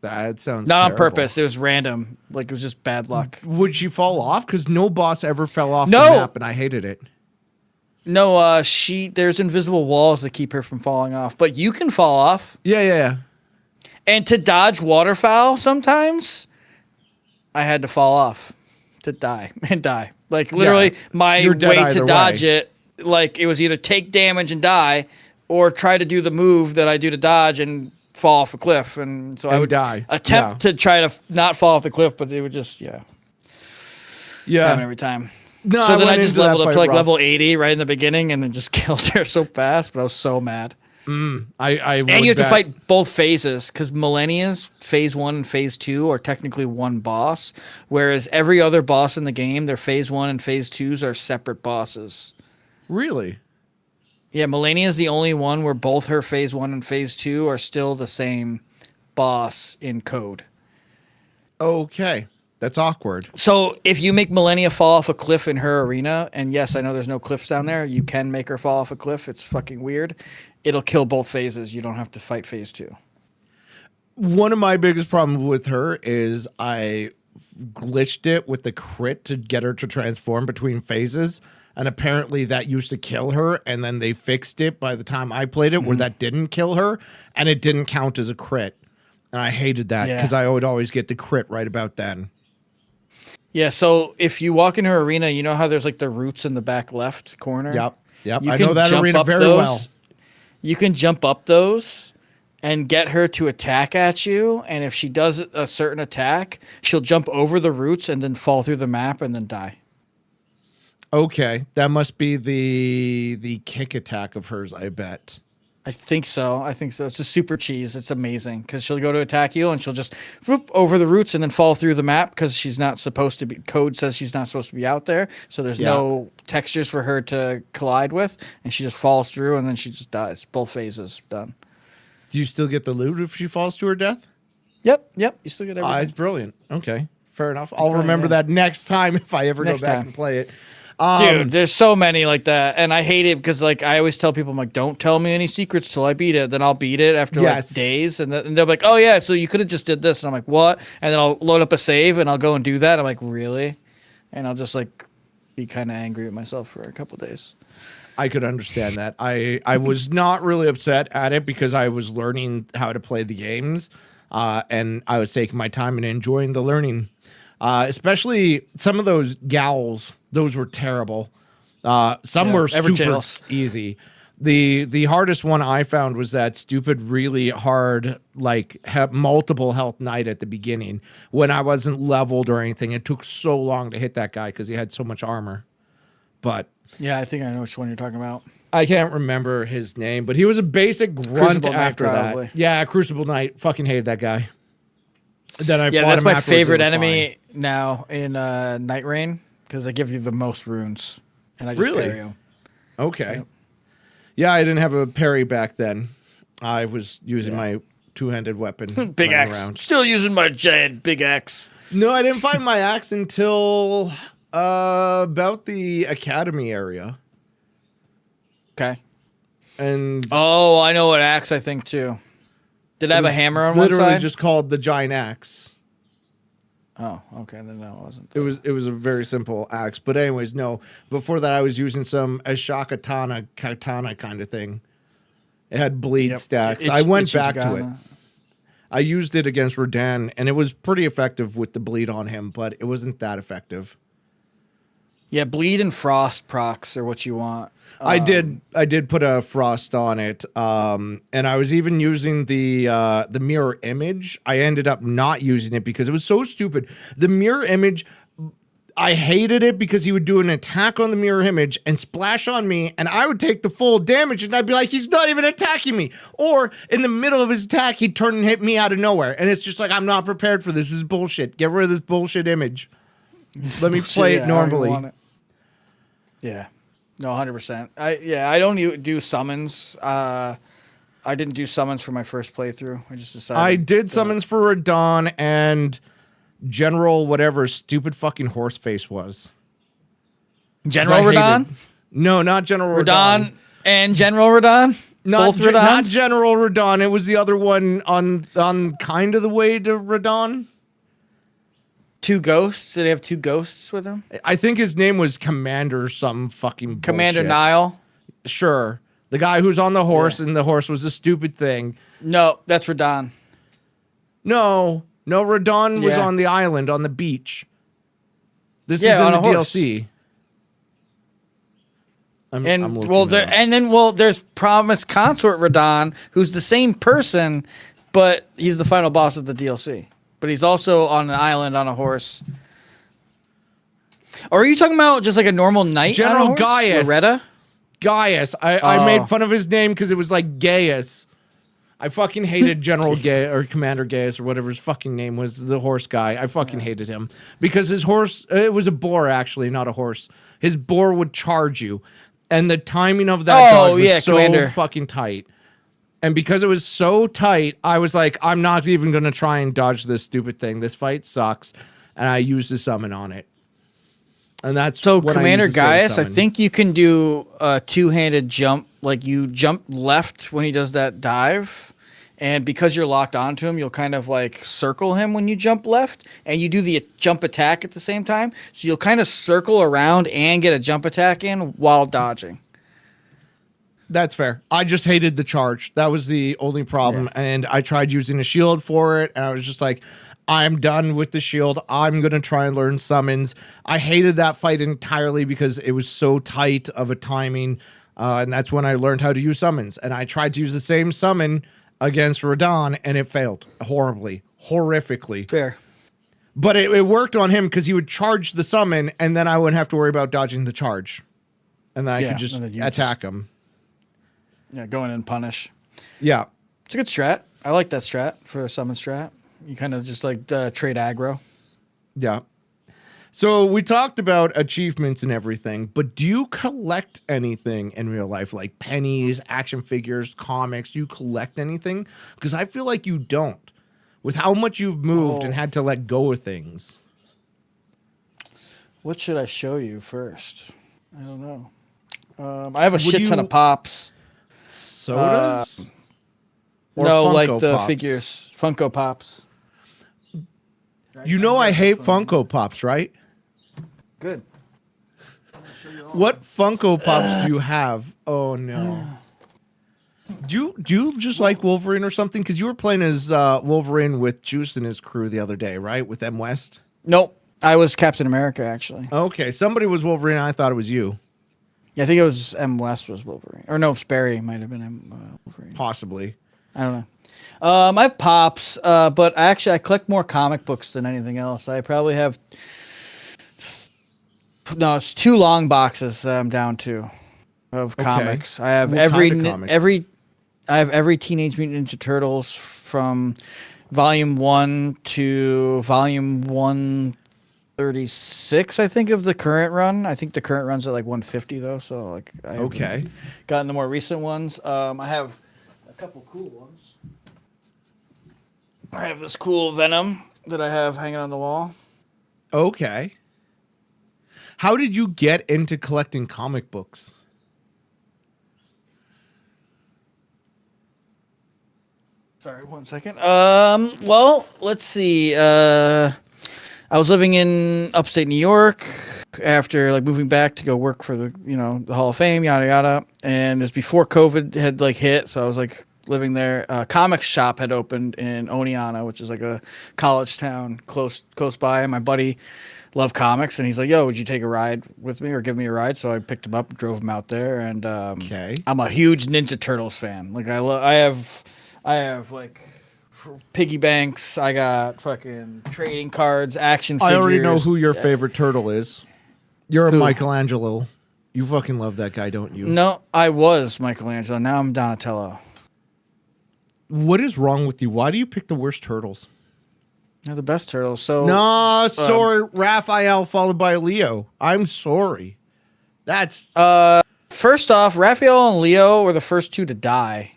That sounds Not on terrible. purpose. It was random. Like it was just bad luck. Would she fall off? Because no boss ever fell off No. the map, and I hated it. No, there's invisible walls that keep her from falling off, but you can fall off. Yeah. And to dodge waterfowl sometimes, I had to fall off to die and die. Like literally my You're dead way to either dodge way. it, like it was either take damage and die or try to do the move that I do to dodge and fall off a cliff. And so I And would die. attempt to try to not fall off the cliff, but they would just, happen every time. No, So then I went just into that leveled up fight to like rough. level 80 right in the beginning and then just killed her so fast, but I was so mad. I And you have to bet. fight both phases because Millennia's phase 1 and phase 2 are technically one boss, whereas every other boss in the game, their phase 1 and phase 2s are separate bosses. Really? Yeah, Millennia is the only one where both her phase 1 and phase 2 are still the same boss in code. Okay, that's awkward. So if you make Millennia fall off a cliff in her arena, and yes, I know there's no cliffs down there, you can make her fall off a cliff. It's fucking weird. It'll kill both phases. You don't have to fight phase 2. One of my biggest problems with her is I glitched it with the crit to get her to transform between phases, And apparently that used to kill her, and then they fixed it by the time I played it, where that didn't kill her, and it didn't count as a crit. And I hated that because I would always get the crit right about then. Yeah, so if you walk into her arena, you know how there's like the roots in the back left corner? Yep. I know that arena very well. You can jump up those and get her to attack at you, and if she does a certain attack, she'll jump over the roots and then fall through the map and then die. Okay, that must be the kick attack of hers, I bet. I think so. It's a super cheese. It's amazing because she'll go to attack you and she'll just whoop over the roots and then fall through the map because she's not supposed to be. Code says she's not supposed to be out there, so there's no textures for her to collide with, and she just falls through and then she just dies. Both phases done. Do you still get the loot if she falls to her death? Yep. You still get everything. It's brilliant. Okay, fair enough. I'll remember that next time if I ever go back and play it. Dude, there's so many like that, and I hate it because like I always tell people, I'm like, don't tell me any secrets till I beat it. Then I'll beat it after like days, and they'll be like, oh yeah, so you could have just did this, and I'm like, what? And then I'll load up a save and I'll go and do that. I'm like, really? And I'll just like be kind of angry at myself for a couple days. I could understand that. I was not really upset at it because I was learning how to play the games, and I was taking my time and enjoying the learning. Especially some of those gals, those were terrible. Some were super easy. The hardest one I found was that stupid, really hard, like multiple health knight at the beginning when I wasn't leveled or anything. It took so long to hit that guy because he had so much armor. But yeah, I think I know which one you're talking about. I can't remember his name, but he was a basic grunt after that. Yeah, Crucible Knight. Fucking hated that guy. Then I fought that's him my favorite enemy fine. now in Night Rain because they give you the most runes, and I just parry them. Okay. Yep. Yeah, I didn't have a parry back then. I was using my two-handed weapon. Big axe. Around. Still using my giant big axe. No, I didn't find my axe until about the academy area. Okay. And I know what axe I think too. Did it have a hammer on one side? Literally just called the giant axe. Oh, okay. Then that wasn't. It was a very simple axe. But anyways, no. Before that, I was using some katana kind of thing. It had bleed stacks. I went back to it. I used it against Radahn, and it was pretty effective with the bleed on him, but it wasn't that effective. Yeah, bleed and frost procs are what you want. I did put a frost on it, and I was even using the mirror image. I ended up not using it because it was so stupid. The mirror image, I hated it because he would do an attack on the mirror image and splash on me, and I would take the full damage, and I'd be like, he's not even attacking me. Or in the middle of his attack, he'd turn and hit me out of nowhere, and it's just like, I'm not prepared for this. This is bullshit. Get rid of this bullshit image. Let me play it normally. Yeah. No, 100%. I don't do summons. I didn't do summons for my first playthrough. I just decided. I did summons for Radahn and General whatever stupid fucking horse face was. General Radahn? No, not General Radahn. And General Radahn? Not General Radahn. It was the other one on kind of the way to Radahn. Two ghosts? Did they have two ghosts with him? I think his name was Commander some fucking Commander bullshit. Nile? Sure. The guy who's on the horse, and the horse was a stupid thing. No, that's Radahn. No, Radahn was on the island, on the beach. This is in the DLC. There's Promised Consort Radahn, who's the same person, but he's the final boss of the DLC. But he's also on an island on a horse. Or are you talking about just like a normal knight? General Gaius. Loretta? Gaius. I made fun of his name because it was like Gaius. I fucking hated General Gaius or Commander Gaius or whatever his fucking name was, the horse guy. I fucking hated him because his horse, it was a boar actually, not a horse. His boar would charge you. And the timing of that dodge was so fucking tight. And because it was so tight, I was like, I'm not even going to try and dodge this stupid thing. This fight sucks. And I used the summon on it. And that's so Commander Gaius, I think you can do a two-handed jump. Like you jump left when he does that dive. And because you're locked onto him, you'll kind of like circle him when you jump left, and you do the jump attack at the same time. So you'll kind of circle around and get a jump attack in while dodging. That's fair. I just hated the charge. That was the only problem. Yeah. And I tried using a shield for it, and I was just like, I'm done with the shield. I'm going to try and learn summons. I hated that fight entirely because it was so tight of a timing. And that's when I learned how to use summons. And I tried to use the same summon against Radon, and it failed horribly, horrifically. Fair. But it worked on him because he would charge the summon, and then I wouldn't have to worry about dodging the charge. And then I could just attack him. Yeah, go in and punish. Yeah. It's a good strat. I like that strat for a summon strat. You kind of just like trade aggro. Yeah. So we talked about achievements and everything, but do you collect anything in real life? Like pennies, action figures, comics? Do you collect anything? Because I feel like you don't. With how much you've moved and had to let go of things. What should I show you first? I don't know. I have a shit ton of pops. Sodas? Or No, Funko like the Pops? figures. Funko Pops. You know I hate Funko Pops, right? Good. What Funko Pops do you have? Oh, no. Do you just like Wolverine or something? Because you were playing as Wolverine with Juice and his crew the other day, right? With M. West? Nope. I was Captain America, actually. Okay, somebody was Wolverine. I thought it was you. Yeah, I think it was M. West was Wolverine. Or no, Sperry might have been Wolverine. Possibly. I don't know. I have Pops, but actually I collect more comic books than anything else. I probably have... No, it's 2 long boxes that I'm down to of comics. I have I have every Teenage Mutant Ninja Turtles from volume 1 to volume 136, I think, of the current run. I think the current run's at like 150 though, so like I haven't gotten the more recent ones. I have a couple cool ones. I have this cool Venom that I have hanging on the wall. Okay. How did you get into collecting comic books? Sorry, 1 second. Well, let's see. I was living in upstate New York after like moving back to go work for the Hall of Fame, yada yada. And it was before COVID had like hit, so I was like living there. A comic shop had opened in Oneonta, which is like a college town close by. And my buddy loved comics, and he's like, "Yo, would you take a ride with me or give me a ride?" So I picked him up and drove him out there. And I'm a huge Ninja Turtles fan. Like I have like piggy banks. I got fucking trading cards, action figures. I already know who your favorite turtle is. You're a Michelangelo. You fucking love that guy, don't you? No, I was Michelangelo. Now I'm Donatello. What is wrong with you? Why do you pick the worst turtles? They're the best turtles. So no, sorry, Raphael followed by Leo. I'm sorry. That's first off, Raphael and Leo were the first 2 to die.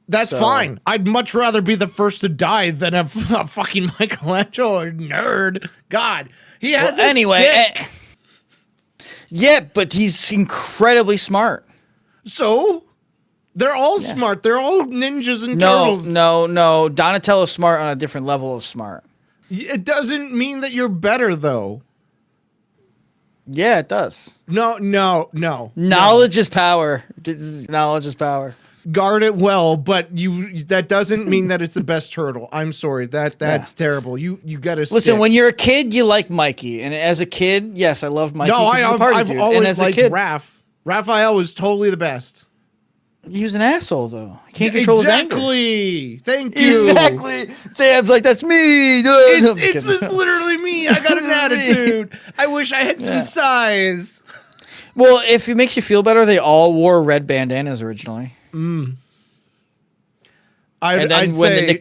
That's fine. I'd much rather be the first to die than a fucking Michelangelo nerd. God, he has stick. Yeah, but he's incredibly smart. So they're all smart. They're all ninjas and turtles. No. Donatello's smart on a different level of smart. It doesn't mean that you're better, though. Yeah, it does. No. Knowledge is power. Knowledge is power. Guard it well, but that doesn't mean that it's the best turtle. I'm sorry. That's terrible. You got to listen. When you're a kid, you like Mikey, and as a kid, yes, I love Mikey. No, I've always liked Raph. Raphael was totally the best. He was an asshole, though. He can't control his anger. Thank you. Exactly. Sam's like, that's me. It's literally me. I got an attitude. I wish I had some size. Well, if it makes you feel better, they all wore red bandanas originally. And then when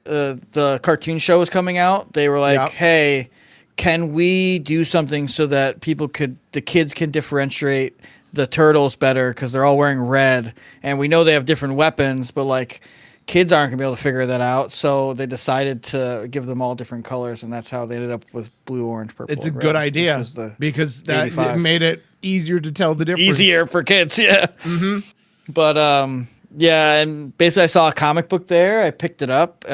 the cartoon show was coming out, they were like, "Hey, can we do something so that the kids can differentiate the turtles better because they're all wearing red, and we know they have different weapons, but like kids aren't gonna be able to figure that out." So they decided to give them all different colors, and that's how they ended up with blue, orange, purple. It's a good idea because that it made it easier to tell the difference. Easier for kids, yeah. Mm-hmm. But Yeah, and basically I saw a comic book there. I picked it up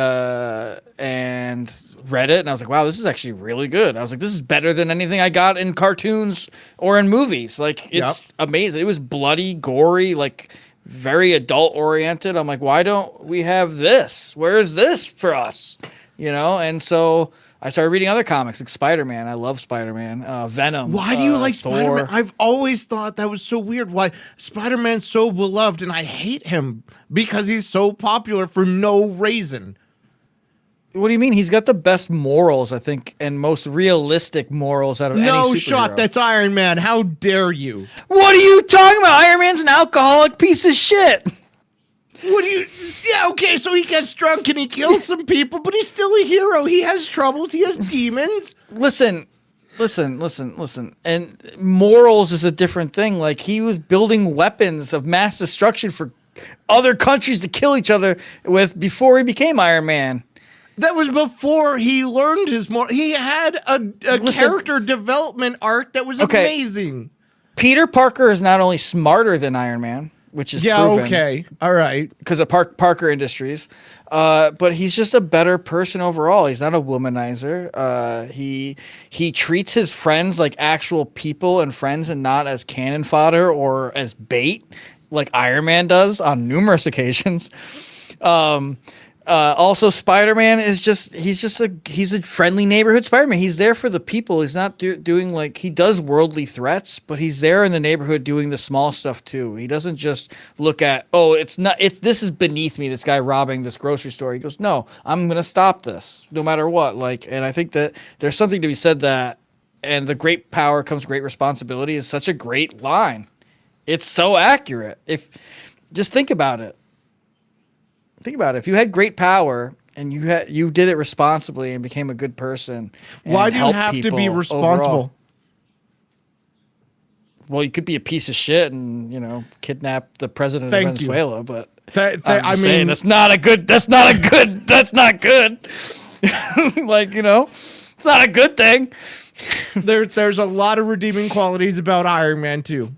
and read it, and I was like, wow, this is actually really good. I was like, this is better than anything I got in cartoons or in movies. Like, Yep. it's amazing. It was bloody, gory, like very adult oriented. I'm like, why don't we have this? Where is this for us? And so I started reading other comics like Spider-Man. I love Spider-Man. Venom. Why do you like Thor. Spider-Man? I've always thought that was so weird. Why Spider-Man's so beloved, and I hate him because he's so popular for no reason. What do you mean? He's got the best morals, I think, and most realistic morals out of any No superhero. shot, that's Iron Man. How dare you? What are you talking about? Iron Man's an alcoholic piece of shit. What do you? Yeah, okay, so he gets drunk and he kills some people, but he's still a hero. He has troubles. He has demons. Listen. And morals is a different thing. Like, he was building weapons of mass destruction for other countries to kill each other with before he became Iron Man. That was before he learned his more. He had a character development arc that was amazing. Peter Parker is not only smarter than Iron Man, which is proven, okay, all right, because of Parker Industries, but he's just a better person overall. He's not a womanizer. He treats his friends like actual people and friends, and not as cannon fodder or as bait, like Iron Man does on numerous occasions. Also, Spider-Man is he's a friendly neighborhood Spider-Man. He's there for the people. He's not doing like, he does worldly threats, but he's there in the neighborhood doing the small stuff too. He doesn't just look at, this is beneath me, this guy robbing this grocery store. He goes, no, I'm going to stop this no matter what. And I think that there's something to be said that, and the great power comes great responsibility is such a great line. It's so accurate. Just think about it. Think about it. If you had great power and you did it responsibly and became a good person, why do you have to be responsible? Overall, well, you could be a piece of shit and kidnap the president of Venezuela, but I'm saying that's not good. That's not good. Like, it's not a good thing. There's a lot of redeeming qualities about Iron Man too.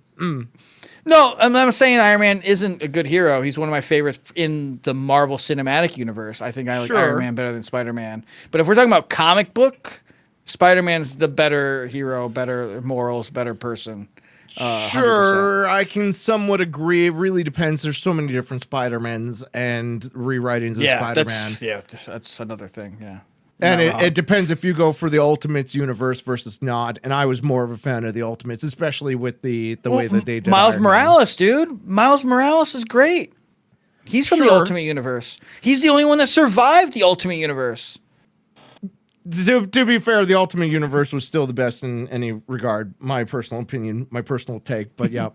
No, I'm saying Iron Man isn't a good hero. He's one of my favorites in the Marvel Cinematic Universe. I think I like Iron Man better than Spider-Man. But if we're talking about comic book, Spider-Man's the better hero, better morals, better person. Sure, 100%. I can somewhat agree. It really depends. There's so many different Spider-Mans and rewritings of Spider-Man. That's another thing, yeah. And it depends if you go for the Ultimates universe versus not. And I was more of a fan of the Ultimates, especially with the way that they did Miles Iron Morales, Man. Dude. Miles Morales is great. He's from the Ultimate Universe. He's the only one that survived the Ultimate Universe. To be fair, the Ultimate Universe was still the best in any regard. My personal opinion, my personal take. But yeah.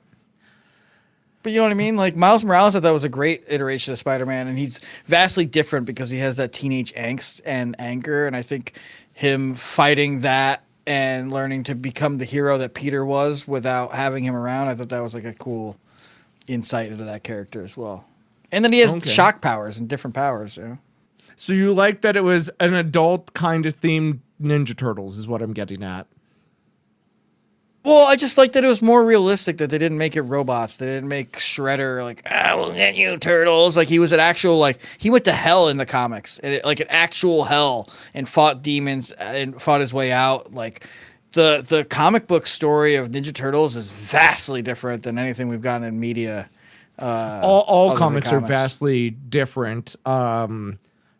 But you know what I mean? Like, Miles Morales, I thought was a great iteration of Spider-Man, and he's vastly different because he has that teenage angst and anger, and I think him fighting that and learning to become the hero that Peter was without having him around, I thought that was like a cool insight into that character as well. And then he has shock powers and different powers, So you like that it was an adult kind of themed Ninja Turtles is what I'm getting at. Well, I just like that it was more realistic, that they didn't make it robots. They didn't make Shredder like, we'll get you, Turtles. Like, he was an actual, like, he went to hell in the comics, like an actual hell, and fought demons and fought his way out. Like, the comic book story of Ninja Turtles is vastly different than anything we've gotten in media. All comics are vastly different.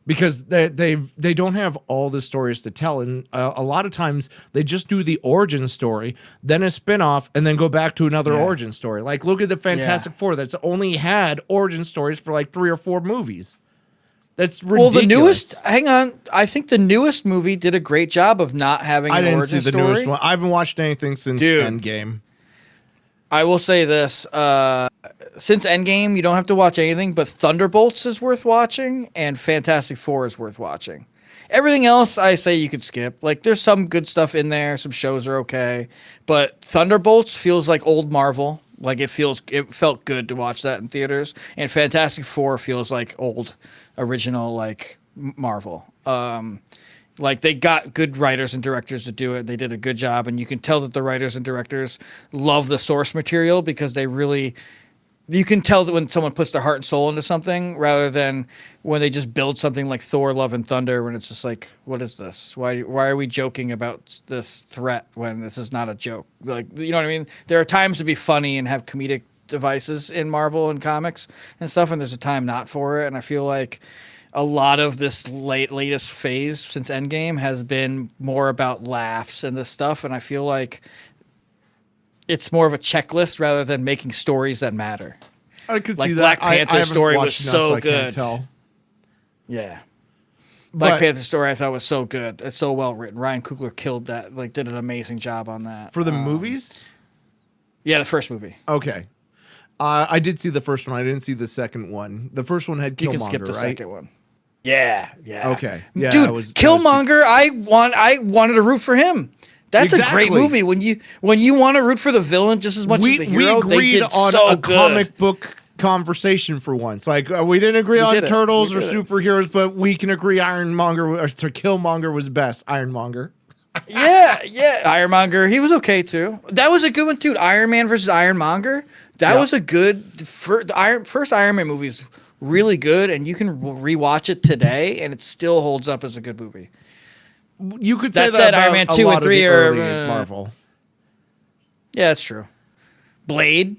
Because they don't have all the stories to tell, and a lot of times they just do the origin story, then a spin-off, and then go back to another origin story. Like, look at the Fantastic Four that's only had origin stories for like 3 or 4 movies. That's ridiculous. Well, the newest, hang on, I think the newest movie did a great job of not having an origin story. I didn't see the newest one. I haven't watched anything since Endgame. I will say this, since Endgame, you don't have to watch anything, but Thunderbolts is worth watching, and Fantastic Four is worth watching. Everything else, I say you could skip. Like, there's some good stuff in there, some shows are okay, but Thunderbolts feels like old Marvel. Like, it felt good to watch that in theaters, and Fantastic Four feels like old, original, like, Marvel. Like, they got good writers and directors to do it. They did a good job, and you can tell that the writers and directors love the source material because they really You can tell that when someone puts their heart and soul into something rather than when they just build something like Thor: Love and Thunder, when it's just like, what is this? Why are we joking about this threat when this is not a joke? Like, you know what I mean? There are times to be funny and have comedic devices in Marvel and comics and stuff, and there's a time not for it. And I feel like a lot of this latest phase since Endgame has been more about laughs and this stuff, and I feel like it's more of a checklist rather than making stories that matter. I could like see Black that. Panther's I story was watched enough, so I good. can't tell. Yeah. But- Black Panther's story I thought was so good. It's so well written. Ryan Coogler killed that. Like, did an amazing job on that. For the movies? Yeah, the first movie. Okay. I did see the first one. I didn't see the second one. The first one had Killmonger, You can skip the right? second one. Yeah. Okay. Yeah, Dude, that was Killmonger, I wanted to root for him. That's Exactly. a great movie. When you want to root for the villain just as much as the hero, we they agreed did on so a good. comic book conversation for once. Like we didn't agree on did it. turtles We or did it. superheroes, but we can agree Killmonger was best. Ironmonger. Yeah. Ironmonger, he was okay too. That was a good one too. Iron Man versus Ironmonger. That was a good first Iron Man movie is really good, and you can rewatch it today, and it still holds up as a good movie. You could That say said, that Iron about Man a 2 lot and of 3 the are, early Marvel. Yeah, that's true. Blade,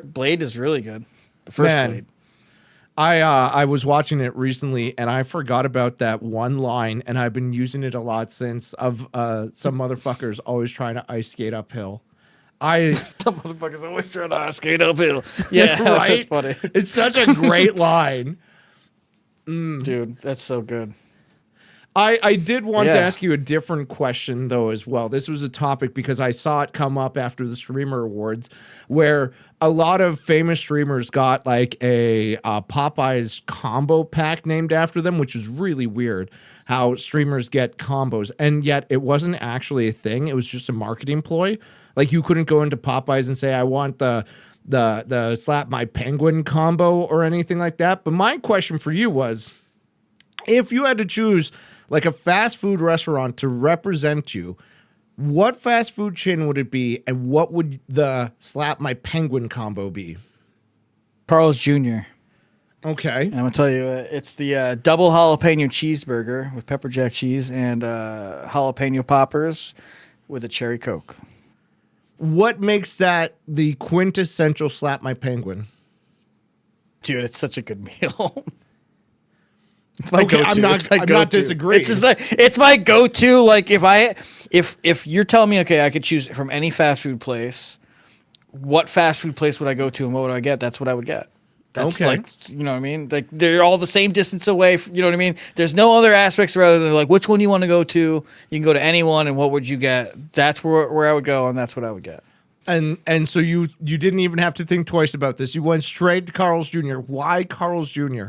Blade is really good. The first Blade. I was watching it recently and I forgot about that one line, and I've been using it a lot since of some motherfuckers always trying to ice skate uphill. The motherfuckers always trying to skate uphill. Yeah, right? That's funny. It's such a great line. Dude, that's so good. I did want to Yeah. ask you a different question, though, as well. This was a topic because I saw it come up after the Streamer Awards, where a lot of famous streamers got like a Popeyes combo pack named after them, which is really weird how streamers get combos. And yet it wasn't actually a thing. It was just a marketing ploy. Like you couldn't go into Popeyes and say, I want the Slapmypenguinn combo or anything like that. But my question for you was, if you had to choose like a fast food restaurant to represent you, what fast food chain would it be, and what would the Slapmypenguinn combo be? Carl's Jr. Okay. And I'm gonna tell you, it's the double jalapeno cheeseburger with pepper jack cheese and jalapeno poppers with a cherry Coke. What makes that the quintessential Slapmypenguinn? Dude, it's such a good meal. Okay, I'm not disagreeing. It's just like it's my go-to. Like if you're telling me, okay, I could choose from any fast food place, what fast food place would I go to and what would I get? That's what I would get. That's Okay. like, you know what I mean? Like they're all the same distance away. You know what I mean? There's no other aspects rather than like which one you want to go to. You can go to anyone, and what would you get? That's where I would go, and that's what I would get. And so you didn't even have to think twice about this. You went straight to Carl's Jr. Why Carl's Jr.?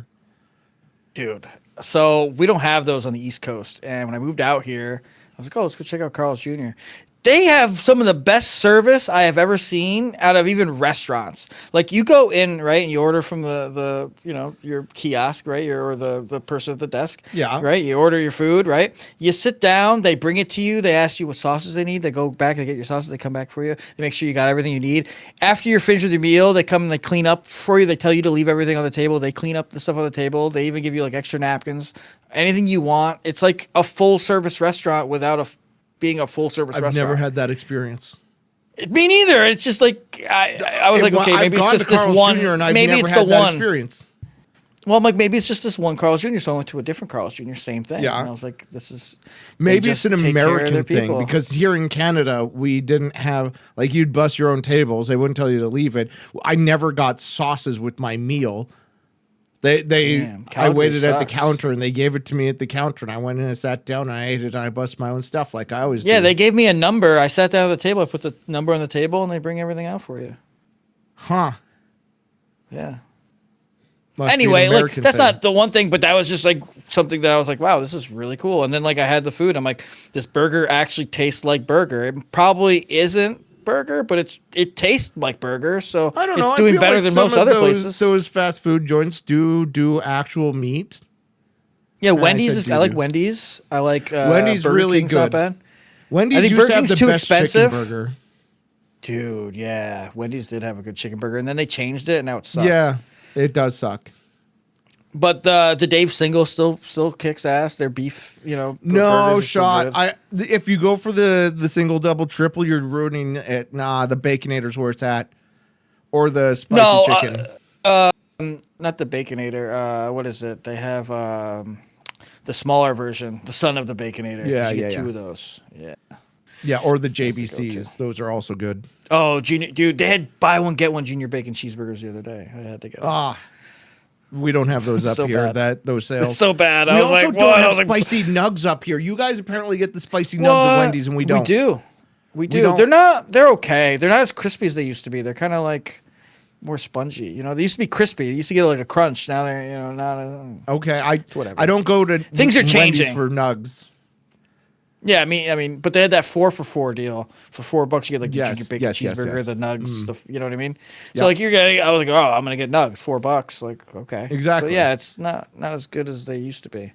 Dude, so we don't have those on the East Coast. And when I moved out here, I was like, oh, let's go check out Carl's Jr. They have some of the best service I have ever seen out of even restaurants. Like you go in, right, and you order from the your kiosk, right, or the person at the desk. Yeah. Right? You order your food, right? You sit down, they bring it to you, they ask you what sauces they need, they go back, they get your sauces, they come back for you, they make sure you got everything you need. After you're finished with your meal, they come and they clean up for you, they tell you to leave everything on the table, they clean up the stuff on the table, they even give you like extra napkins, anything you want. It's like a full service restaurant without being a full service I've restaurant. never had that experience. Me neither. It's just like I was like, okay, maybe it's just this one. Jr. and I've maybe never it's had the that one. experience. Well, I'm like, maybe it's just this one Carl's Jr. So I went to a different Carl's Jr. Same thing. Yeah. And I was like, this is Maybe it's an just take care of American their thing, people. because here in Canada we didn't have, like, you'd bust your own tables. They wouldn't tell you to leave it. I never got sauces with my meal. I Calgary waited at the sucks. counter and they gave it to me at the counter, and I went in and sat down and I ate it and I bust my own stuff like I always do. Yeah, they gave me a number. I sat down at the table. I put the number on the table, and they bring everything out for you. Huh. Yeah. Must be an Anyway, like American that's thing. not the one thing, but that was just like something that I was like, wow, this is really cool. And then like I had the food. I'm like, this burger actually tastes like burger. It probably isn't burger, but it tastes like burger. So I don't know. it's I doing feel better like than some most of other those, places. Those fast food joints do actual meat. Yeah, I Wendy's said is. do I like do. Wendy's. I like Wendy's Burger really King's not good. bad. Wendy's I think used Burger to have King's the too best expensive. chicken burger. Dude, yeah. Wendy's did have a good chicken burger, and then they changed it, and now it sucks. Yeah, it does suck. But the Dave Single still kicks ass. Their beef, No burgers are still shot. good. If you go for the single, double, triple, you're ruining it. Nah, the Baconator's where it's at, or the spicy chicken. Not the Baconator. What is it? They have the smaller version, the son of the Baconator. Yeah, you get yeah, two yeah. of those. Yeah. Yeah, or the That's the JBCs. go-to. Those are also good. Oh, junior, dude, they had buy one get one junior bacon cheeseburgers the other day. I had to get them. Ah, we don't have those up So here. bad. Those sales. It's so bad. We I was also like, don't what? I have was like, spicy nugs up here. You guys apparently get the spicy nugs at Wendy's, and we don't. We do. don't. They're okay. They're not as crispy as they used to be. They're kind of like more spongy. They used to be crispy. You used to get like a crunch. Now they're, not. Okay, Whatever. I don't go to Things are Wendy's changing. for nugs. Yeah, I mean, but they had that 4 for $4 deal. For $4, you get like the Yes, junior bacon yes, cheeseburger, yes. the nugs, you know what I mean? Yeah. So like you're getting, I was like, oh, I'm gonna get nugs, $4. Like, okay, Exactly. But yeah, it's not as good as they used to be.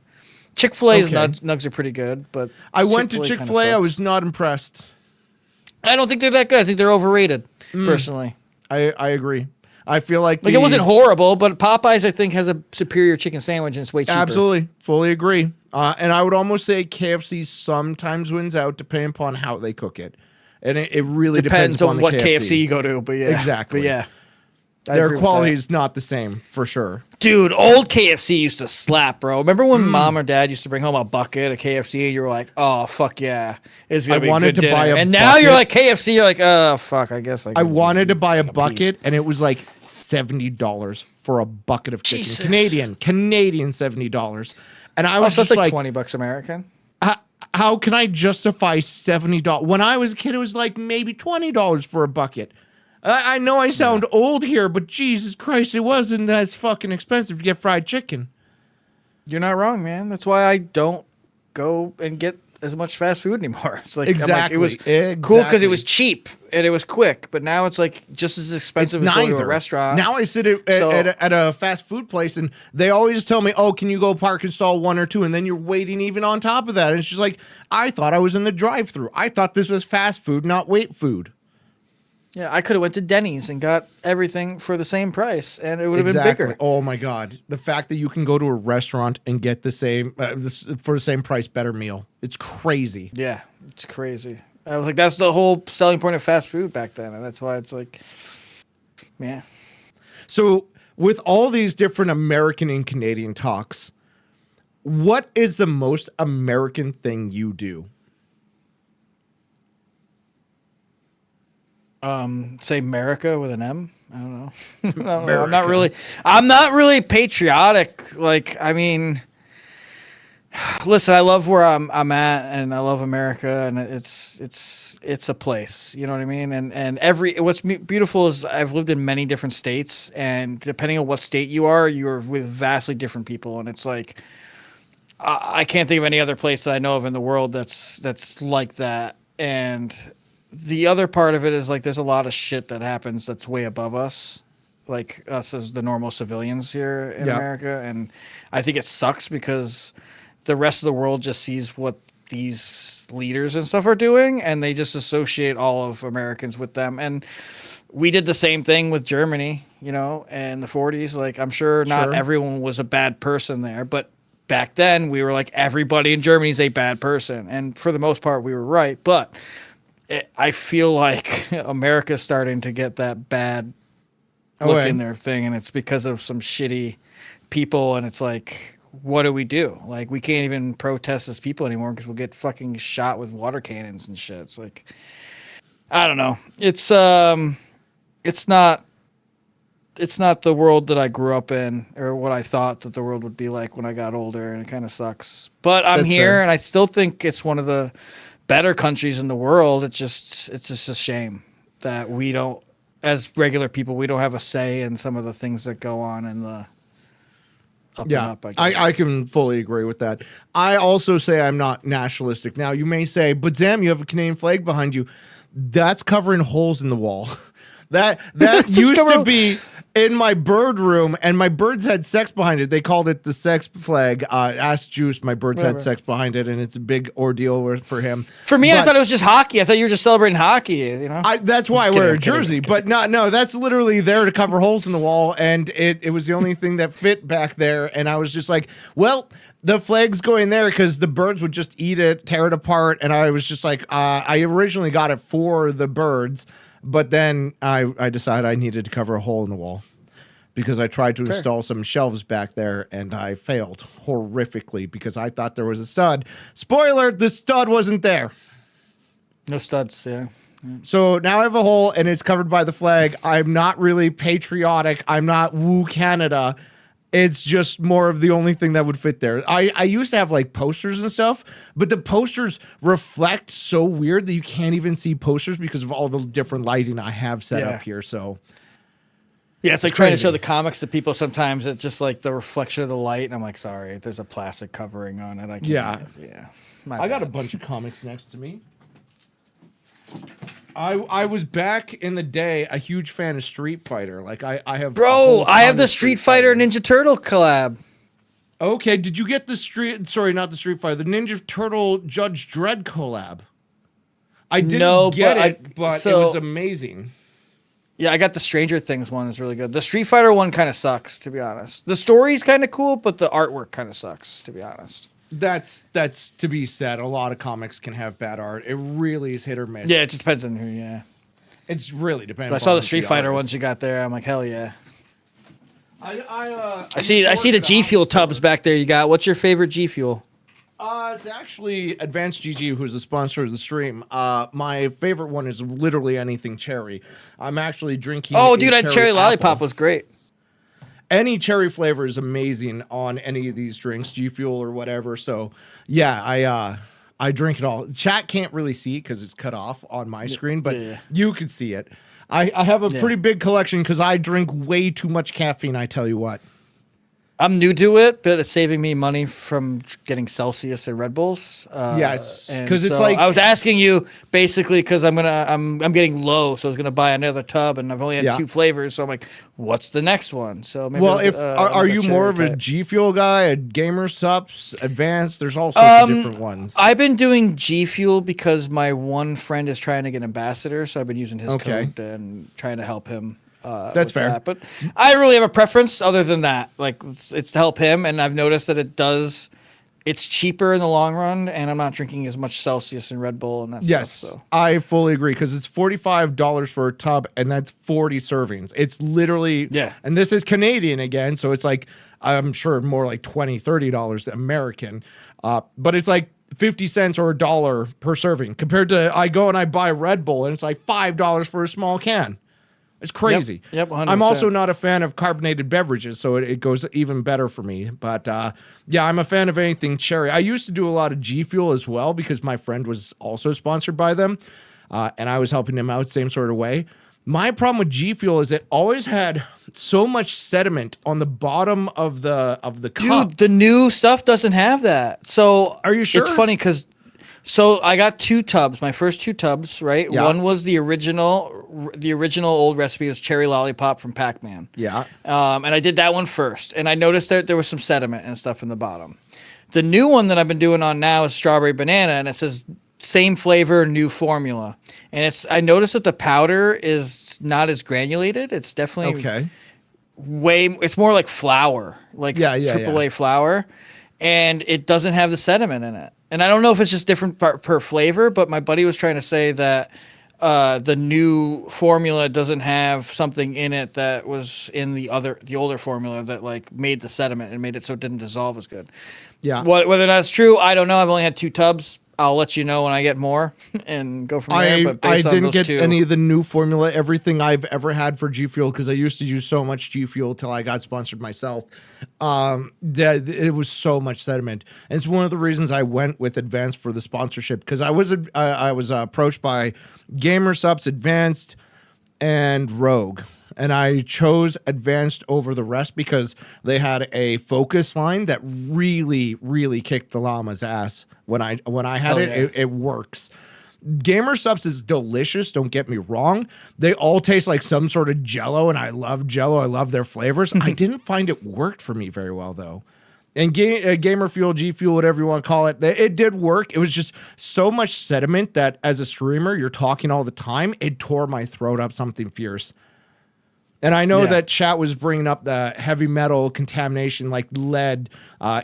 Chick-fil-A's Okay. nugs are pretty good, but I went to Chick-fil-A kinda Chick-fil-A. I sucks. was not impressed. I don't think they're that good. I think they're overrated, personally. I agree. I feel like Like it wasn't horrible, but Popeyes I think has a superior chicken sandwich and it's way cheaper. Absolutely, fully agree. And I would almost say KFC sometimes wins out depending upon how they cook it, and it really depends on upon what the KFC you go to, but yeah, Exactly. But yeah, I Their agree with quality that. is not the same for sure. Dude, old KFC used to slap, bro. Remember when mom or dad used to bring home a bucket of KFC and you were like, oh, fuck yeah. It's going to be wanted good to buy dinner. a And now you're like bucket. KFC, you're like, oh, fuck, I guess I wanted to buy a bucket, and it was like $70 for a bucket of chicken. Jesus. Canadian $70. And I Oh, was so that's just like like, $20 American. how can I justify $70? When I was a kid, it was like maybe $20 for a bucket. I know I sound old here, but Jesus Christ, it wasn't as fucking expensive to get fried chicken. You're not wrong, man. That's why I don't go and get as much fast food anymore. It's like, Exactly. it was cool because it was cheap and it was quick, but now it's like just as expensive as going to a restaurant. Now I sit at a fast food place, and they always tell me, oh, can you go park and stall 1 or 2? And then you're waiting even on top of that. And it's just like, I thought I was in the drive-thru. I thought this was fast food, not wait food. Yeah, I could have went to Denny's and got everything for the same price, and it would have Exactly. been bigger. Oh my God. The fact that you can go to a restaurant and get the same, for the same price, better meal. It's crazy. Yeah, it's crazy. I was like, that's the whole selling point of fast food back then, and that's why it's like, man. So with all these different American and Canadian talks, what is the most American thing you do? Say America with an M. I don't know. I don't know. I'm not really patriotic. Like, I mean, listen, I love where I'm at, and I love America, and it's a place. You know what I mean? And what's beautiful is I've lived in many different states, and depending on what state you're with vastly different people, and it's like I can't think of any other place that I know of in the world that's like that. And the other part of it is like there's a lot of shit that happens that's way above us, like us as the normal civilians here in America. And I think it sucks because the rest of the world just sees what these leaders and stuff are doing, and they just associate all of Americans with them. And we did the same thing with Germany, in the 40s. Like, I'm sure not everyone was a bad person there, but back then we were like, everybody in Germany is a bad person. And for the most part, we were right. But I feel like America's starting to get that bad look in their thing, and it's because of some shitty people, and it's like, what do we do? Like, we can't even protest as people anymore because we'll get fucking shot with water cannons and shit. It's like, I don't know. It's not the world that I grew up in or what I thought that the world would be like when I got older, and it kind of sucks. But I'm here, and I still think it's one of the better countries in the world. It's just a shame that we don't, as regular people, we don't have a say in some of the things that go on in the up and up, I guess. I can fully agree with that. I also say I'm not nationalistic. Now, you may say, but damn, you have a Canadian flag behind you. That's covering holes in the wall. That Just used cover to all- be in my bird room, and my birds had sex behind it. They called it the sex flag. Ask Juice, my birds had Whatever. sex behind it, and it's a big ordeal for him. For me, I But thought it was just hockey. I thought you were just celebrating hockey. You know. that's why I just wear a kidding, I'm jersey. kidding. But no, that's literally there to cover holes in the wall, and it was the only thing that fit back there. And I was just like, well, the flag's going there because the birds would just eat it, tear it apart. And I was just like, I originally got it for the birds, but then I decided I needed to cover a hole in the wall because I tried to install some shelves back there and I failed horrifically because I thought there was a stud. Spoiler, the stud wasn't there. No studs. Yeah. So now I have a hole and it's covered by the flag. I'm not really patriotic. I'm not woo Canada. It's just more of the only thing that would fit there. I used to have like posters and stuff, but the posters reflect so weird that you can't even see posters because of all the different lighting I have set up here. So yeah, it's like trying to crazy. show the comics to people. Sometimes it's just like the reflection of the light, and I'm like, sorry, there's a plastic covering on it. I can't. Yeah. I got a bunch of comics next to me. I was back in the day a huge fan of Street Fighter. Like I have a Bro, whole I have ton the of Street Fighter Ninja Turtle collab. Okay, did you get the not the Street Fighter, the Ninja Turtle Judge Dredd collab? I didn't get it, but it was amazing. Yeah, I got the Stranger Things one. It's really good. The Street Fighter one kind of sucks, to be honest. The story's kind of cool, but the artwork kind of sucks, to be honest. That's to be said. A lot of comics can have bad art. It really is hit or miss. Yeah, it just depends on who. Yeah, it's really depends. but I saw the Street Fighter ones you got there. I'm like, hell yeah. I see the G Fuel tubs back there. You got. What's your favorite G Fuel? It's actually Advanced GG, who's the sponsor of the stream. My favorite one is literally anything cherry. I'm actually drinking. Oh, dude, that cherry apple. lollipop was great. Any cherry flavor is amazing on any of these drinks, G Fuel or whatever. So yeah, I drink it all. Chat can't really see because it's cut off on my screen, but you can see it. I have a pretty big collection because I drink way too much caffeine. I tell you what. I'm new to it, but it's saving me money from getting Celsius and Red Bulls. Yes, and because it's so like I was asking you basically because I'm getting low, so I was gonna buy another tub, and I've only had 2 flavors, so I'm like, what's the next one? So maybe are you more of a G Fuel guy, a Gamer Sups, Advanced? There's all sorts of different ones. I've been doing G Fuel because my one friend is trying to get ambassador, so I've been using his code and trying to help him. That's fair. That. But I don't really have a preference other than that. Like it's to help him, and I've noticed that it's cheaper in the long run, and I'm not drinking as much Celsius and Red Bull and that stuff. So. I fully agree because it's $45 for a tub, and that's 40 servings. It's literally and this is Canadian again, so it's like I'm sure more like $20-$30 American, but it's like 50 cents or $1 per serving compared to I go and I buy Red Bull and it's like $5 for a small can. It's crazy. Yep, 100%. I'm also not a fan of carbonated beverages, so it goes even better for me. But yeah, I'm a fan of anything cherry. I used to do a lot of G Fuel as well because my friend was also sponsored by them, and I was helping him out same sort of way. My problem with G Fuel is it always had so much sediment on the bottom of the cup. Dude, the new stuff doesn't have that. So are you sure? It's funny because I got 2 tubs. My first 2 tubs, right? Yeah. One was the original old recipe was cherry lollipop from Pac-Man. Yeah. And I did that one first, and I noticed that there was some sediment and stuff in the bottom. The new one that I've been doing on now is strawberry banana, and it says same flavor, new formula. And I noticed that the powder is not as granulated. It's definitely it's more like flour, like AAA flour, and it doesn't have the sediment in it. And I don't know if it's just different per flavor, but my buddy was trying to say that the new formula doesn't have something in it that was in the older formula that like made the sediment and made it so it didn't dissolve as good. Yeah. Whether that's true, I don't know. I've only had 2 tubs. I'll let you know when I get more and go from there. But I didn't get any of the new formula. Everything I've ever had for G Fuel, because I used to use so much G Fuel till I got sponsored myself. That it was so much sediment, and it's one of the reasons I went with Advanced for the sponsorship because I was approached by Gamer Subs, Advanced, and Rogue. And I chose Advanced over the rest because they had a focus line that really, really kicked the llama's ass. When I had it works. Gamer Subs is delicious, don't get me wrong. They all taste like some sort of Jello, and I love Jello. I love their flavors. I didn't find it worked for me very well, though. And Gamer Fuel, G Fuel, whatever you want to call it, it did work. It was just so much sediment that as a streamer, you're talking all the time. It tore my throat up something fierce. And I know that chat was bringing up the heavy metal contamination, like lead.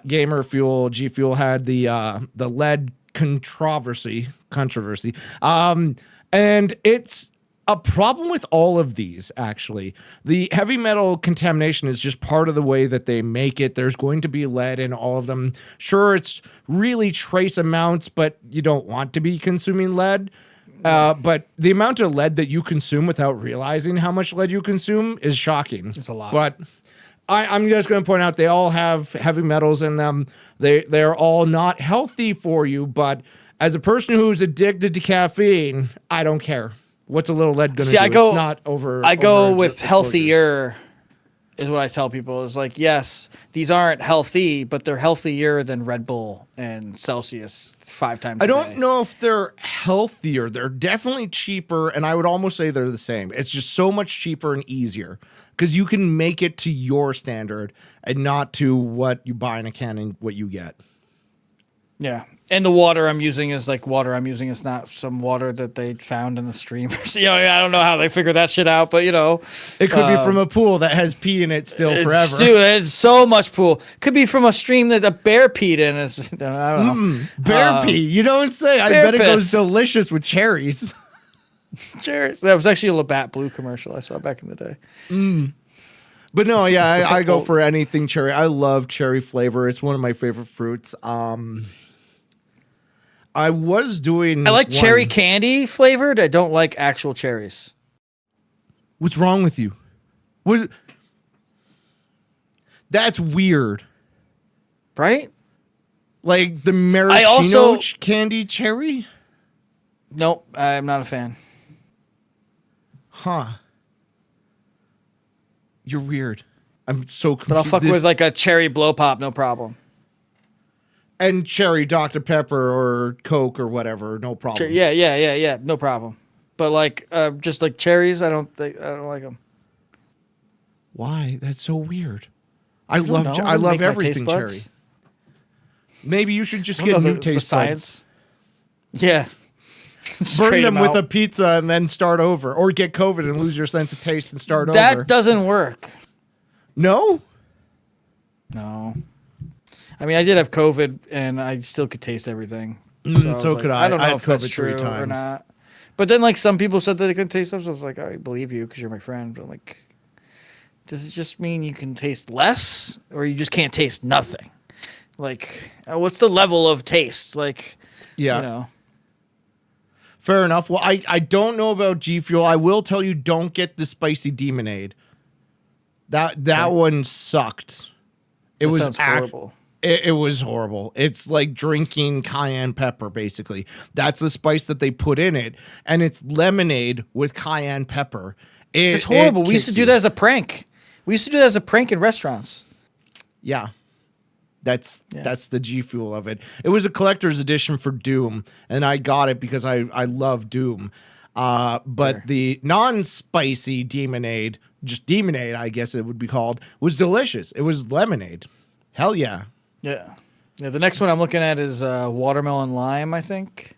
Gamer Fuel, G Fuel had the lead controversy. And it's a problem with all of these, actually. The heavy metal contamination is just part of the way that they make it. There's going to be lead in all of them. Sure, it's really trace amounts, but you don't want to be consuming lead. But the amount of lead that you consume without realizing how much lead you consume is shocking. It's a lot. But I'm just going to point out they all have heavy metals in them. They're all not healthy for you, but as a person who's addicted to caffeine, I don't care. What's a little lead going to do? It's not over. I go with healthier is what I tell people. Is like, yes, these aren't healthy, but they're healthier than Red Bull and Celsius 5 times a day. I don't know if they're healthier. They're definitely cheaper, and I would almost say they're the same. It's just so much cheaper and easier because you can make it to your standard and not to what you buy in a can and what you get. Yeah. And the water I'm using is like water I'm using. It's not some water that they found in the stream. I don't know how they figured that shit out, but it could be from a pool that has pee in it still forever. Dude, it's so much pool. Could be from a stream that a bear peed in. I don't know. Bear pee. You don't say. I bet it goes delicious with cherries. Cherries. That was actually a Labatt Blue commercial I saw back in the day. But no, yeah, I go for anything cherry. I love cherry flavor. It's one of my favorite fruits. I like cherry candy flavored. I don't like actual cherries. What's wrong with you? That's weird. Right? Like the maraschino candy cherry? Nope, I'm not a fan. Huh. You're weird. I'm so confused. But I'll fuck with like a cherry blow pop, no problem. And cherry Dr. Pepper or Coke or whatever, no problem. Yeah, no problem. But like, just like cherries, I don't like them. Why? That's so weird. I love everything cherry. Maybe you should just get new taste buds. Yeah. Burn them with a pizza and then start over, or get COVID and lose your sense of taste and start over. That doesn't work. No. I mean, I did have COVID, and I still could taste everything. So could I. I don't know I had if that's COVID true 3 times. or not. But then, like, some people said that they couldn't taste stuff, so I was like, I believe you because you're my friend. But I'm like, does it just mean you can taste less, or you just can't taste nothing? Like, what's the level of taste? Like, Fair enough. Well, I don't know about G Fuel. I will tell you, don't get the spicy Demonade. That one sucked. It was horrible. It was horrible. It's like drinking cayenne pepper, basically. That's the spice that they put in it, and it's lemonade with cayenne pepper. It's horrible. We used to do that as a prank. In restaurants. Yeah. That's the G Fuel of it. It was a collector's edition for Doom, and I got it because I love Doom. But the non-spicy Demonade, just Demonade, I guess it would be called, was delicious. It was lemonade. Hell yeah. Yeah. The next one I'm looking at is watermelon lime, I think.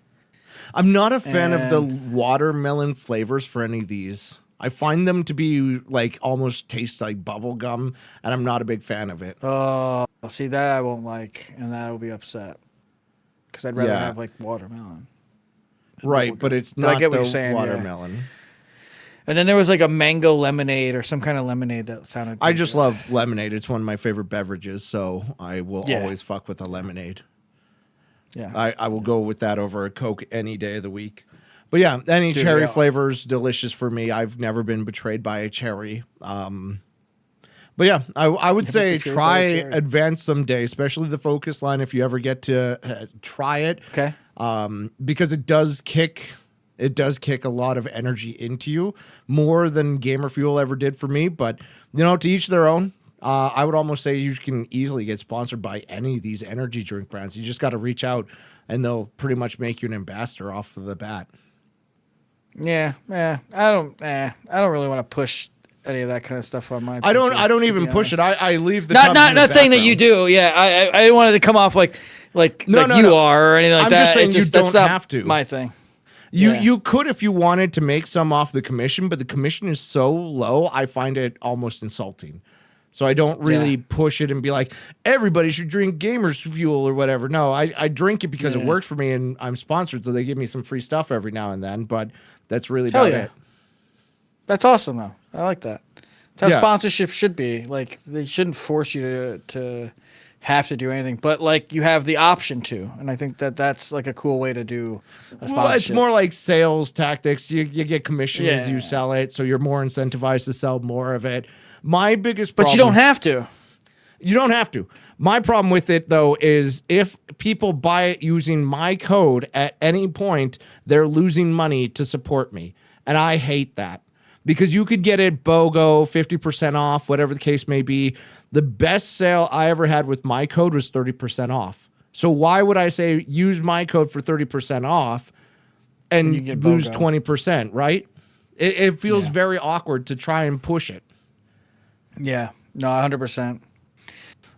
I'm not a fan of the watermelon flavors for any of these. I find them to be like almost taste like bubble gum, and I'm not a big fan of it. Oh, see, that I won't like, and that'll be upset because I'd rather have like watermelon. Right, but it's not the watermelon. Yeah. And then there was like a mango lemonade or some kind of lemonade that sounded. I just love lemonade. It's one of my favorite beverages, so I will always fuck with a lemonade. Yeah, I will go with that over a Coke any day of the week. But yeah, any cherry flavors, delicious for me. I've never been betrayed by a cherry. But yeah, I would say try Advance someday, especially the Focus line if you ever get to try it. Okay. Because it does kick a lot of energy into you, more than Gamer Fuel ever did for me. But to each their own. I would almost say you can easily get sponsored by any of these energy drink brands. You just got to reach out and they'll pretty much make you an ambassador off of the bat. Yeah. I don't really want to push any of that kind of stuff on my. I don't even push it. I leave the not saying that you do. Yeah, I didn't want it to come off like you are or anything like I'm that. just saying you don't have to. My thing. You could if you wanted to make some off the commission, but the commission is so low, I find it almost insulting. So I don't really push it and be like, everybody should drink Gamers Fuel or whatever. No, I drink it because it works for me and I'm sponsored, so they give me some free stuff every now and then, but that's really about it. That's awesome, though. I like that. That's how sponsorship should be. Like, they shouldn't force you to have to do anything, but like you have the option to, and I think that's like a cool way to do a sponsorship. Well, it's more like sales tactics. You get commission as you sell it, so you're more incentivized to sell more of it. My biggest problem, but you don't have to. You don't have to. My problem with it, though, is if people buy it using my code at any point, they're losing money to support me, and I hate that. Because you could get it BOGO, 50% off, whatever the case may be. The best sale I ever had with my code was 30% off. So why would I say use my code for 30% off and lose 20%, right? It feels very awkward to try and push it. Yeah, no, 100%.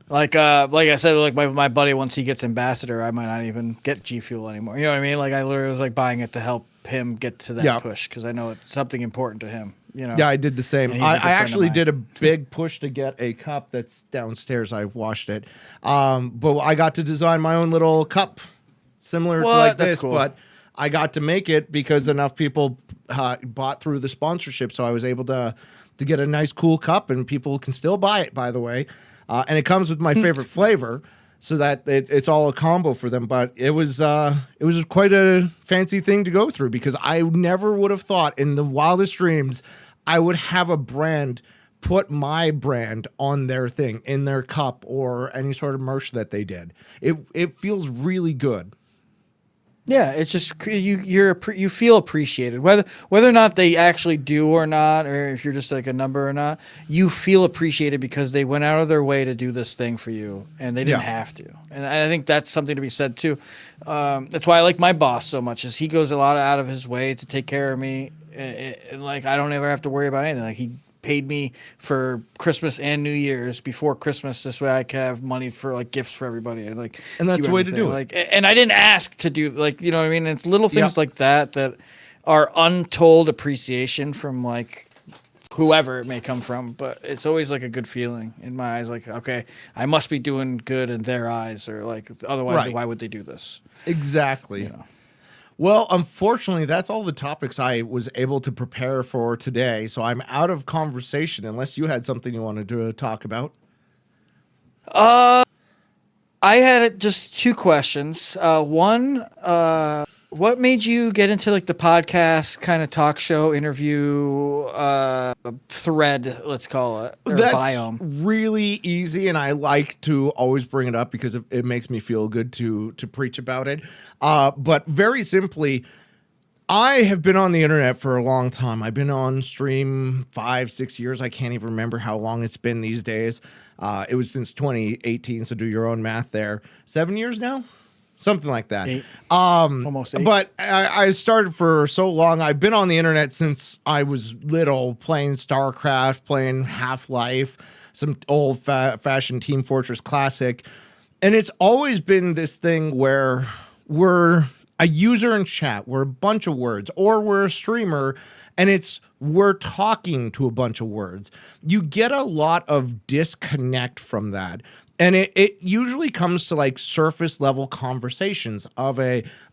Like I said, like my buddy, once he gets ambassador, I might not even get G Fuel anymore. You know what I mean? Like I literally was like buying it to help him get to that push because I know it's something important to him. You know? Yeah, I did the same. I actually did a big push to get a cup that's downstairs. I washed it, but I got to design my own little cup, similar to like this. Cool. But I got to make it because enough people bought through the sponsorship, so I was able to get a nice, cool cup, and people can still buy it. By the way. And it comes with my favorite flavor, so that it's all a combo for them. But it was quite a fancy thing to go through because I never would have thought in the wildest dreams I would have a brand put my brand on their thing, in their cup or any sort of merch that they did. It feels really good. Yeah, it's just you feel appreciated, whether or not they actually do or not, or if you're just like a number or not. You feel appreciated because they went out of their way to do this thing for you, and they didn't have to. And I think that's something to be said too. That's why I like my boss so much, is he goes a lot out of his way to take care of me, and like I don't ever have to worry about anything. Like he paid me for Christmas and New Year's before Christmas. This way I could have money for like gifts for everybody. And that's the way to do it. Like, and I didn't ask to do, like, you know what I mean? It's little things like that are untold appreciation from like whoever it may come from, but it's always like a good feeling in my eyes. Like, okay, I must be doing good in their eyes, or like, otherwise why would they do this? Exactly. You know? Well, unfortunately, that's all the topics I was able to prepare for today. So I'm out of conversation unless you had something you wanted to talk about. I had just two questions. One, what made you get into like the podcast kind of talk show interview thread, let's call it, or that's biome? Really easy, and I like to always bring it up because it makes me feel good to preach about it. But very simply, I have been on the internet for a long time. I've been on stream 5-6 years. I can't even remember how long it's been these days. It was since 2018, so do your own math there. 7 years now? Something like that. 8. Almost 8. But I started for so long. I've been on the internet since I was little, playing StarCraft, playing Half-Life, some old-fashioned Team Fortress Classic. And it's always been this thing where we're a user in chat, we're a bunch of words, or we're a streamer, and we're talking to a bunch of words. You get a lot of disconnect from that. And it usually comes to like surface level conversations of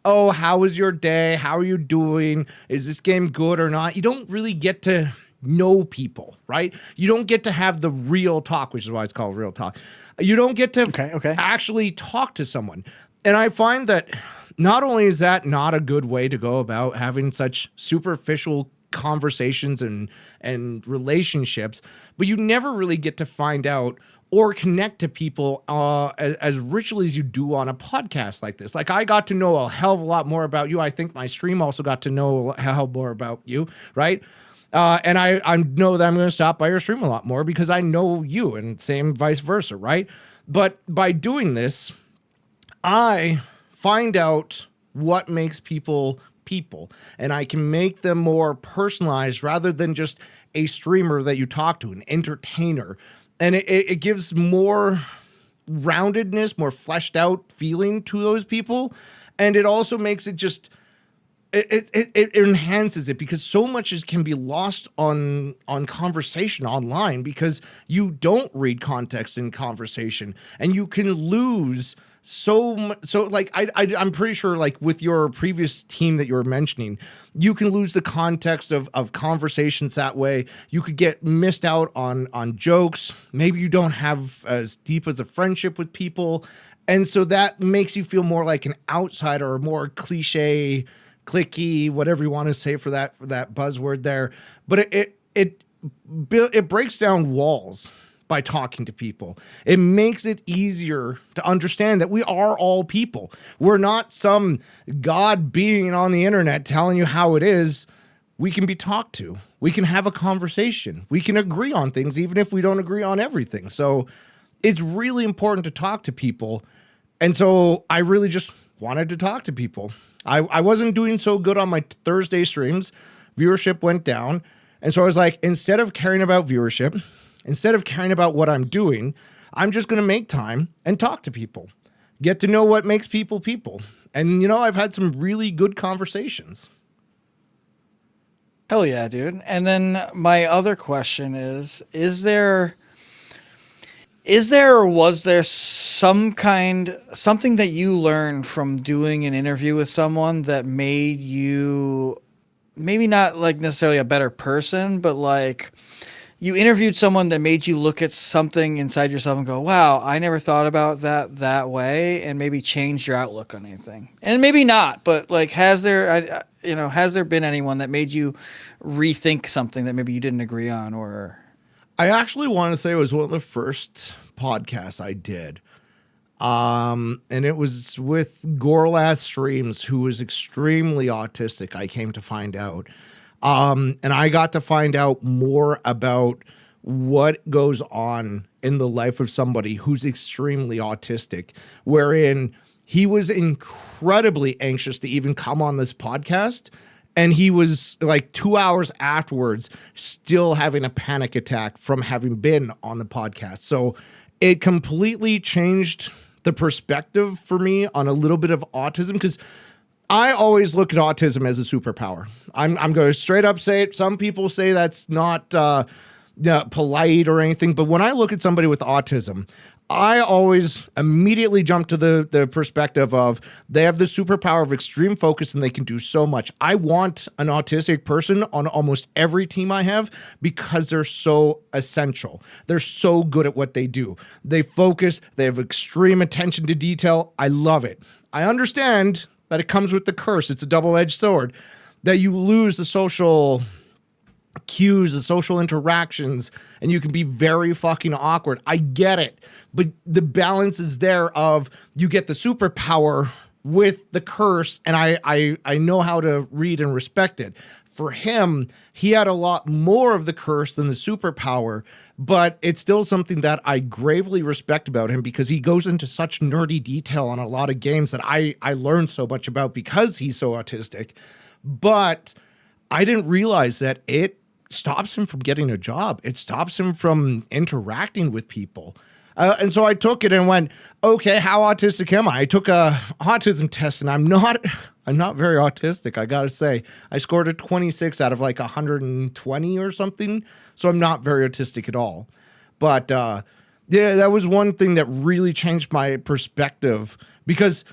oh, how was your day? How are you doing? Is this game good or not? You don't really get to know people, right? You don't get to have the real talk, which is why it's called real talk. You don't get to actually talk to someone. And I find that not only is that not a good way to go about having such superficial conversations and relationships, but you never really get to find out or connect to people as richly as you do on a podcast like this. Like, I got to know a hell of a lot more about you. I think my stream also got to know a hell more about you, right? And I know that I'm going to stop by your stream a lot more because I know you, and same vice versa, right? But by doing this, I find out what makes people people, and I can make them more personalized rather than just a streamer that you talk to, an entertainer. And it gives more roundedness, more fleshed out feeling to those people. And it also makes it just, it enhances it, because so much can be lost on conversation online, because you don't read context in conversation, and you can lose so like I'm pretty sure, like with your previous team that you were mentioning, you can lose the context of conversations that way. You could get missed out on jokes. Maybe you don't have as deep as a friendship with people, and so that makes you feel more like an outsider, or more cliche, clicky, whatever you want to say for that buzzword there. But it breaks down walls by talking to people. It makes it easier to understand that we are all people. We're not some god being on the internet telling you how it is. We can be talked to. We can have a conversation. We can agree on things, even if we don't agree on everything. So it's really important to talk to people. And so I really just wanted to talk to people. I wasn't doing so good on my Thursday streams. Viewership went down. And so I was like, instead of caring about viewership, instead of caring about what I'm doing, I'm just going to make time and talk to people, get to know what makes people people. And, you know, I've had some really good conversations. Hell yeah, dude. And then my other question is there or was there something that you learned from doing an interview with someone that made you maybe not like necessarily a better person, but like you interviewed someone that made you look at something inside yourself and go, wow, I never thought about that way, and maybe changed your outlook on anything? And maybe not, but like, has there been anyone that made you rethink something that maybe you didn't agree on? Or I actually want to say it was one of the first podcasts I did. And it was with Gorlath Streams, who was extremely autistic, I came to find out. And I got to find out more about what goes on in the life of somebody who's extremely autistic, wherein he was incredibly anxious to even come on this podcast. And he was like 2 hours afterwards still having a panic attack from having been on the podcast. So it completely changed the perspective for me on a little bit of autism, because I always look at autism as a superpower. I'm going to straight up say it. Some people say that's not polite or anything, but when I look at somebody with autism, I always immediately jump to the perspective of they have the superpower of extreme focus and they can do so much. I want an autistic person on almost every team I have, because they're so essential. They're so good at what they do. They focus. They have extreme attention to detail. I love it. I understand that it comes with the curse. It's a double-edged sword, that you lose the social cues, the social interactions, and you can be very fucking awkward. I get it. But the balance is there of you get the superpower with the curse, and I know how to read and respect it. For him, he had a lot more of the curse than the superpower, but it's still something that I gravely respect about him, because he goes into such nerdy detail on a lot of games that I learned so much about because he's so autistic. But I didn't realize that it stops him from getting a job. It stops him from interacting with people. And so I took it and went, okay, how autistic am I? I took a autism test, and I'm not very autistic, I gotta say. I scored a 26 out of like 120 or something, so I'm not very autistic at all. But yeah, that was one thing that really changed my perspective, because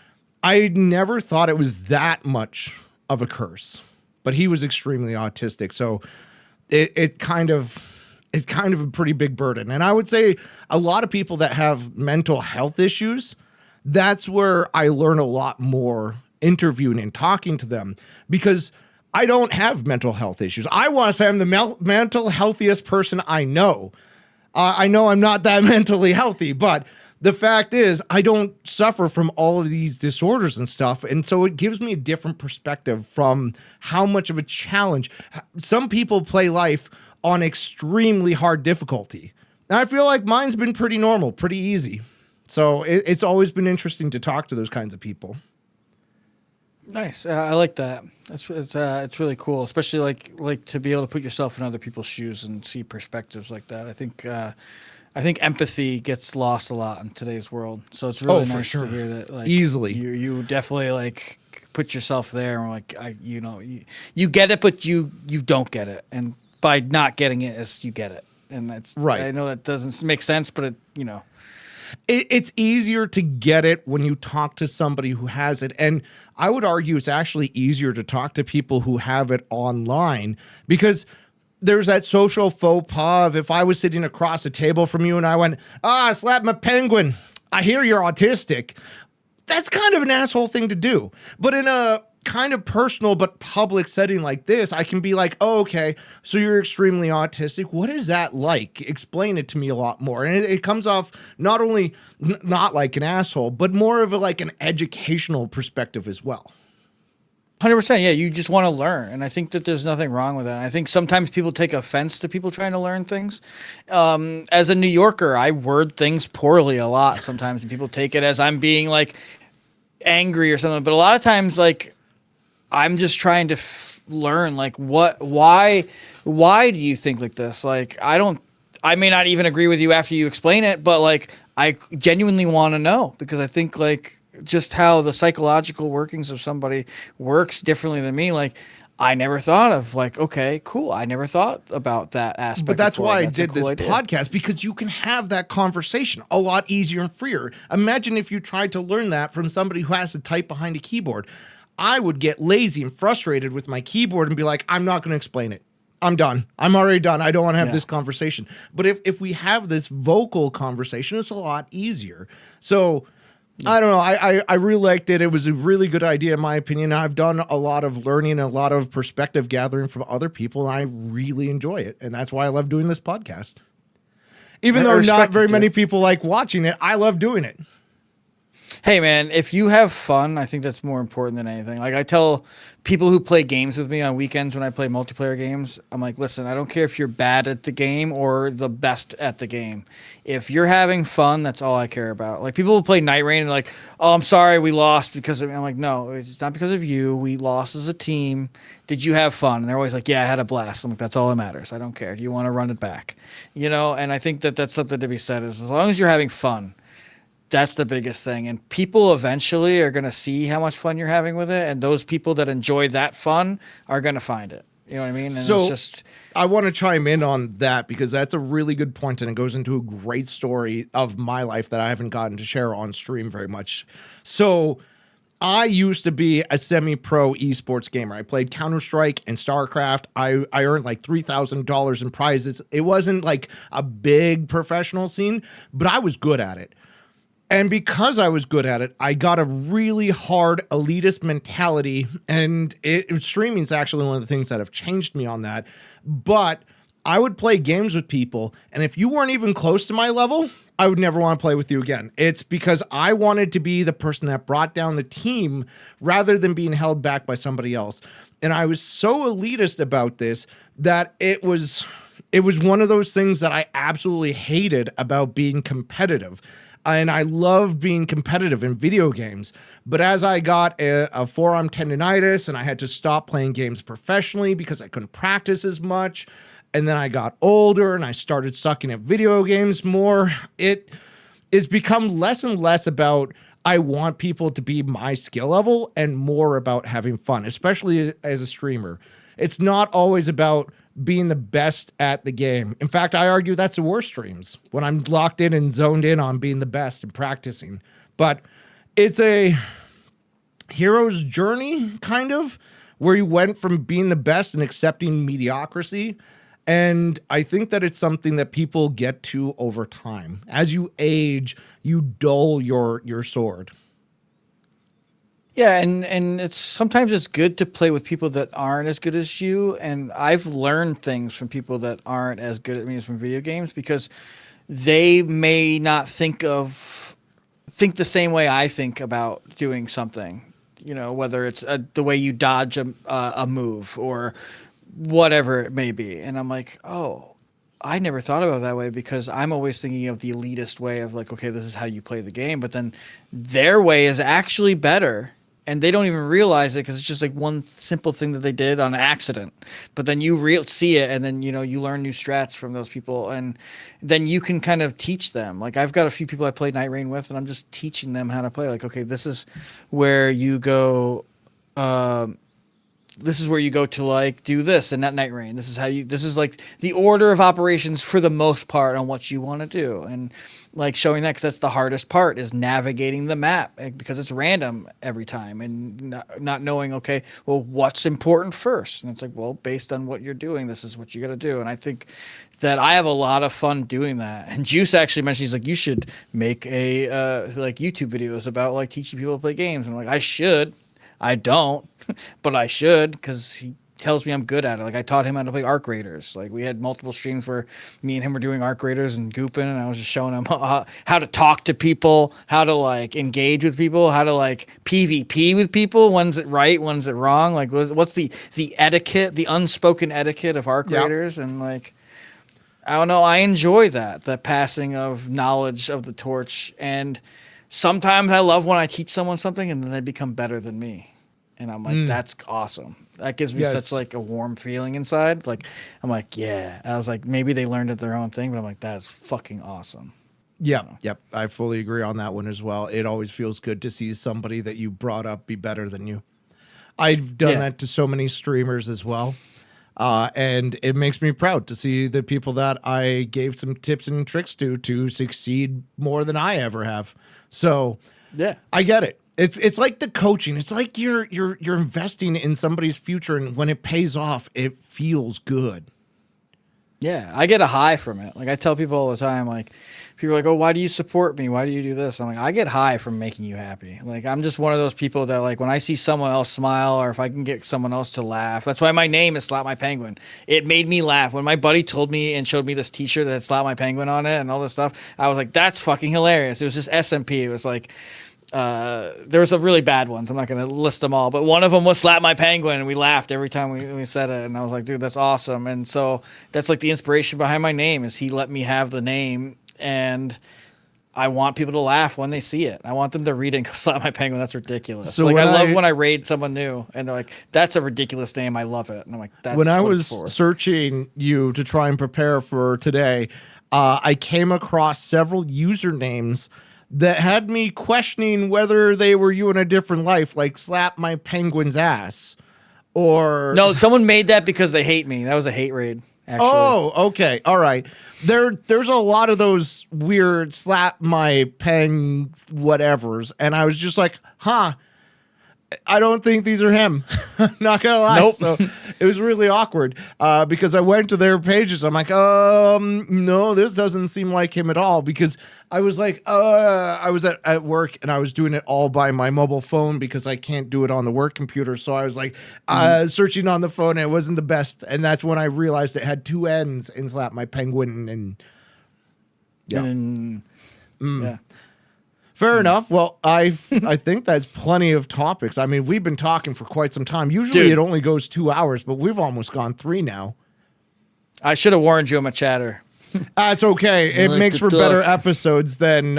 I never thought it was that much of a curse, but he was extremely autistic, so it's kind of a pretty big burden. And I would say a lot of people that have mental health issues, that's where I learn a lot more interviewing and talking to them, because I don't have mental health issues. I want to say I'm the mental healthiest person I know. I know I'm not that mentally healthy, but the fact is I don't suffer from all of these disorders and stuff. And so it gives me a different perspective from how much of a challenge. Some people play life on extremely hard difficulty. And I feel like mine's been pretty normal, pretty easy. So it's always been interesting to talk to those kinds of people. Nice. I like that. It's really cool, especially like to be able to put yourself in other people's shoes and see perspectives like that. I think empathy gets lost a lot in today's world. So it's Oh, really for nice to sure. hear that like Easily. you definitely like put yourself there and like you get it, but you don't get it, and by not getting it is you get it, and that's Right. I know that doesn't make sense, but it. It's easier to get it when you talk to somebody who has it. And I would argue it's actually easier to talk to people who have it online because there's that social faux pas of if I was sitting across a table from you and I went, Slapmypenguinn, I hear you're autistic. That's kind of an asshole thing to do. But in a kind of personal but public setting like this, I can be like, oh, okay, so you're extremely autistic. What is that like? Explain it to me a lot more. And it comes off not only not like an asshole, but more of a, like an educational perspective as well. 100%. Yeah, you just want to learn, and I think that there's nothing wrong with that. I think sometimes people take offense to people trying to learn things. As a New Yorker, I word things poorly a lot sometimes, and people take it as I'm being like angry or something. But a lot of times, like I'm just trying to learn, like why do you think like this? Like I may not even agree with you after you explain it, but like I genuinely want to know because I think like just how the psychological workings of somebody works differently than me. Like I never thought of like, okay, cool. I never thought about that But aspect that's before. why I That's a did cool this idea. podcast because you can have that conversation a lot easier and freer. Imagine if you tried to learn that from somebody who has to type behind a keyboard. I would get lazy and frustrated with my keyboard and be like, I'm not going to explain it. I'm done. I'm already done. I don't want to have Yeah. this conversation. But if we have this vocal conversation, it's a lot easier. So I don't know. I really liked it. It was a really good idea, in my opinion. I've done a lot of learning, a lot of perspective gathering from other people, and I really enjoy it. And that's why I love doing this podcast. Even I though not respect very it, many Jeff. people like watching it, I love doing it. Hey man, if you have fun, I think that's more important than anything. Like I tell people who play games with me on weekends when I play multiplayer games, I'm like, listen, I don't care if you're bad at the game or the best at the game. If you're having fun, that's all I care about. Like people who play Night Rain and like, oh, I'm sorry we lost because of me. I'm like, no, it's not because of you. We lost as a team. Did you have fun? And they're always like, yeah, I had a blast. I'm like, that's all that matters. I don't care. Do you want to run it back? And I think that that's something to be said is as long as you're having fun, that's the biggest thing. And people eventually are going to see how much fun you're having with it. And those people that enjoy that fun are going to find it. You know what I mean? And it's So just, I want to chime in on that because that's a really good point and it goes into a great story of my life that I haven't gotten to share on stream very much. So I used to be a semi-pro esports gamer. I played Counter-Strike and StarCraft. I earned like $3,000 in prizes. It wasn't like a big professional scene, but I was good at it. And because I was good at it, I got a really hard elitist mentality. And streaming is actually one of the things that have changed me on that. But I would play games with people, and if you weren't even close to my level, I would never want to play with you again. It's because I wanted to be the person that brought down the team rather than being held back by somebody else. And I was so elitist about this that it was one of those things that I absolutely hated about being competitive. And I love being competitive in video games. But as I got a forearm tendonitis and I had to stop playing games professionally because I couldn't practice as much, and then I got older and I started sucking at video games more, it's become less and less about I want people to be my skill level and more about having fun, especially as a streamer. It's not always about being the best at the game. In fact, I argue that's the worst streams when I'm locked in and zoned in on being the best and practicing. But it's a hero's journey, kind of, where you went from being the best and accepting mediocrity. And I think that it's something that people get to over time. As you age, you dull your sword. yeah. And it's sometimes it's good to play with people that aren't as good as you. And I've learned things from people that aren't as good at me as from video games because they may not think the same way I think about doing something. Whether it's the way you dodge a move or whatever it may be. And I'm like, oh, I never thought about it that way because I'm always thinking of the elitist way of like, okay, this is how you play the game. But then their way is actually better. and they don't even realize it because it's just like one simple thing that they did on accident. But then you see it, and then you learn new strats from those people, and then you can kind of teach them. Like I've got a few people I played Night Rain with, and I'm just teaching them how to play. Like, okay, this is where you go. This is where you go to like do this and that Night Rain. This is like the order of operations for the most part on what you want to do. And like showing that, because that's the hardest part, is navigating the map, because it's random every time, and not knowing, okay, well, what's important first. And it's like, well, based on what you're doing, this is what you got to do. And I think that I have a lot of fun doing that. And Juice actually mentioned, he's like, you should make a like YouTube videos about like teaching people to play games. And I'm like, I should. I don't, but I should, because he tells me I'm good at it. Like I taught him how to play Arc Raiders. Like we had multiple streams where me and him were doing Arc Raiders and gooping, and I was just showing him how to talk to people, how to like engage with people, how to like PvP with people. When's it right? When's it wrong? Like what's the etiquette, the unspoken etiquette of Arc Raiders? And like, I don't know. I enjoy that passing of knowledge of the torch. And sometimes I love when I teach someone something and then they become better than me. And I'm like, that's awesome. That gives me such like a warm feeling inside. Like, I'm like, yeah. I was like, maybe they learned it their own thing, but I'm like, that's fucking awesome. Yeah. Yep. I fully agree on that one as well. It always feels good to see somebody that you brought up be better than you. I've done that to so many streamers as well. And it makes me proud to see the people that I gave some tips and tricks to succeed more than I ever have. So yeah, I get it. It's like the coaching. It's like you're investing in somebody's future, and when it pays off, it feels good. Yeah, I get a high from it. Like I tell people all the time, like people are like, "Oh, why do you support me? Why do you do this?" I'm like, I get high from making you happy. Like I'm just one of those people that like when I see someone else smile, or if I can get someone else to laugh. That's why my name is Slapmypenguinn. It made me laugh when my buddy told me and showed me this T-shirt that had Slapmypenguinn on it and all this stuff. I was like, "That's fucking hilarious." It was just SMP. It was like. There was a really bad ones. I'm not going to list them all, but one of them was Slapmypenguinn, and we laughed every time we said it. And I was like, dude, that's awesome. And so that's like the inspiration behind my name, is he let me have the name, and I want people to laugh when they see it. I want them to read it and go, Slapmypenguinn, that's ridiculous. So like I love when I raid someone new and they're like, that's a ridiculous name. I love it. And I'm like, that's when I what was it's for. searching you to try and prepare for today, I came across several usernames that had me questioning whether they were you in a different life, like Slapmypenguinn's ass, or no, someone made that because they hate me. That was a hate raid. Actually. Oh, okay, all right. There's a lot of those weird Slapmypeng whatevers, and I was just like, huh. I don't think these are him. Not gonna lie. Nope. So it was really awkward because I went to their pages. I'm like, no, this doesn't seem like him at all. Because I was like, I was at work and I was doing it all by my mobile phone because I can't do it on the work computer. So I was like searching on the phone and it wasn't the best. And that's when I realized it had two N's in Slapmypenguinn. And yeah. Fair enough. Well, I think that's plenty of topics. I mean, we've been talking for quite some time. Usually it only goes 2 hours, but we've almost gone 3 now. I should have warned you I'm a chatter. That's okay. It makes for better episodes than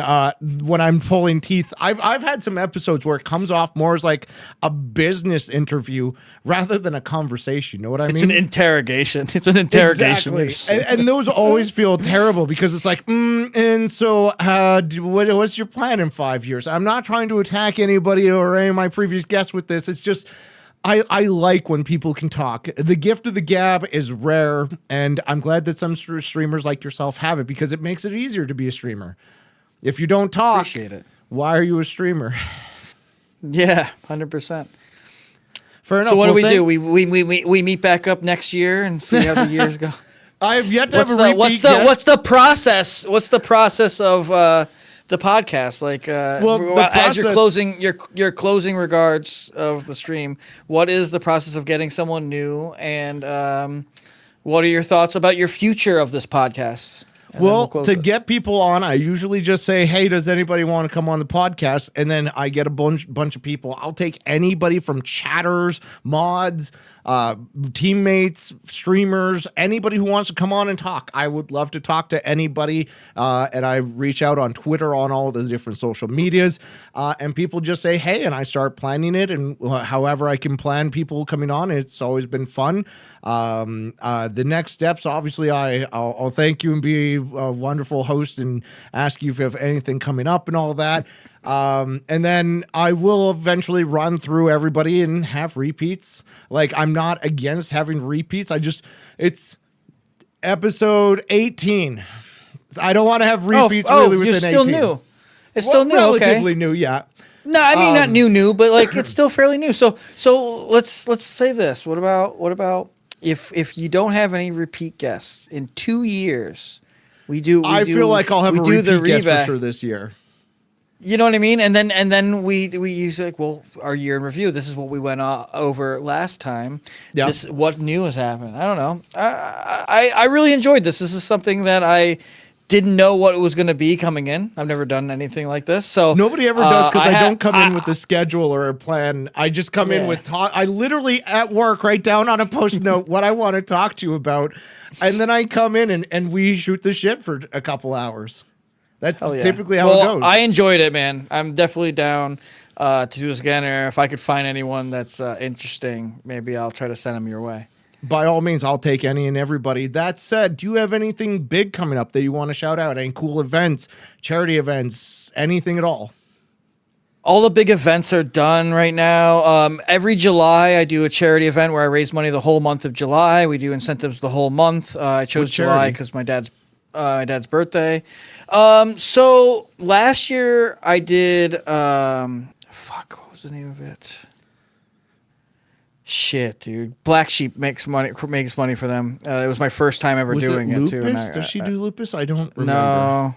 when I'm pulling teeth. I've had some episodes where it comes off more as like a business interview rather than a conversation. You know what I mean? It's an interrogation. It's an interrogation. Exactly. And those always feel terrible because it's like, and so what's your plan in 5 years? I'm not trying to attack anybody or any of my previous guests with this. It's just, I like when people can talk. The gift of the gab is rare, and I'm glad that some streamers like yourself have it because it makes it easier to be a streamer. If you don't talk, appreciate it. Why are you a streamer? Yeah, 100%. Fair enough. So what do we do? We meet back up next year and see how the years go. I've yet to have a repeat guest. What's the process? What's the process of the podcast? Like, as your closing regards of the stream, what is the process of getting someone new, and what are your thoughts about your future of this podcast? And then we'll Well, close to it. get people on, I usually just say, "Hey, does anybody want to come on the podcast?" And then I get a bunch of people. I'll take anybody from chatters, mods, teammates, streamers, anybody who wants to come on and talk. I would love to talk to anybody, and I reach out on Twitter, on all the different social medias, and people just say, "Hey," and I start planning it. And however I can plan people coming on, it's always been fun. The next steps, obviously, I'll thank you and be a wonderful host and ask you if you have anything coming up and all that. And then I will eventually run through everybody and have repeats. Like, I'm not against having repeats. It's episode 18. I don't want to have repeats really within 18. You're still new. It's still new. Relatively Okay. new, yeah. No, I mean not new, but like it's still fairly new. So let's say this. What about if you don't have any repeat guests in 2 years? I feel like I'll have a repeat guest for sure this year. You know what I mean? And then we use like, well, our year in review. This is what we went over last time. Yeah. What new has happened? I don't know. I really enjoyed this. This is something that I didn't know what it was going to be coming in. I've never done anything like this. So nobody ever does, because I don't come in with a schedule or a plan. I just come in with talk. I literally at work write down on a post note what I want to talk to you about, and then I come in and we shoot the shit for a couple hours. That's typically how it goes. I enjoyed it, man. I'm definitely down to do this again. Or if I could find anyone that's interesting, maybe I'll try to send them your way. By all means, I'll take any and everybody. That said, do you have anything big coming up that you want to shout out? Any cool events, charity events, anything at all? All the big events are done right now. Every July, I do a charity event where I raise money the whole month of July. We do incentives the whole month. I chose July because my dad's birthday. So last year I did. What was the name of it? Shit, dude. Black Sheep makes money for them. It was my first time ever doing it too. Does she do lupus? I don't remember. No.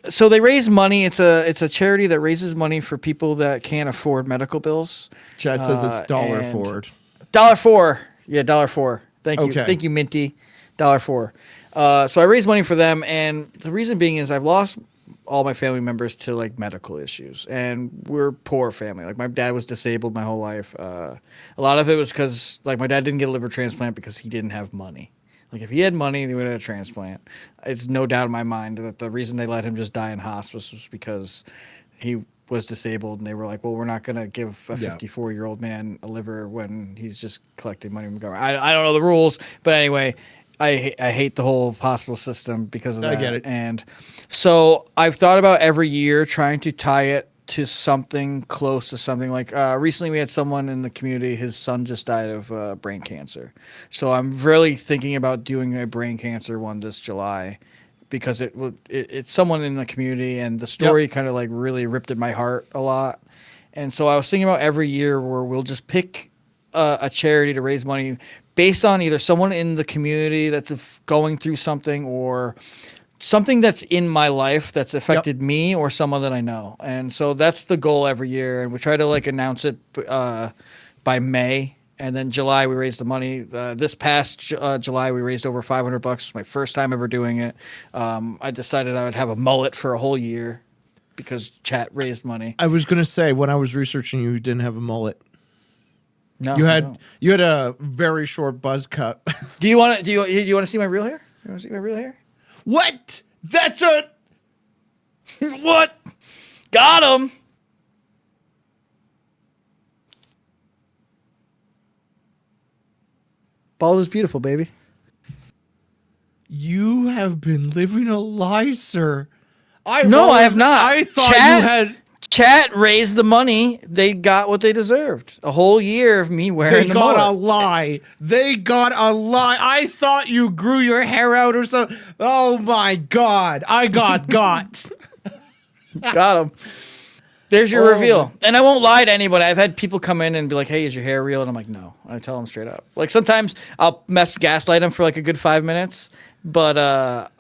So they raise money. It's a charity that raises money for people that can't afford medical bills. Chad says it's $4. $4. Yeah, $4. Thank you. Okay. Thank you, Minty. $4. So I raise money for them, and the reason being is I've lost all my family members to like medical issues, and we're poor family. Like my dad was disabled my whole life. A lot of it was because like my dad didn't get a liver transplant because he didn't have money. Like if he had money, he would have had a transplant. It's no doubt in my mind that the reason they let him just die in hospice was because he was disabled, and they were like, well, we're not going to give a 54-year-old man a liver when he's just collecting money from the government. I don't know the rules, but anyway, I hate the whole hospital system because of that. I get it. And so I've thought about every year trying to tie it to something close to something. Like recently we had someone in the community, his son just died of brain cancer. So I'm really thinking about doing a brain cancer one this July because it's someone in the community, and the story kind of like really ripped at my heart a lot. And so I was thinking about every year where we'll just pick a charity to raise money based on either someone in the community that's going through something or something that's in my life that's affected me or someone that I know. And so that's the goal every year. And we try to like announce it by May. And then July, we raised the money. This past July, we raised over $500. It was my first time ever doing it. I decided I would have a mullet for a whole year because chat raised money. I was going to say, when I was researching you didn't have a mullet. No, you had a very short buzz cut. Do you want to see my real hair? You want to see my real hair? What? That's a what? Got him. Bald is beautiful, baby. You have been living a lie, sir. I have not. I thought you had. Chat raised the money. They got what they deserved. A whole year of me wearing the mullet. They got a lie. They got a lie. I thought you grew your hair out or something. Oh, my God. I got. Got him. There's your reveal. And I won't lie to anybody. I've had people come in and be like, hey, is your hair real? And I'm like, no. And I tell them straight up. Like sometimes I'll gaslight them for like a good 5 minutes. But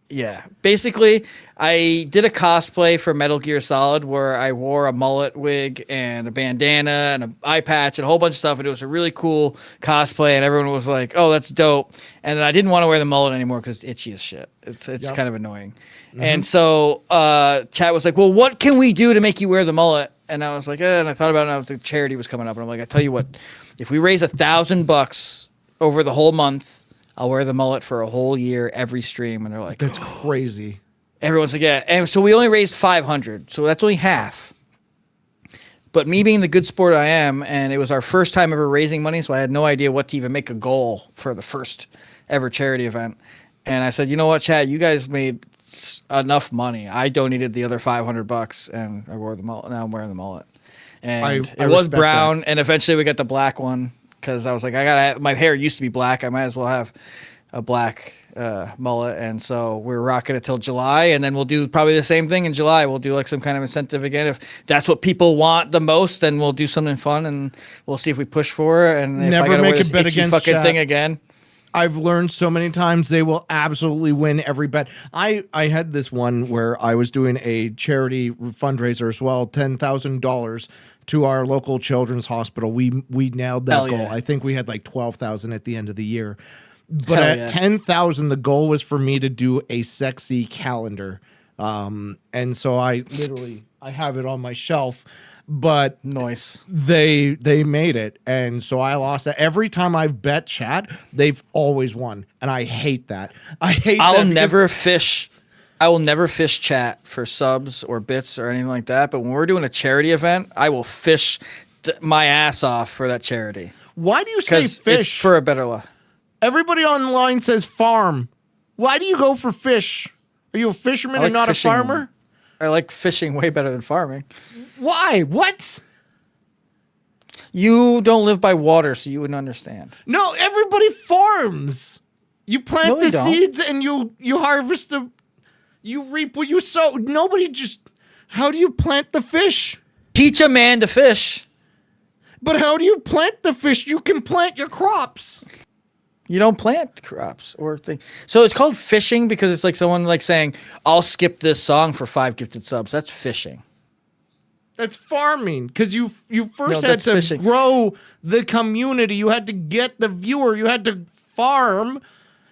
Yeah. Basically, I did a cosplay for Metal Gear Solid where I wore a mullet wig and a bandana and an eye patch and a whole bunch of stuff. And it was a really cool cosplay. And everyone was like, oh, that's dope. And then I didn't want to wear the mullet anymore because it's itchy as shit. It's Yep. kind of annoying. And so chat was like, well, what can we do to make you wear the mullet? And I was like, and I thought about it. And the charity was coming up. And I'm like, I tell you what, if we raise $1,000 over the whole month, I'll wear the mullet for a whole year every stream. And they're like, That's crazy. everyone's like, yeah. And so we only raised 500. So that's only half. But me being the good sport I am, and it was our first time ever raising money, so I had no idea what to even make a goal for the first ever charity event. And I said, you know what, Chad, you guys made enough money. I donated the other $500, and I wore the mullet. Now I'm wearing the mullet. And I it was respect brown, that. and eventually we got the black one because I was like, my hair used to be black. I might as well have a black mullet. And so we're rocking it till July, and then we'll do probably the same thing in July. We'll do like some kind of incentive again. If that's what people want the most, then we'll do something fun, and we'll see if we push for it. And if Never I gotta make wear a this bet itchy against fucking chat. thing again. I've learned so many times they will absolutely win every bet. I had this one where I was doing a charity fundraiser as well, $10,000 to our local children's hospital. We nailed that Hell goal. yeah. I think we had like 12,000 at the end of the year. But Hell at yeah. 10,000, the goal was for me to do a sexy calendar. And so I have it on my shelf. But Nice. they made it, and so I lost it. Every time I've bet chat, they've always won, and I hate that. I will never fish chat for subs or bits or anything like that. But when we're doing a charity event, I will fish my ass off for that charity. Why do you say 'Cause fish? it's for a better life. Everybody online says farm. Why do you go for fish? Are you a fisherman I and like not fishing. a farmer? I like fishing way better than farming. Why? What? You don't live by water, so you wouldn't understand. No, everybody farms. You plant No, they the don't. seeds and you harvest the, you reap what you sow. Nobody just, how do you plant the fish? Teach a man to fish. But how do you plant the fish? You can plant your crops. You don't plant crops or things. So it's called fishing because it's like someone like saying, I'll skip this song for 5 gifted subs. That's fishing. That's farming, because you first had that's to fishing. grow the community. You had to get the viewer. You had to farm.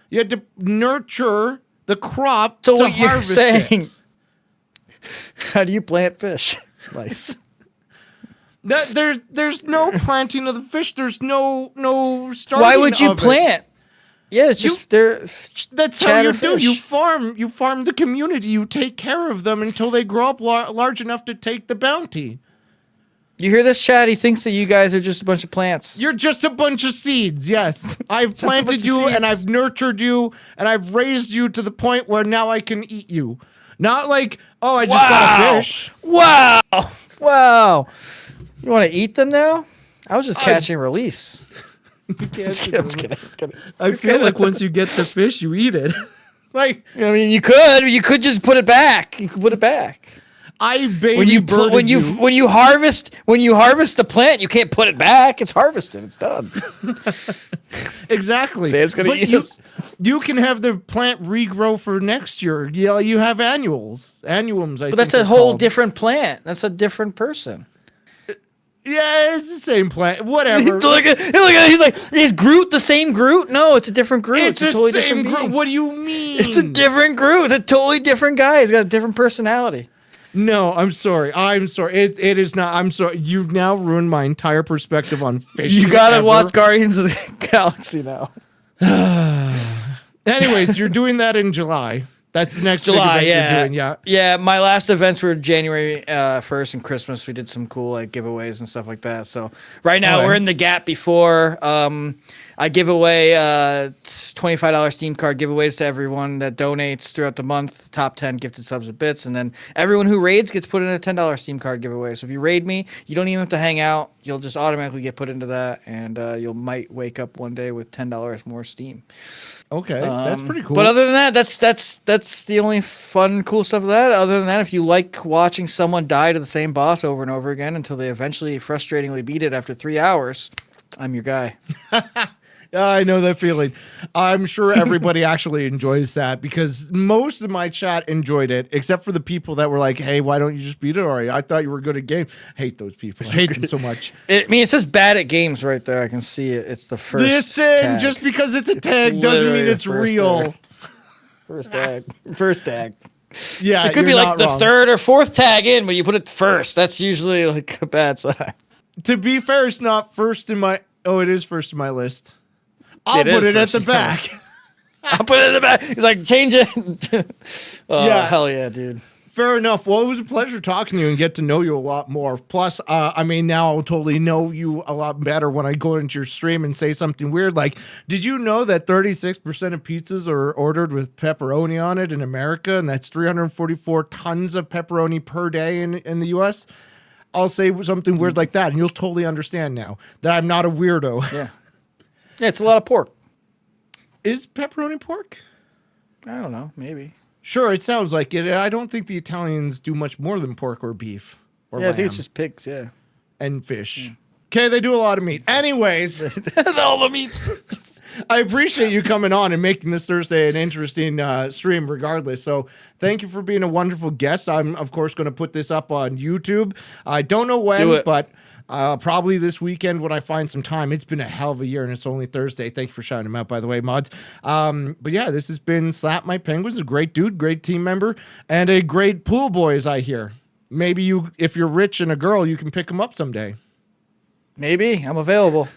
You had to nurture the crop So to what you're harvest saying, it. how do you plant fish? Nice. There's no planting of the fish. There's no starting. Why would you of it. plant? Yeah, it's just they're That's how chatter you do. fish. You farm the community. You take care of them until they grow up large enough to take the bounty. You hear this, Chad? He thinks that you guys are just a bunch of plants. You're just a bunch of seeds. Yes, I've bunch planted of you and seeds. I've nurtured you and I've raised you to the point where now I can eat you. Not like, oh, I just got a fish. Wow. Wow. You want to eat them now? I was just catch and release. You can't I'm do kidding, it. I'm kidding. I feel like once you get the fish, you eat it. Like, I mean, you could just put it back. You could put it back. I baby When you birded when you harvest the plant, you can't put it back. It's harvested. It's done. Exactly. Sam's gonna But eat us. you can have the plant regrow for next year. Yeah, you have annuals, annuums. But that's a whole different plant. That's a different person. Yeah, it's the same plant. Whatever. Look at he's like, is Groot the same Groot? No, it's a different Groot. It's a the totally same different group. being. What do you mean? It's a different Groot. It's a totally different guy. He's got a different personality. No, I'm sorry. It is not. I'm sorry. You've now ruined my entire perspective on fishing. You gotta ever. watch Guardians of the Galaxy now. Anyways, you're doing that in July. That's the next big July, event yeah. you're doing. Yeah. Yeah, my last events were January 1st and Christmas. We did some cool like giveaways and stuff like that. So right now Alright. we're in the gap before I give away $25 Steam card giveaways to everyone that donates throughout the month. Top 10 gifted subs and bits, and then everyone who raids gets put in a $10 Steam card giveaway. So if you raid me, you don't even have to hang out. You'll just automatically get put into that, and you might wake up one day with $10 more Steam. Okay, that's pretty cool. But other than that, that's the only fun, cool stuff of that. Other than that, if you like watching someone die to the same boss over and over again until they eventually frustratingly beat it after 3 hours, I'm your guy. I know that feeling. I'm sure everybody actually enjoys that because most of my chat enjoyed it, except for the people that were like, hey, why don't you just beat it already? I thought you were good at game. I hate those people. I hate them so much. It says bad at games right there. I can see it. It's the first Listen, tag. just because it's a tag doesn't mean it's real. Tag. First tag. First tag. Yeah, it could be like the wrong. third or fourth tag in, but you put it first. That's usually like a bad sign. To be fair, it's not first in my... Oh, it is first in my list. I'll put it at the back. I'll put it in the back. He's like, change it. Yeah. Hell yeah, dude. Fair enough. Well, it was a pleasure talking to you and get to know you a lot more. Plus, I mean, now I'll totally know you a lot better when I go into your stream and say something weird. Like, did you know that 36% of pizzas are ordered with pepperoni on it in America? And that's 344 tons of pepperoni per day in the U.S.? I'll say something weird like that, and you'll totally understand now that I'm not a weirdo. Yeah. Yeah, it's a lot of pork. Is pepperoni pork? I don't know. Maybe. Sure, it sounds like it. I don't think the Italians do much more than pork or beef. Or yeah, lamb. I think it's just pigs, yeah. And fish. Okay, they do a lot of meat. Anyways. All the meats. I appreciate you coming on and making this Thursday an interesting stream regardless. So thank you for being a wonderful guest. I'm, of course, going to put this up on YouTube. I don't know when, but probably this weekend when I find some time. It's been a hell of a year, and it's only Thursday. Thank you for shouting him out, by the way, mods. But yeah, this has been Slapmypenguinn, a great dude, great team member, and a great pool boy, as I hear. Maybe you, if you're rich and a girl, you can pick him up someday. Maybe. I'm available.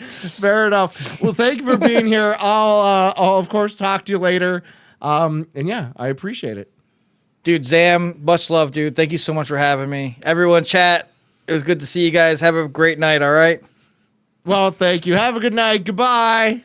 Fair enough. Well, thank you for being here. I'll of course talk to you later. And yeah, I appreciate it. Dude, Zam, much love, dude. Thank you so much for having me. Everyone, chat. It was good to see you guys. Have a great night, all right? Well, thank you. Have a good night. Goodbye.